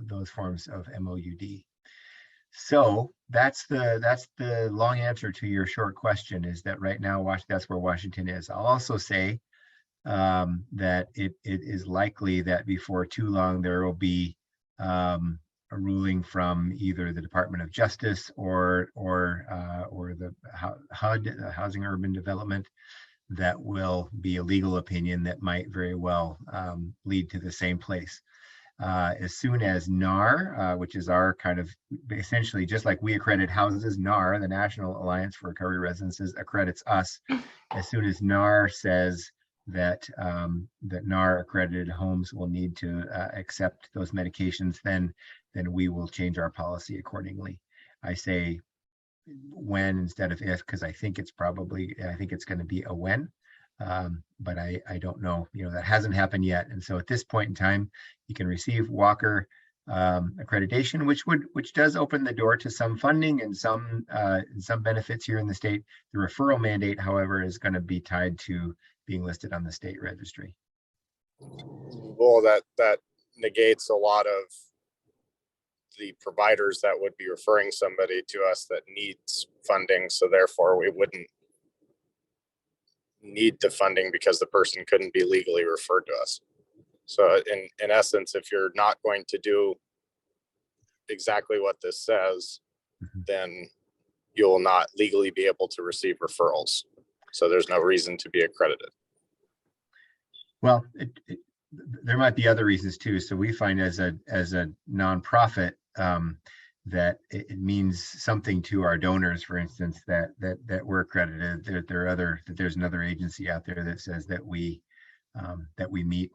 those forms of MOUD. So that's the long answer to your short question, is that right now that's where Washington is. I'll also say that it is likely that before too long there will be a ruling from either the Department of Justice or the HUD, the Housing Urban Development, that will be a legal opinion that might very well lead to the same place. As soon as NARR, which is our kind of essentially just like we accredit houses, NARR, the National Alliance for Recovery Residences, accredits us. As soon as NARR says that that NARR accredited homes will need to accept those medications, then we will change our policy accordingly. I say when instead of if, because I think it's going to be a when. But I don't know, that hasn't happened yet. And so at this point in time, you can receive Walker accreditation, which does open the door to some funding and some benefits here in the state. The referral mandate, however, is going to be tied to being listed on the state registry. Well, that negates a lot of the providers that would be referring somebody to us that needs funding. So therefore we wouldn't need the funding because the person couldn't be legally referred to us. So in essence, if you're not going to do exactly what this says, then you will not legally be able to receive referrals. So there's no reason to be accredited. Well, there might be other reasons too. So we find as a nonprofit that it means something to our donors, for instance, that we're accredited. That there's another agency out there that says that we meet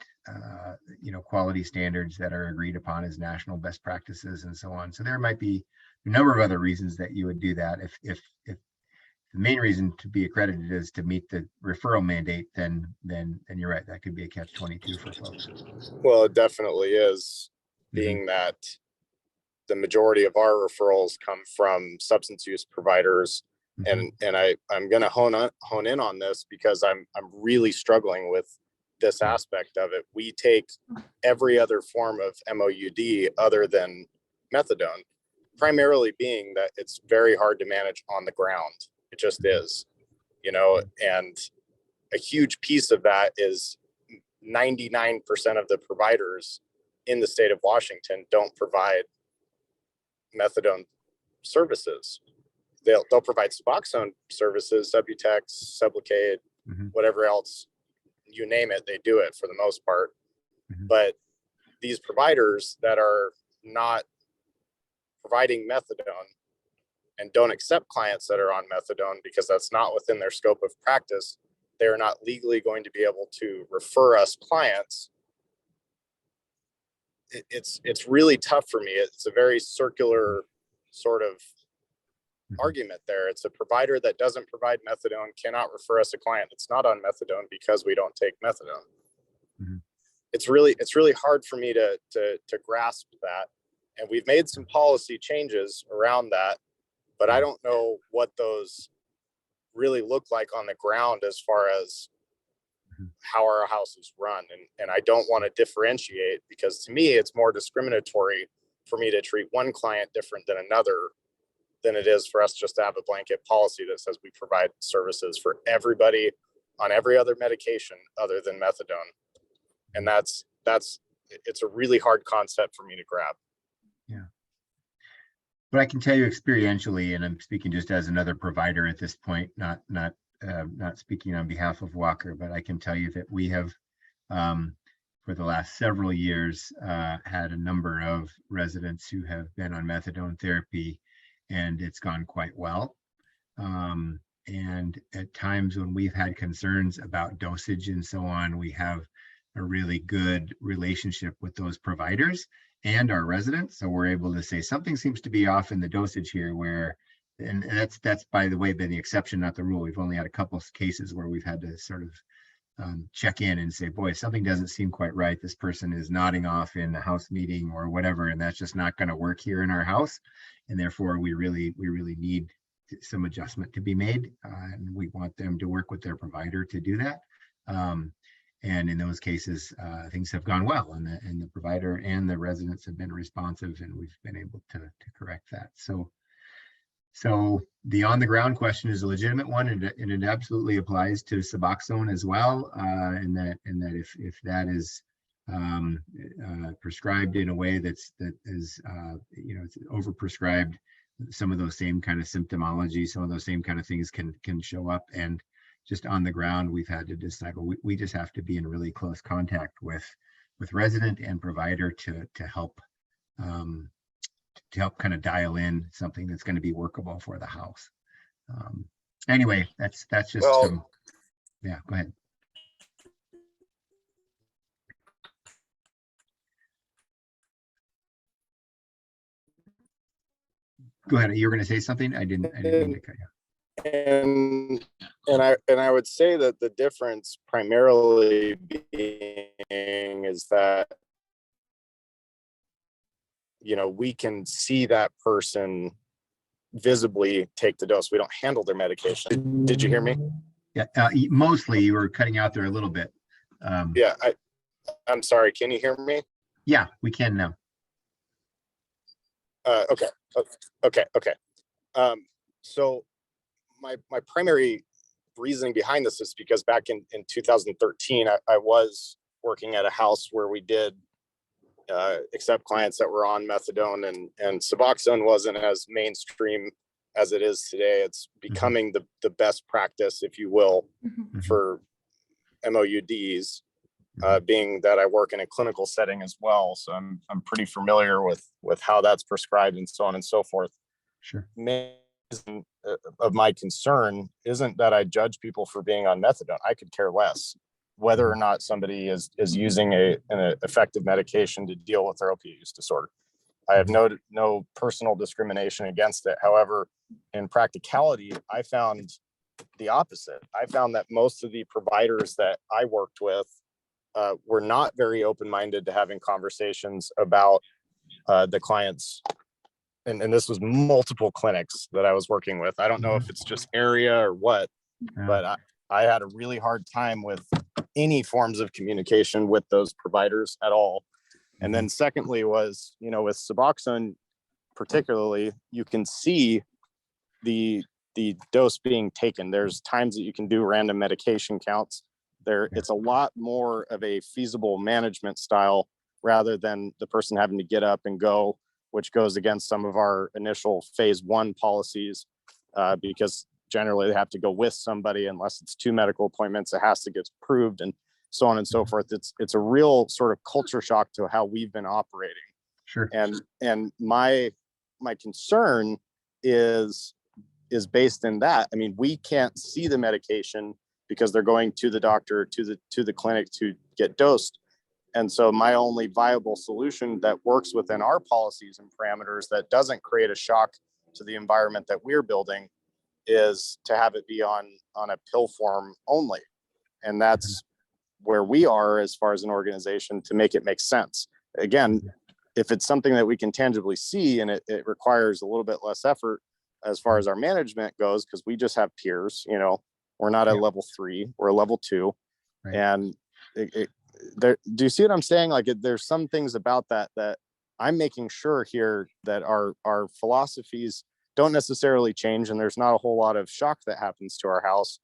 quality standards that are agreed upon as national best practices and so on. So there might be a number of other reasons that you would do that. If the main reason to be accredited is to meet the referral mandate, then you're right, that could be a catch-22 for folks. Well, it definitely is, being that the majority of our referrals come from substance use providers. And I'm going to hone in on this because I'm really struggling with this aspect of it. We take every other form of MOUD other than methadone, primarily being that it's very hard to manage on the ground. It just is, and a huge piece of that is 99% of the providers in the state of Washington don't provide methadone services. They'll provide Suboxone services, Subutex, Sublocade, whatever else, you name it, they do it for the most part. But these providers that are not providing methadone and don't accept clients that are on methadone because that's not within their scope of practice, they're not legally going to be able to refer us clients. It's really tough for me. It's a very circular sort of argument there. It's a provider that doesn't provide methadone cannot refer us a client that's not on methadone because we don't take methadone. It's really hard for me to grasp that. And we've made some policy changes around that, but I don't know what those really look like on the ground as far as how our house is run. And I don't want to differentiate, because to me, it's more discriminatory for me to treat one client different than another than it is for us just to have a blanket policy that says we provide services for everybody on every other medication other than methadone. And it's a really hard concept for me to grab. Yeah. But I can tell you experientially, and I'm speaking just as another provider at this point, not speaking on behalf of Walker, but I can tell you that we have, for the last several years, had a number of residents who have been on methadone therapy, and it's gone quite well. And at times when we've had concerns about dosage and so on, we have a really good relationship with those providers and our residents. So we're able to say something seems to be off in the dosage here, and that's by the way been the exception, not the rule. We've only had a couple of cases where we've had to sort of check in and say, boy, something doesn't seem quite right. This person is nodding off in the house meeting or whatever, and that's just not going to work here in our house. And therefore we really need some adjustment to be made. And we want them to work with their provider to do that. And in those cases, things have gone well, and the provider and the residents have been responsive, and we've been able to correct that. So the on the ground question is a legitimate one, and it absolutely applies to Suboxone as well. And that if that is prescribed in a way that is it's overprescribed, some of those same kind of symptomology, some of those same kind of things can show up. And just on the ground, we've had to decide, well, we just have to be in really close contact with resident and provider to help kind of dial in something that's going to be workable for the house. Anyway, that's just some, yeah, go ahead. Go ahead. You were going to say something? I didn't mean to cut you. And I would say that the difference primarily being is that, we can see that person visibly take the dose. We don't handle their medication. Did you hear me? Yeah, mostly you were cutting out there a little bit. Yeah, I'm sorry. Can you hear me? Yeah, we can now. Okay. So my primary reasoning behind this is because back in 2013, I was working at a house where we did accept clients that were on methadone, and Suboxone wasn't as mainstream as it is today. It's becoming the best practice, if you will, for MOUDs, being that I work in a clinical setting as well. So I'm pretty familiar with how that's prescribed and so on and so forth. Sure. Of my concern isn't that I judge people for being on methadone. I could care less whether or not somebody is using an effective medication to deal with their opiate use disorder. I have no personal discrimination against it. However, in practicality, I found the opposite. I found that most of the providers that I worked with were not very open-minded to having conversations about the clients. And this was multiple clinics that I was working with. I don't know if it's just area or what, but I had a really hard time with any forms of communication with those providers at all. And then secondly was, with Suboxone particularly, you can see the dose being taken. There's times that you can do random medication counts. It's a lot more of a feasible management style rather than the person having to get up and go, which goes against some of our initial phase 1 policies, because generally they have to go with somebody unless it's 2 medical appointments. It has to get approved and so on and so forth. It's a real sort of culture shock to how we've been operating. Sure. And my concern is based in that. I mean, we can't see the medication because they're going to the doctor, to the clinic to get dosed. And so my only viable solution that works within our policies and parameters that doesn't create a shock to the environment that we're building is to have it be on a pill form only. And that's where we are as far as an organization to make it make sense. Again, if it's something that we can tangibly see and it requires a little bit less effort as far as our management goes, because we just have peers, we're not at level 3, we're a level 2. Right. And do you see what I'm saying? Like there's some things about that I'm making sure here that our philosophies don't necessarily change, and there's not a whole lot of shock that happens to our house,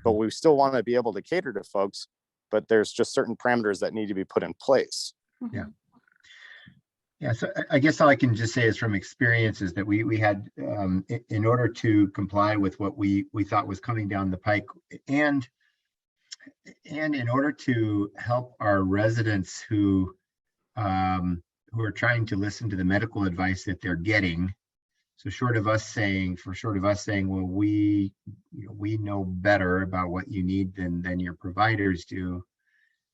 but we still want to be able to cater to folks, but there's just certain parameters that need to be put in place. Yeah. Yeah, so I guess all I can just say is from experience is that we had, in order to comply with what we thought was coming down the pike, and in order to help our residents who are trying to listen to the medical advice that they're getting, so short of us saying, well, we know better about what you need than your providers do,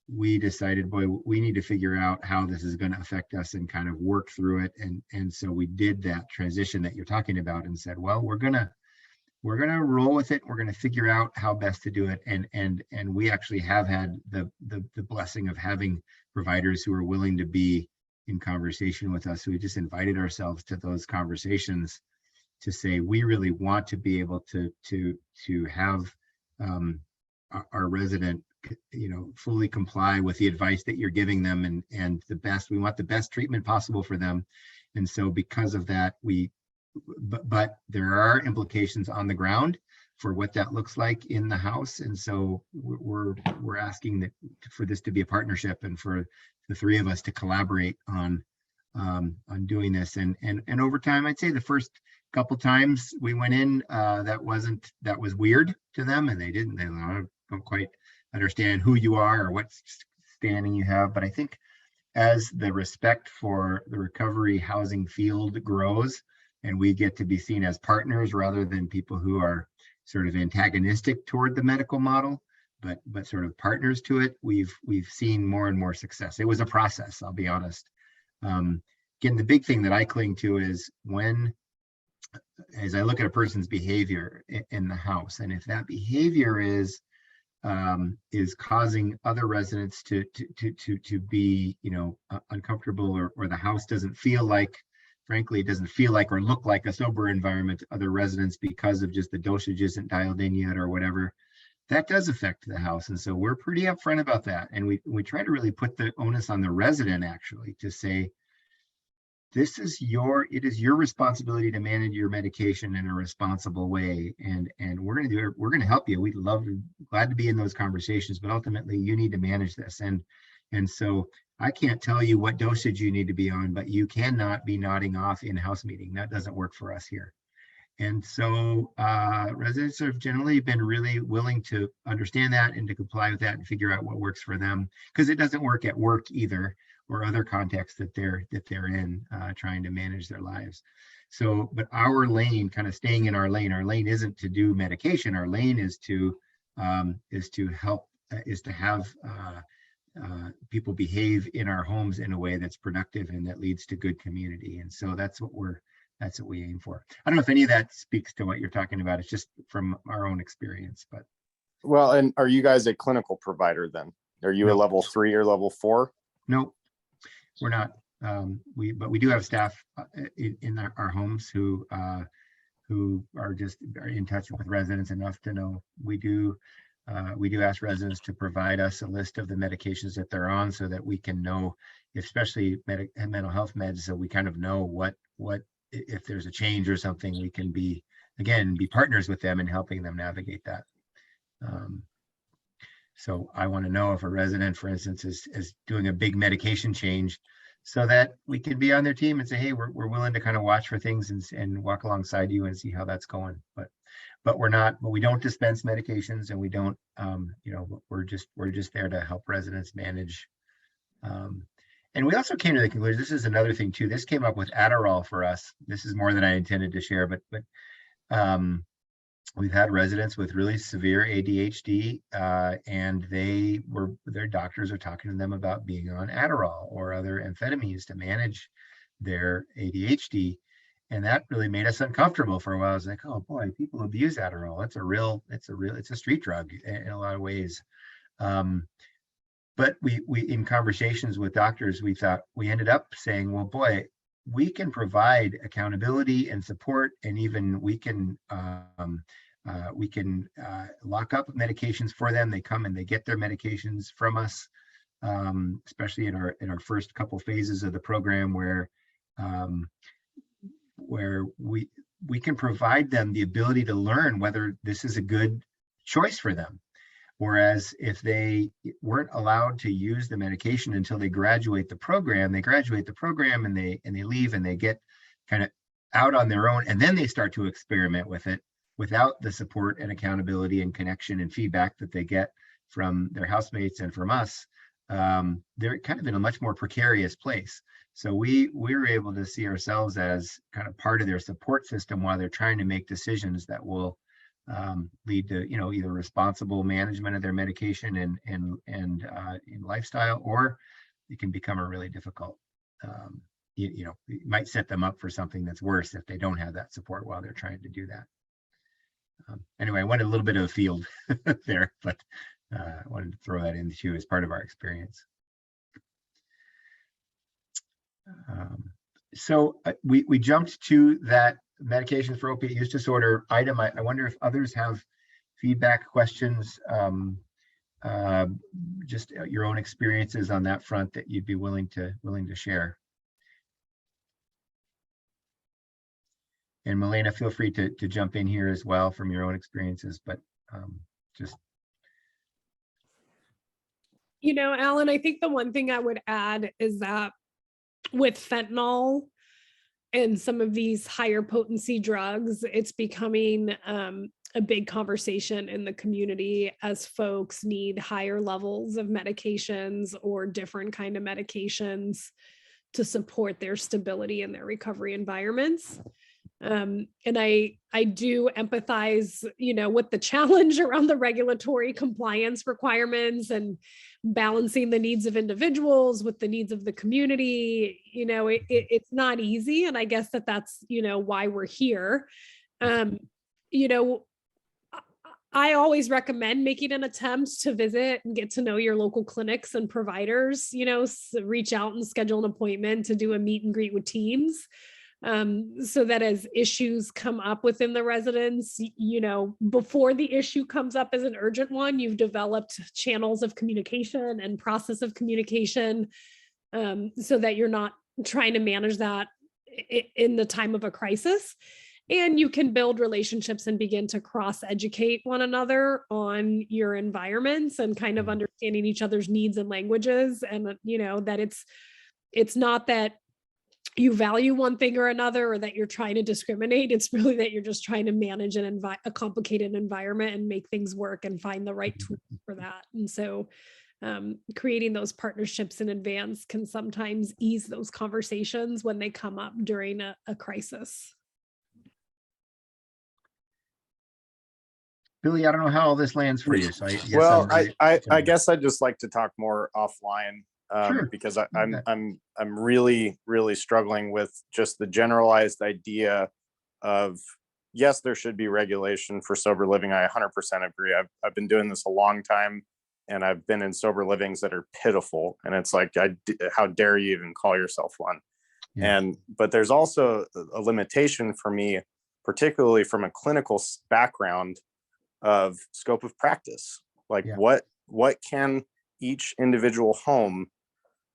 we decided, boy, we need to figure out how this is going to affect us and kind of work through it. And so we did that transition that you're talking about and said, well, we're gonna roll with it. We're gonna figure out how best to do it. And we actually have had the blessing of having providers who are willing to be in conversation with us. So we just invited ourselves to those conversations to say, we really want to be able to have our resident fully comply with the advice that you're giving them, and we want the best treatment possible for them. And so because of that, but there are implications on the ground for what that looks like in the house. And so we're asking for this to be a partnership, and for the three of us to collaborate on doing this. And over time, I'd say the first couple times we went in, that was weird to them, and they don't quite understand who you are or what standing you have. But I think as the respect for the recovery housing field grows, and we get to be seen as partners rather than people who are sort of antagonistic toward the medical model, but sort of partners to it, we've seen more and more success. It was a process, I'll be honest. Again, the big thing that I cling to is as I look at a person's behavior in the house, and if that behavior is causing other residents to be, uncomfortable, or the house doesn't feel like, frankly, it doesn't feel like or look like a sober environment to other residents because of just the dosage isn't dialed in yet or whatever, that does affect the house. And so we're pretty upfront about that. And we try to really put the onus on the resident, actually, to say, it is your responsibility to manage your medication in a responsible way. And we're going to do it. We're going to help you. Glad to be in those conversations, but ultimately you need to manage this. And so I can't tell you what dosage you need to be on, but you cannot be nodding off in house meeting. That doesn't work for us here. And so residents have generally been really willing to understand that and to comply with that and figure out what works for them, because it doesn't work at work either, or other contexts that they're in, trying to manage their lives. So, but our lane, kind of staying in our lane isn't to do medication. Our lane is to help, is to have people behave in our homes in a way that's productive and that leads to good community. And so that's what we aim for. I don't know if any of that speaks to what you're talking about. It's just from our own experience, but. Well, and are you guys a clinical provider then? Are you a level 3 or level 4? No, we're not. But we do have staff in our homes who are just very in touch with residents enough to know. We do ask residents to provide us a list of the medications that they're on, so that we can know, especially mental health meds, so we kind of know what if there's a change or something, we can be partners with them in helping them navigate that. So I want to know if a resident, for instance, is doing a big medication change, so that we can be on their team and say, hey, we're willing to kind of watch for things and walk alongside you and see how that's going. But we don't dispense medications, and we don't, we're just there to help residents manage. And we also came to the conclusion, this is another thing too, this came up with Adderall for us. This is more than I intended to share, but we've had residents with really severe ADHD, and their doctors are talking to them about being on Adderall or other amphetamines to manage their ADHD. And that really made us uncomfortable for a while. I was like, oh boy, people abuse Adderall. It's a street drug in a lot of ways. But we in conversations with doctors, we ended up saying, well, boy, we can provide accountability and support, and even we can lock up medications for them. They come and they get their medications from us, especially in our first couple phases of the program, where we can provide them the ability to learn whether this is a good choice for them. Whereas if they weren't allowed to use the medication until they graduate the program, and they leave and they get kind of out on their own, and then they start to experiment with it without the support and accountability and connection and feedback that they get from their housemates and from us. They're kind of in a much more precarious place. So we were able to see ourselves as kind of part of their support system while they're trying to make decisions that will lead to, either responsible management of their medication and in lifestyle, or it can become a really difficult, it might set them up for something that's worse if they don't have that support while they're trying to do that. Anyway, I went a little bit of a field there, but I wanted to throw that in too as part of our experience. So we jumped to that medications for opiate use disorder item. I wonder if others have feedback, questions just your own experiences on that front that you'd be willing to share. And Milena, feel free to jump in here as well from your own experiences, but just. You know, Alan, I think the one thing I would add is that with fentanyl and some of these higher potency drugs, it's becoming a big conversation in the community as folks need higher levels of medications or different kind of medications to support their stability in their recovery environments. And I do empathize, you know, with the challenge around the regulatory compliance requirements and balancing the needs of individuals with the needs of the community. You know, it's not easy. And I guess that's, you know, why we're here. You know, I always recommend making an attempt to visit and get to know your local clinics and providers, you know, reach out and schedule an appointment to do a meet and greet with teams. So that as issues come up within the residence, you know, before the issue comes up as an urgent one, you've developed channels of communication and process of communication, so that you're not trying to manage that in the time of a crisis. And you can build relationships and begin to cross-educate one another on your environments and kind of understanding each other's needs and languages. And, you know, that it's not that you value one thing or another, or that you're trying to discriminate. It's really that you're just trying to manage a complicated environment and make things work and find the right tools for that. And so creating those partnerships in advance can sometimes ease those conversations when they come up during a crisis. Billy, I don't know how all this lands for you. So I guess Well, I guess I'd just like to talk more offline. Sure. Because I'm really struggling with just the generalized idea of, yes, there should be regulation for sober living. I 100% agree. I've been doing this a long time, and I've been in sober livings that are pitiful. And it's like, how dare you even call yourself one? Yeah. But there's also a limitation for me, particularly from a clinical background, of scope of practice. Like, what can each individual home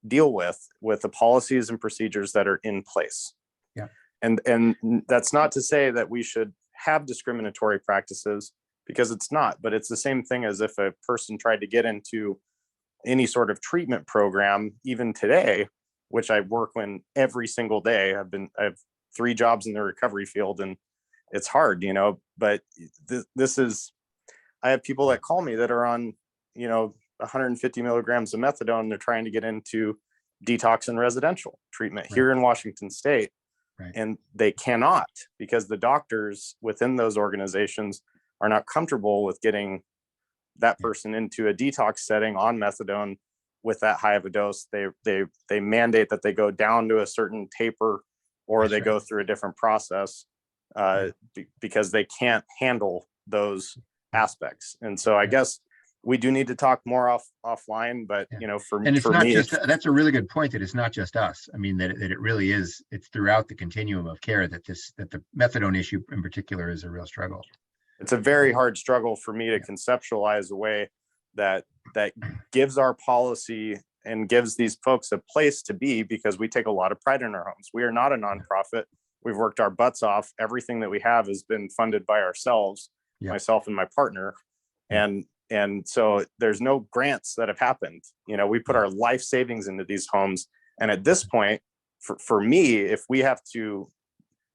deal with the policies and procedures that are in place? Yeah. And that's not to say that we should have discriminatory practices, because it's not, but it's the same thing as if a person tried to get into any sort of treatment program, even today, which I work in every single day. I have 3 jobs in the recovery field, and it's hard, you know, but this is, I have people that call me that are on, you know, 150 milligrams of methadone. They're trying to get into detox and residential treatment here in Washington State. Right. And they cannot, because the doctors within those organizations are not comfortable with getting that person into a detox setting on methadone with that high of a dose. They mandate that they go down to a certain taper, or they go through a different process because they can't handle those aspects. And so I guess we do need to talk more offline, but you know, and it's not me, just, that's a really good point, that it's not just us. I mean, that it really is, it's throughout the continuum of care that the methadone issue in particular is a real struggle. It's a very hard struggle for me to conceptualize a way that gives our policy and gives these folks a place to be, because we take a lot of pride in our homes. We are not a nonprofit. We've worked our butts off. Everything that we have has been funded by ourselves, myself and my partner. And so there's no grants that have happened. You know, we put our life savings into these homes. And at this point, for me, if we have to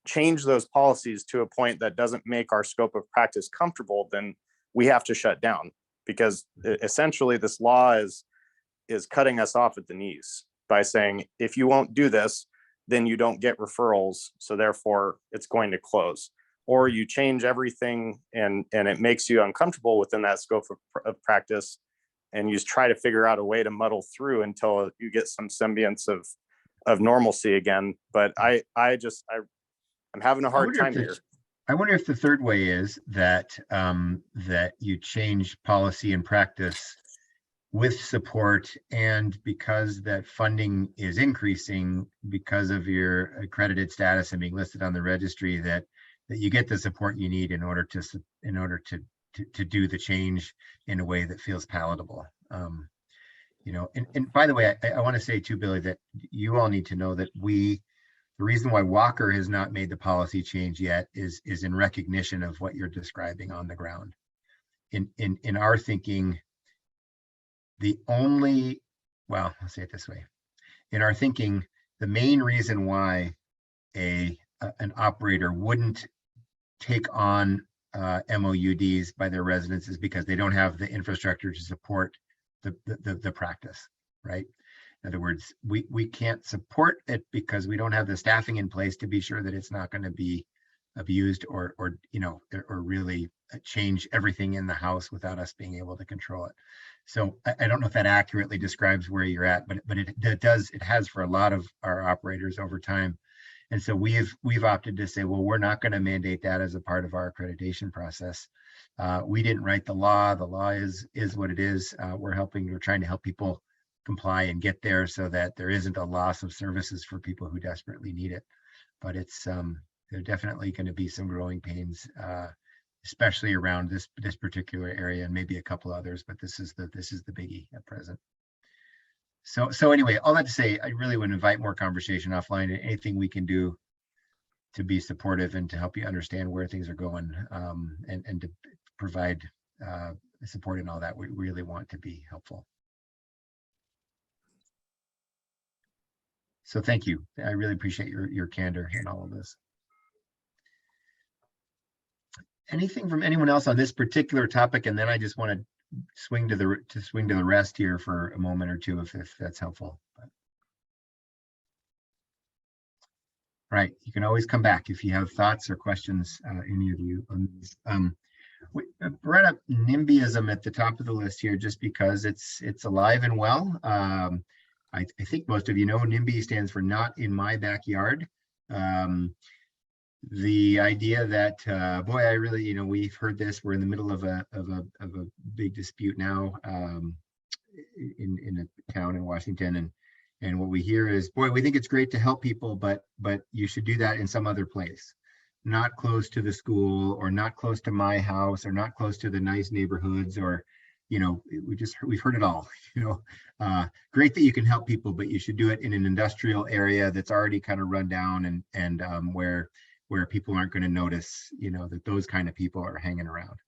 change those policies to a point that doesn't make our scope of practice comfortable, then we have to shut down, because essentially this law is cutting us off at the knees by saying, if you won't do this, then you don't get referrals. So therefore it's going to close. Or you change everything and it makes you uncomfortable within that scope of practice, and you try to figure out a way to muddle through until you get some semblance of normalcy again. But I'm having a hard time here. I wonder if the third way is that that you change policy and practice with support, and because that funding is increasing because of your accredited status and being listed on the registry, that you get the support you need in order to to do the change in a way that feels palatable. You know, and by the way, I want to say too, Billy, that you all need to know that the reason why Walker has not made the policy change yet is in recognition of what you're describing on the ground. In our thinking, well, I'll say it this way. In our thinking, the main reason why an operator wouldn't take on MOUDs by their residents is because they don't have the infrastructure to support the practice, right? In other words, we can't support it because we don't have the staffing in place to be sure that it's not going to be abused or you know, or really change everything in the house without us being able to control it. So I don't know if that accurately describes where you're at, but it has for a lot of our operators over time. And so we've opted to say, well, we're not going to mandate that as a part of our accreditation process. We didn't write the law. The law is what it is. We're trying to help people comply and get there so that there isn't a loss of services for people who desperately need it. But it's there are definitely going to be some growing pains, especially around this particular area and maybe a couple others. But this is the biggie at present. So anyway, all that to say, I really would invite more conversation offline and anything we can do to be supportive and to help you understand where things are going, and to provide support and all that. We really want to be helpful. So thank you. I really appreciate your candor in all of this. Anything from anyone else on this particular topic? And then I just want to swing to the rest here for a moment or two, if that's helpful. But. Right, you can always come back if you have thoughts or questions, any of you on this. We brought up NIMBYism at the top of the list here just because it's alive and well. I think most of you know NIMBY stands for Not in My Backyard. The idea that boy, I really, you know, we've heard this. We're in the middle of a big dispute now in a town in Washington, and what we hear is, boy, we think it's great to help people, but you should do that in some other place, not close to the school, or not close to my house, or not close to the nice neighborhoods, or, you know, we've heard it all. You know, great that you can help people, but you should do it in an industrial area that's already kind of run down and where people aren't going to notice, you know, that those kind of people are hanging around.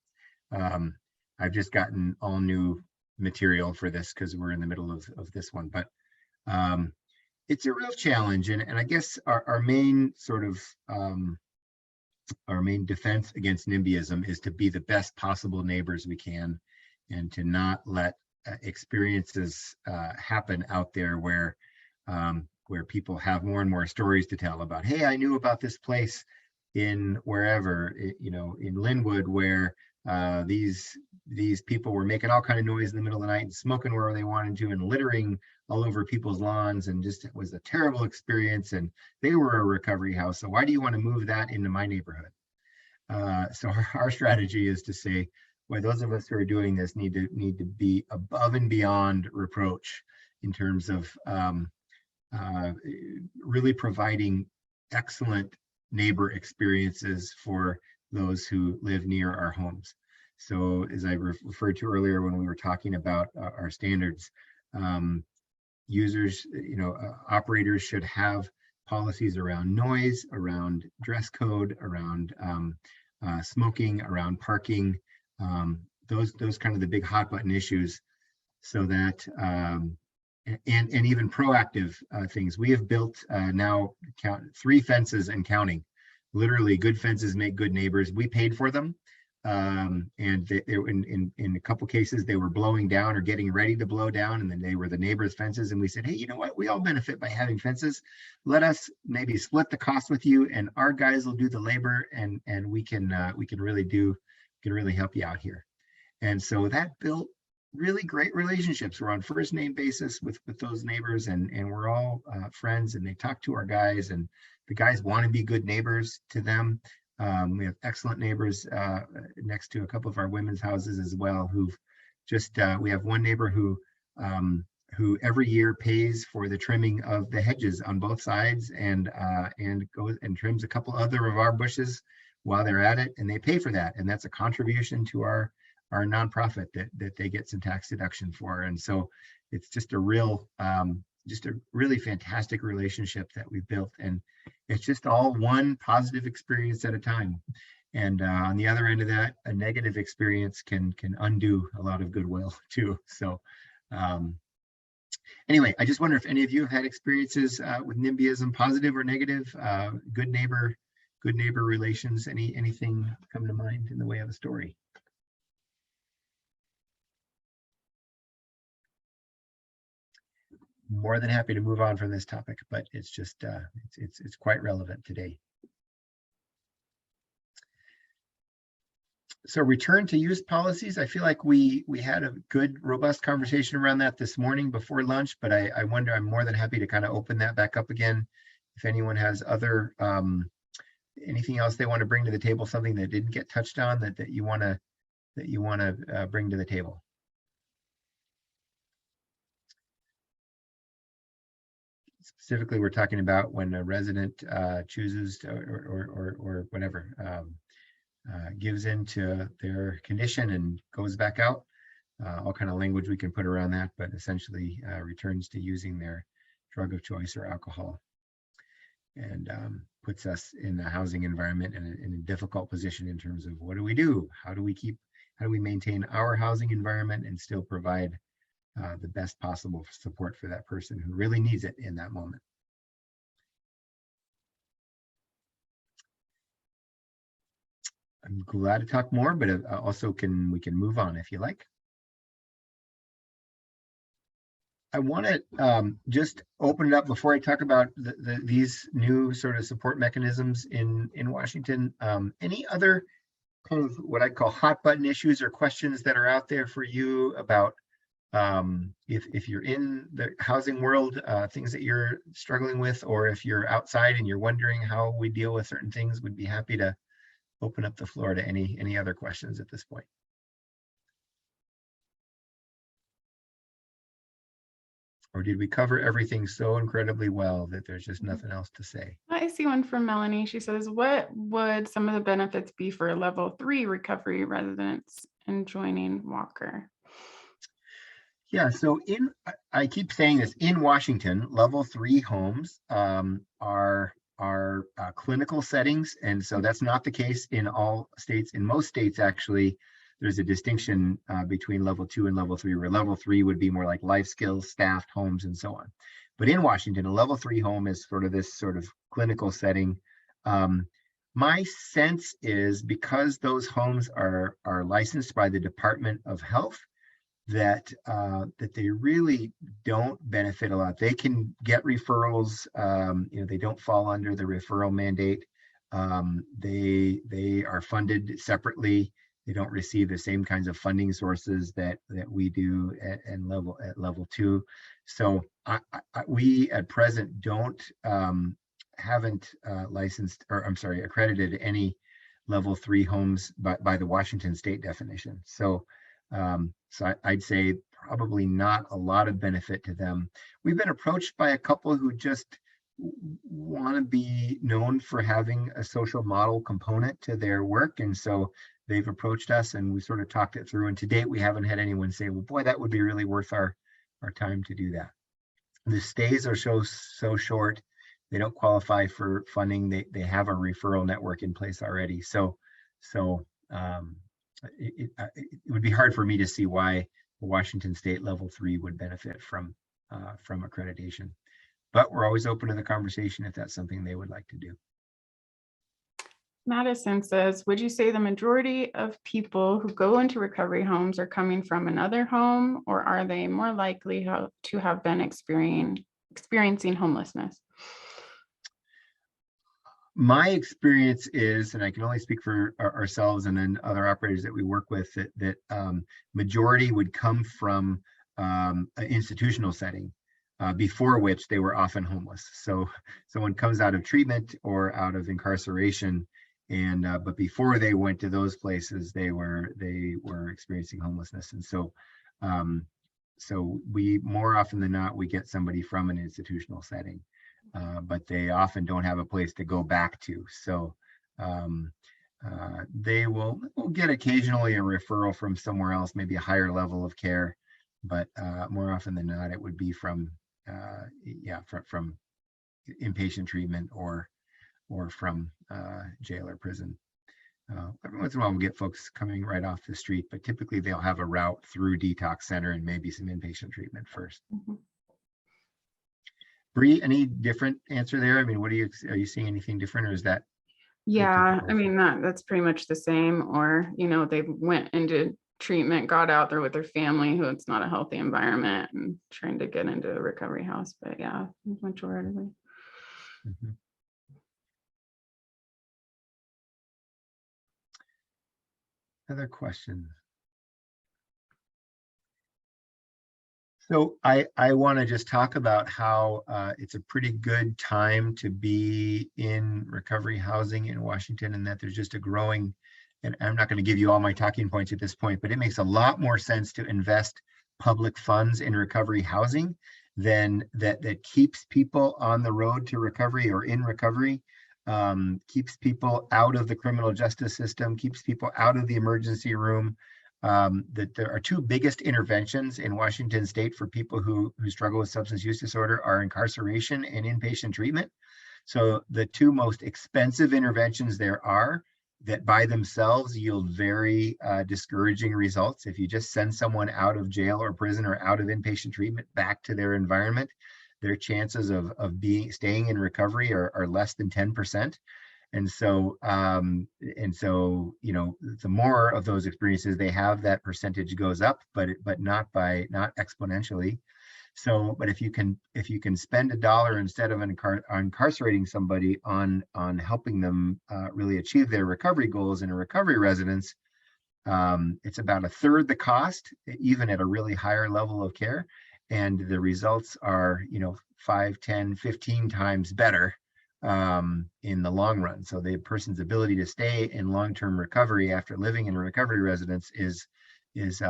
I've just gotten all new material for this because we're in the middle of this one, but it's a real challenge. And I guess our main sort of, our main defense against NIMBYism is to be the best possible neighbors we can, and to not let experiences happen out there where people have more and more stories to tell about, hey, I knew about this place in wherever, you know, in Linwood, where these people were making all kind of noise in the middle of the night and smoking wherever they wanted to and littering all over people's lawns, and just, it was a terrible experience, and they were a recovery house. So why do you want to move that into my neighborhood? So our strategy is to say, well, those of us who are doing this need to be above and beyond reproach in terms of really providing excellent neighbor experiences for those who live near our homes. So as I referred to earlier when we were talking about our standards, users, you know, operators should have policies around noise, around dress code, around smoking, around parking, those kind of the big hot button issues, so that and even proactive things. We have built now 3 fences and counting. Literally, good fences make good neighbors. We paid for them, and they in a couple cases they were blowing down or getting ready to blow down, and then they were the neighbors' fences. And we said, hey, you know what? We all benefit by having fences. Let us maybe split the cost with you, and our guys will do the labor, and we can really help you out here. And so that built really great relationships. We're on first name basis with those neighbors, and we're all friends, and they talk to our guys, and the guys want to be good neighbors to them. We have excellent neighbors next to a couple of our women's houses as well, who've just, we have one neighbor who every year pays for the trimming of the hedges on both sides, and goes and trims a couple other of our bushes while they're at it, and they pay for that, and that's a contribution to our nonprofit that they get some tax deduction for. And so it's just a really fantastic relationship that we've built, and it's just all one positive experience at a time. And on the other end of that, a negative experience can undo a lot of goodwill too. So anyway, I just wonder if any of you have had experiences with NIMBYism, positive or negative, good neighbor relations, anything come to mind in the way of a story? More than happy to move on from this topic, but it's just it's quite relevant today. So return to use policies. I feel like we had a good, robust conversation around that this morning before lunch, but I wonder, I'm more than happy to kind of open that back up again. If anyone has other anything else they want to bring to the table, something that didn't get touched on that you want to bring to the table. Specifically, we're talking about when a resident chooses to, or whatever, gives into their condition and goes back out. All kind of language we can put around that, but essentially returns to using their drug of choice or alcohol, and puts us in the housing environment in a difficult position in terms of what do we do? How do we maintain our housing environment and still provide the best possible support for that person who really needs it in that moment. I'm glad to talk more, but also we can move on if you like. I want to just open it up before I talk about these new sort of support mechanisms in Washington. Any other kind of what I call hot button issues or questions that are out there for you about if you're in the housing world, things that you're struggling with, or if you're outside and you're wondering how we deal with certain things, would be happy to open up the floor to any other questions at this point. Or did we cover everything so incredibly well that there's just nothing else to say? I see one from Melanie. She says, what would some of the benefits be for level 3 recovery residents in joining Walker? Yeah, so I keep saying this, in Washington, level 3 homes are clinical settings. And so that's not the case in all states. In most states, actually, there's a distinction between level 2 and level 3, where level 3 would be more like life skills, staffed homes, and so on. But in Washington, a level 3 home is sort of this sort of clinical setting. My sense is because those homes are licensed by the Department of Health, that they really don't benefit a lot. They can get referrals. They don't fall under the referral mandate. They are funded separately. They don't receive the same kinds of funding sources that we do at level 2. So we at present haven't licensed, or I'm sorry, accredited any level 3 homes by the Washington state definition. So I'd say probably not a lot of benefit to them. We've been approached by a couple who just want to be known for having a social model component to their work. And so they've approached us and we sort of talked it through. And to date, we haven't had anyone say, well, boy, that would be really worth our time to do that. The stays are so short. They don't qualify for funding. They have a referral network in place already. So it would be hard for me to see why Washington State level 3 would benefit from accreditation, but we're always open to the conversation if that's something they would like to do. Madison says, would you say the majority of people who go into recovery homes are coming from another home, or are they more likely to have been experiencing homelessness? My experience is, and I can only speak for ourselves and then other operators that we work with, that majority would come from an institutional setting, before which they were often homeless. So someone comes out of treatment or out of incarceration, and but before they went to those places, they were experiencing homelessness. And so we, more often than not, we get somebody from an institutional setting. But they often don't have a place to go back to. So they will get occasionally a referral from somewhere else, maybe a higher level of care, but more often than not, it would be from from inpatient treatment or from jail or prison. Every once in a while, we'll get folks coming right off the street, but typically they'll have a route through detox center and maybe some inpatient treatment first. Bree, any different answer there? I mean, what are you seeing anything different, or is that? Yeah, I mean, that's pretty much the same. Or, you know, they went into treatment, got out there with their family who it's not a healthy environment and trying to get into a recovery house. But yeah, majority. Mhm. Other questions? So I want to just talk about how it's a pretty good time to be in recovery housing in Washington, and that there's just a growing, and I'm not going to give you all my talking points at this point, but it makes a lot more sense to invest public funds in recovery housing than that keeps people on the road to recovery or in recovery, keeps people out of the criminal justice system, keeps people out of the emergency room. That there are two biggest interventions in Washington state for people who struggle with substance use disorder are incarceration and inpatient treatment. So the two most expensive interventions there are that by themselves yield very discouraging results. If you just send someone out of jail or prison or out of inpatient treatment back to their environment, their chances of staying in recovery are less than 10%. And so, you know, the more of those experiences they have, that percentage goes up, but not exponentially. So, but if you can spend $1 instead of incarcerating somebody on helping them really achieve their recovery goals in a recovery residence, it's about a third the cost, even at a really higher level of care, and the results are, you know, 5, 10, 15 times better in the long run. So the person's ability to stay in long-term recovery after living in a recovery residence is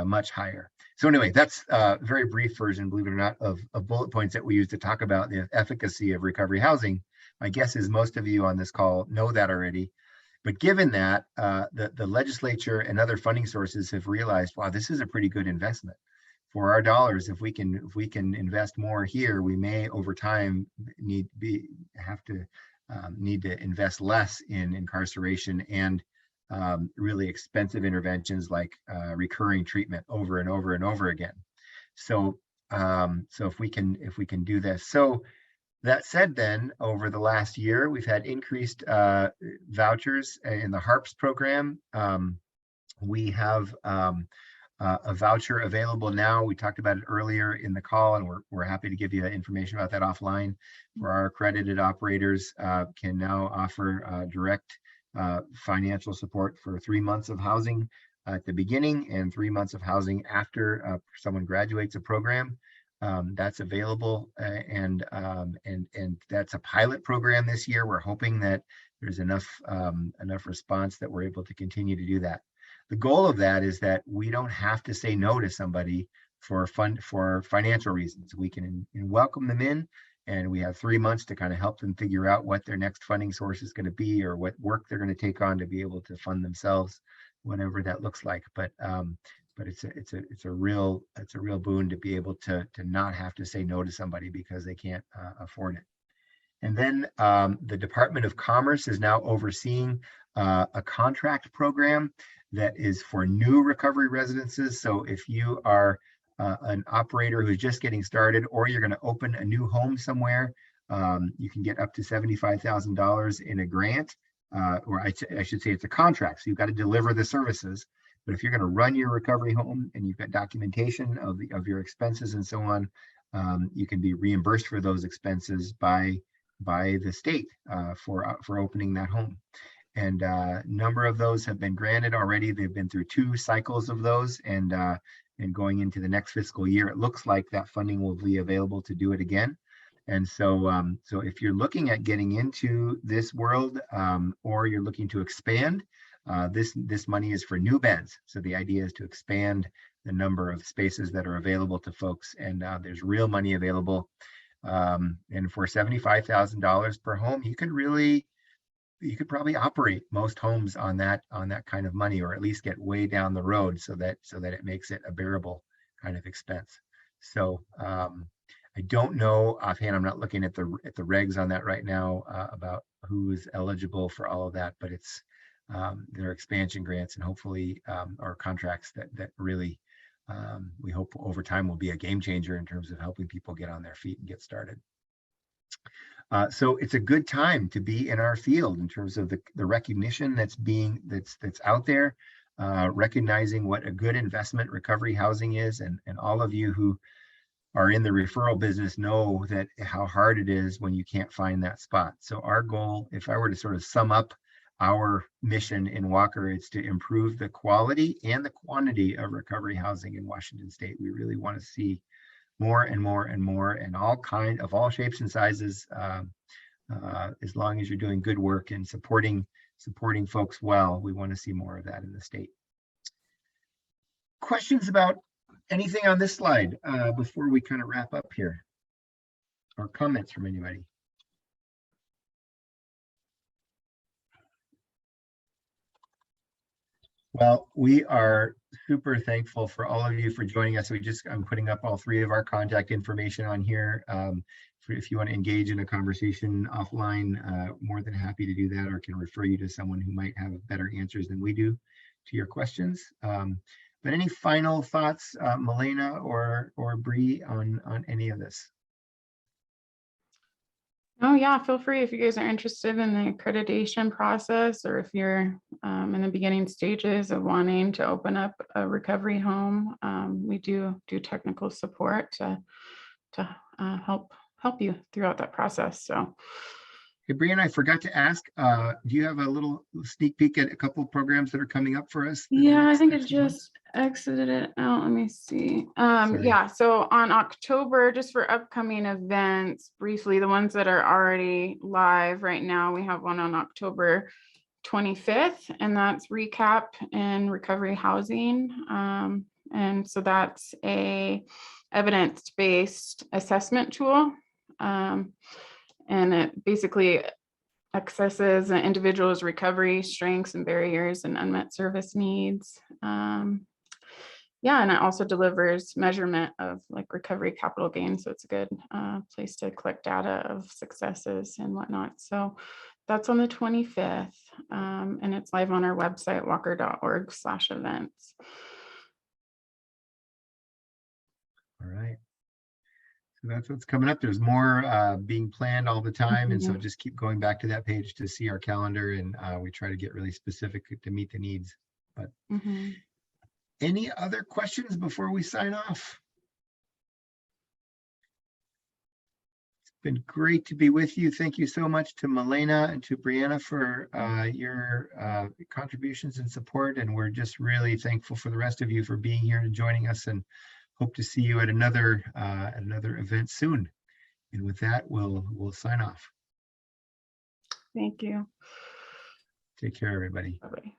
much higher. So anyway, that's a very brief version, believe it or not, of bullet points that we use to talk about the efficacy of recovery housing. My guess is most of you on this call know that already. But given that, the legislature and other funding sources have realized, wow, this is a pretty good investment. For our dollars, if we can invest more here, we may over time need to invest less in incarceration and really expensive interventions like recurring treatment over and over and over again. So if we can do this. So that said, then over the last year, we've had increased vouchers in the HARPS program. We have a voucher available now. We talked about it earlier in the call, and we're happy to give you information about that offline. For our accredited operators, can now offer direct financial support for 3 months of housing at the beginning and 3 months of housing after someone graduates a program. That's available, and that's a pilot program this year. We're hoping that there's enough response that we're able to continue to do that. The goal of that is that we don't have to say no to somebody for financial reasons. We can welcome them in, and we have 3 months to kind of help them figure out what their next funding source is going to be, or what work they're going to take on to be able to fund themselves, whatever that looks like. But it's a real boon to be able to not have to say no to somebody because they can't afford it. And then the Department of Commerce is now overseeing a contract program that is for new recovery residences. So if you are an operator who's just getting started, or you're going to open a new home somewhere, you can get up to $75,000 in a grant, or I should say it's a contract. So you've got to deliver the services. But if you're going to run your recovery home and you've got documentation of your expenses and so on, you can be reimbursed for those expenses by the state for opening that home. And a number of those have been granted already. They've been through 2 cycles of those, and going into the next fiscal year, it looks like that funding will be available to do it again. And so if you're looking at getting into this world, or you're looking to expand, this money is for new beds. So the idea is to expand the number of spaces that are available to folks, and there's real money available. And for $75,000 per home, you can really probably operate most homes on that kind of money, or at least get way down the road so that it makes it a bearable kind of expense. So I don't know offhand. I'm not looking at the regs on that right now about who is eligible for all of that, but it's there are expansion grants and hopefully or contracts that really we hope over time will be a game changer in terms of helping people get on their feet and get started. So it's a good time to be in our field in terms of the recognition that's out there, recognizing what a good investment recovery housing is, and all of you who are in the referral business know that how hard it is when you can't find that spot. So our goal, if I were to sort of sum up our mission in Walker, it's to improve the quality and the quantity of recovery housing in Washington State. We really want to see more and more and more, and all shapes and sizes, as long as you're doing good work and supporting folks well. We want to see more of that in the state. Questions about anything on this slide before we kind of wrap up here, or comments from anybody? Well, we are super thankful for all of you for joining us. I'm putting up all 3 of our contact information on here. If you want to engage in a conversation offline, more than happy to do that, or can refer you to someone who might have better answers than we do to your questions. But any final thoughts, Milena or Bree, on any of this? Oh yeah, feel free if you guys are interested in the accreditation process, or if you're in the beginning stages of wanting to open up a recovery home. We do technical support to help you throughout that process. So. Hey, Brian, I forgot to ask, do you have a little sneak peek at a couple of programs that are coming up for us? Yeah, I think it just exited it out. Let me see. Yeah, so on October, just for upcoming events, briefly, the ones that are already live right now, we have one on October 25th, and that's recap and recovery housing. And so that's a evidence-based assessment tool. And it basically assesses an individual's recovery strengths and barriers and unmet service needs. Yeah, and it also delivers measurement of like recovery capital gain. So it's a good place to collect data of successes and whatnot. So that's on the 25th, and it's live on our website, walker.org/events. All right. So that's what's coming up. There's more being planned all the time. And so just keep going back to that page to see our calendar, and we try to get really specific to meet the needs. But any other questions before we sign off? It's been great to be with you. Thank you so much to Milena and to Brianna for your contributions and support. And we're just really thankful for the rest of you for being here and joining us, and hope to see you at another event soon. And with that, we'll sign off. Thank you. Take care, everybody. Bye-bye.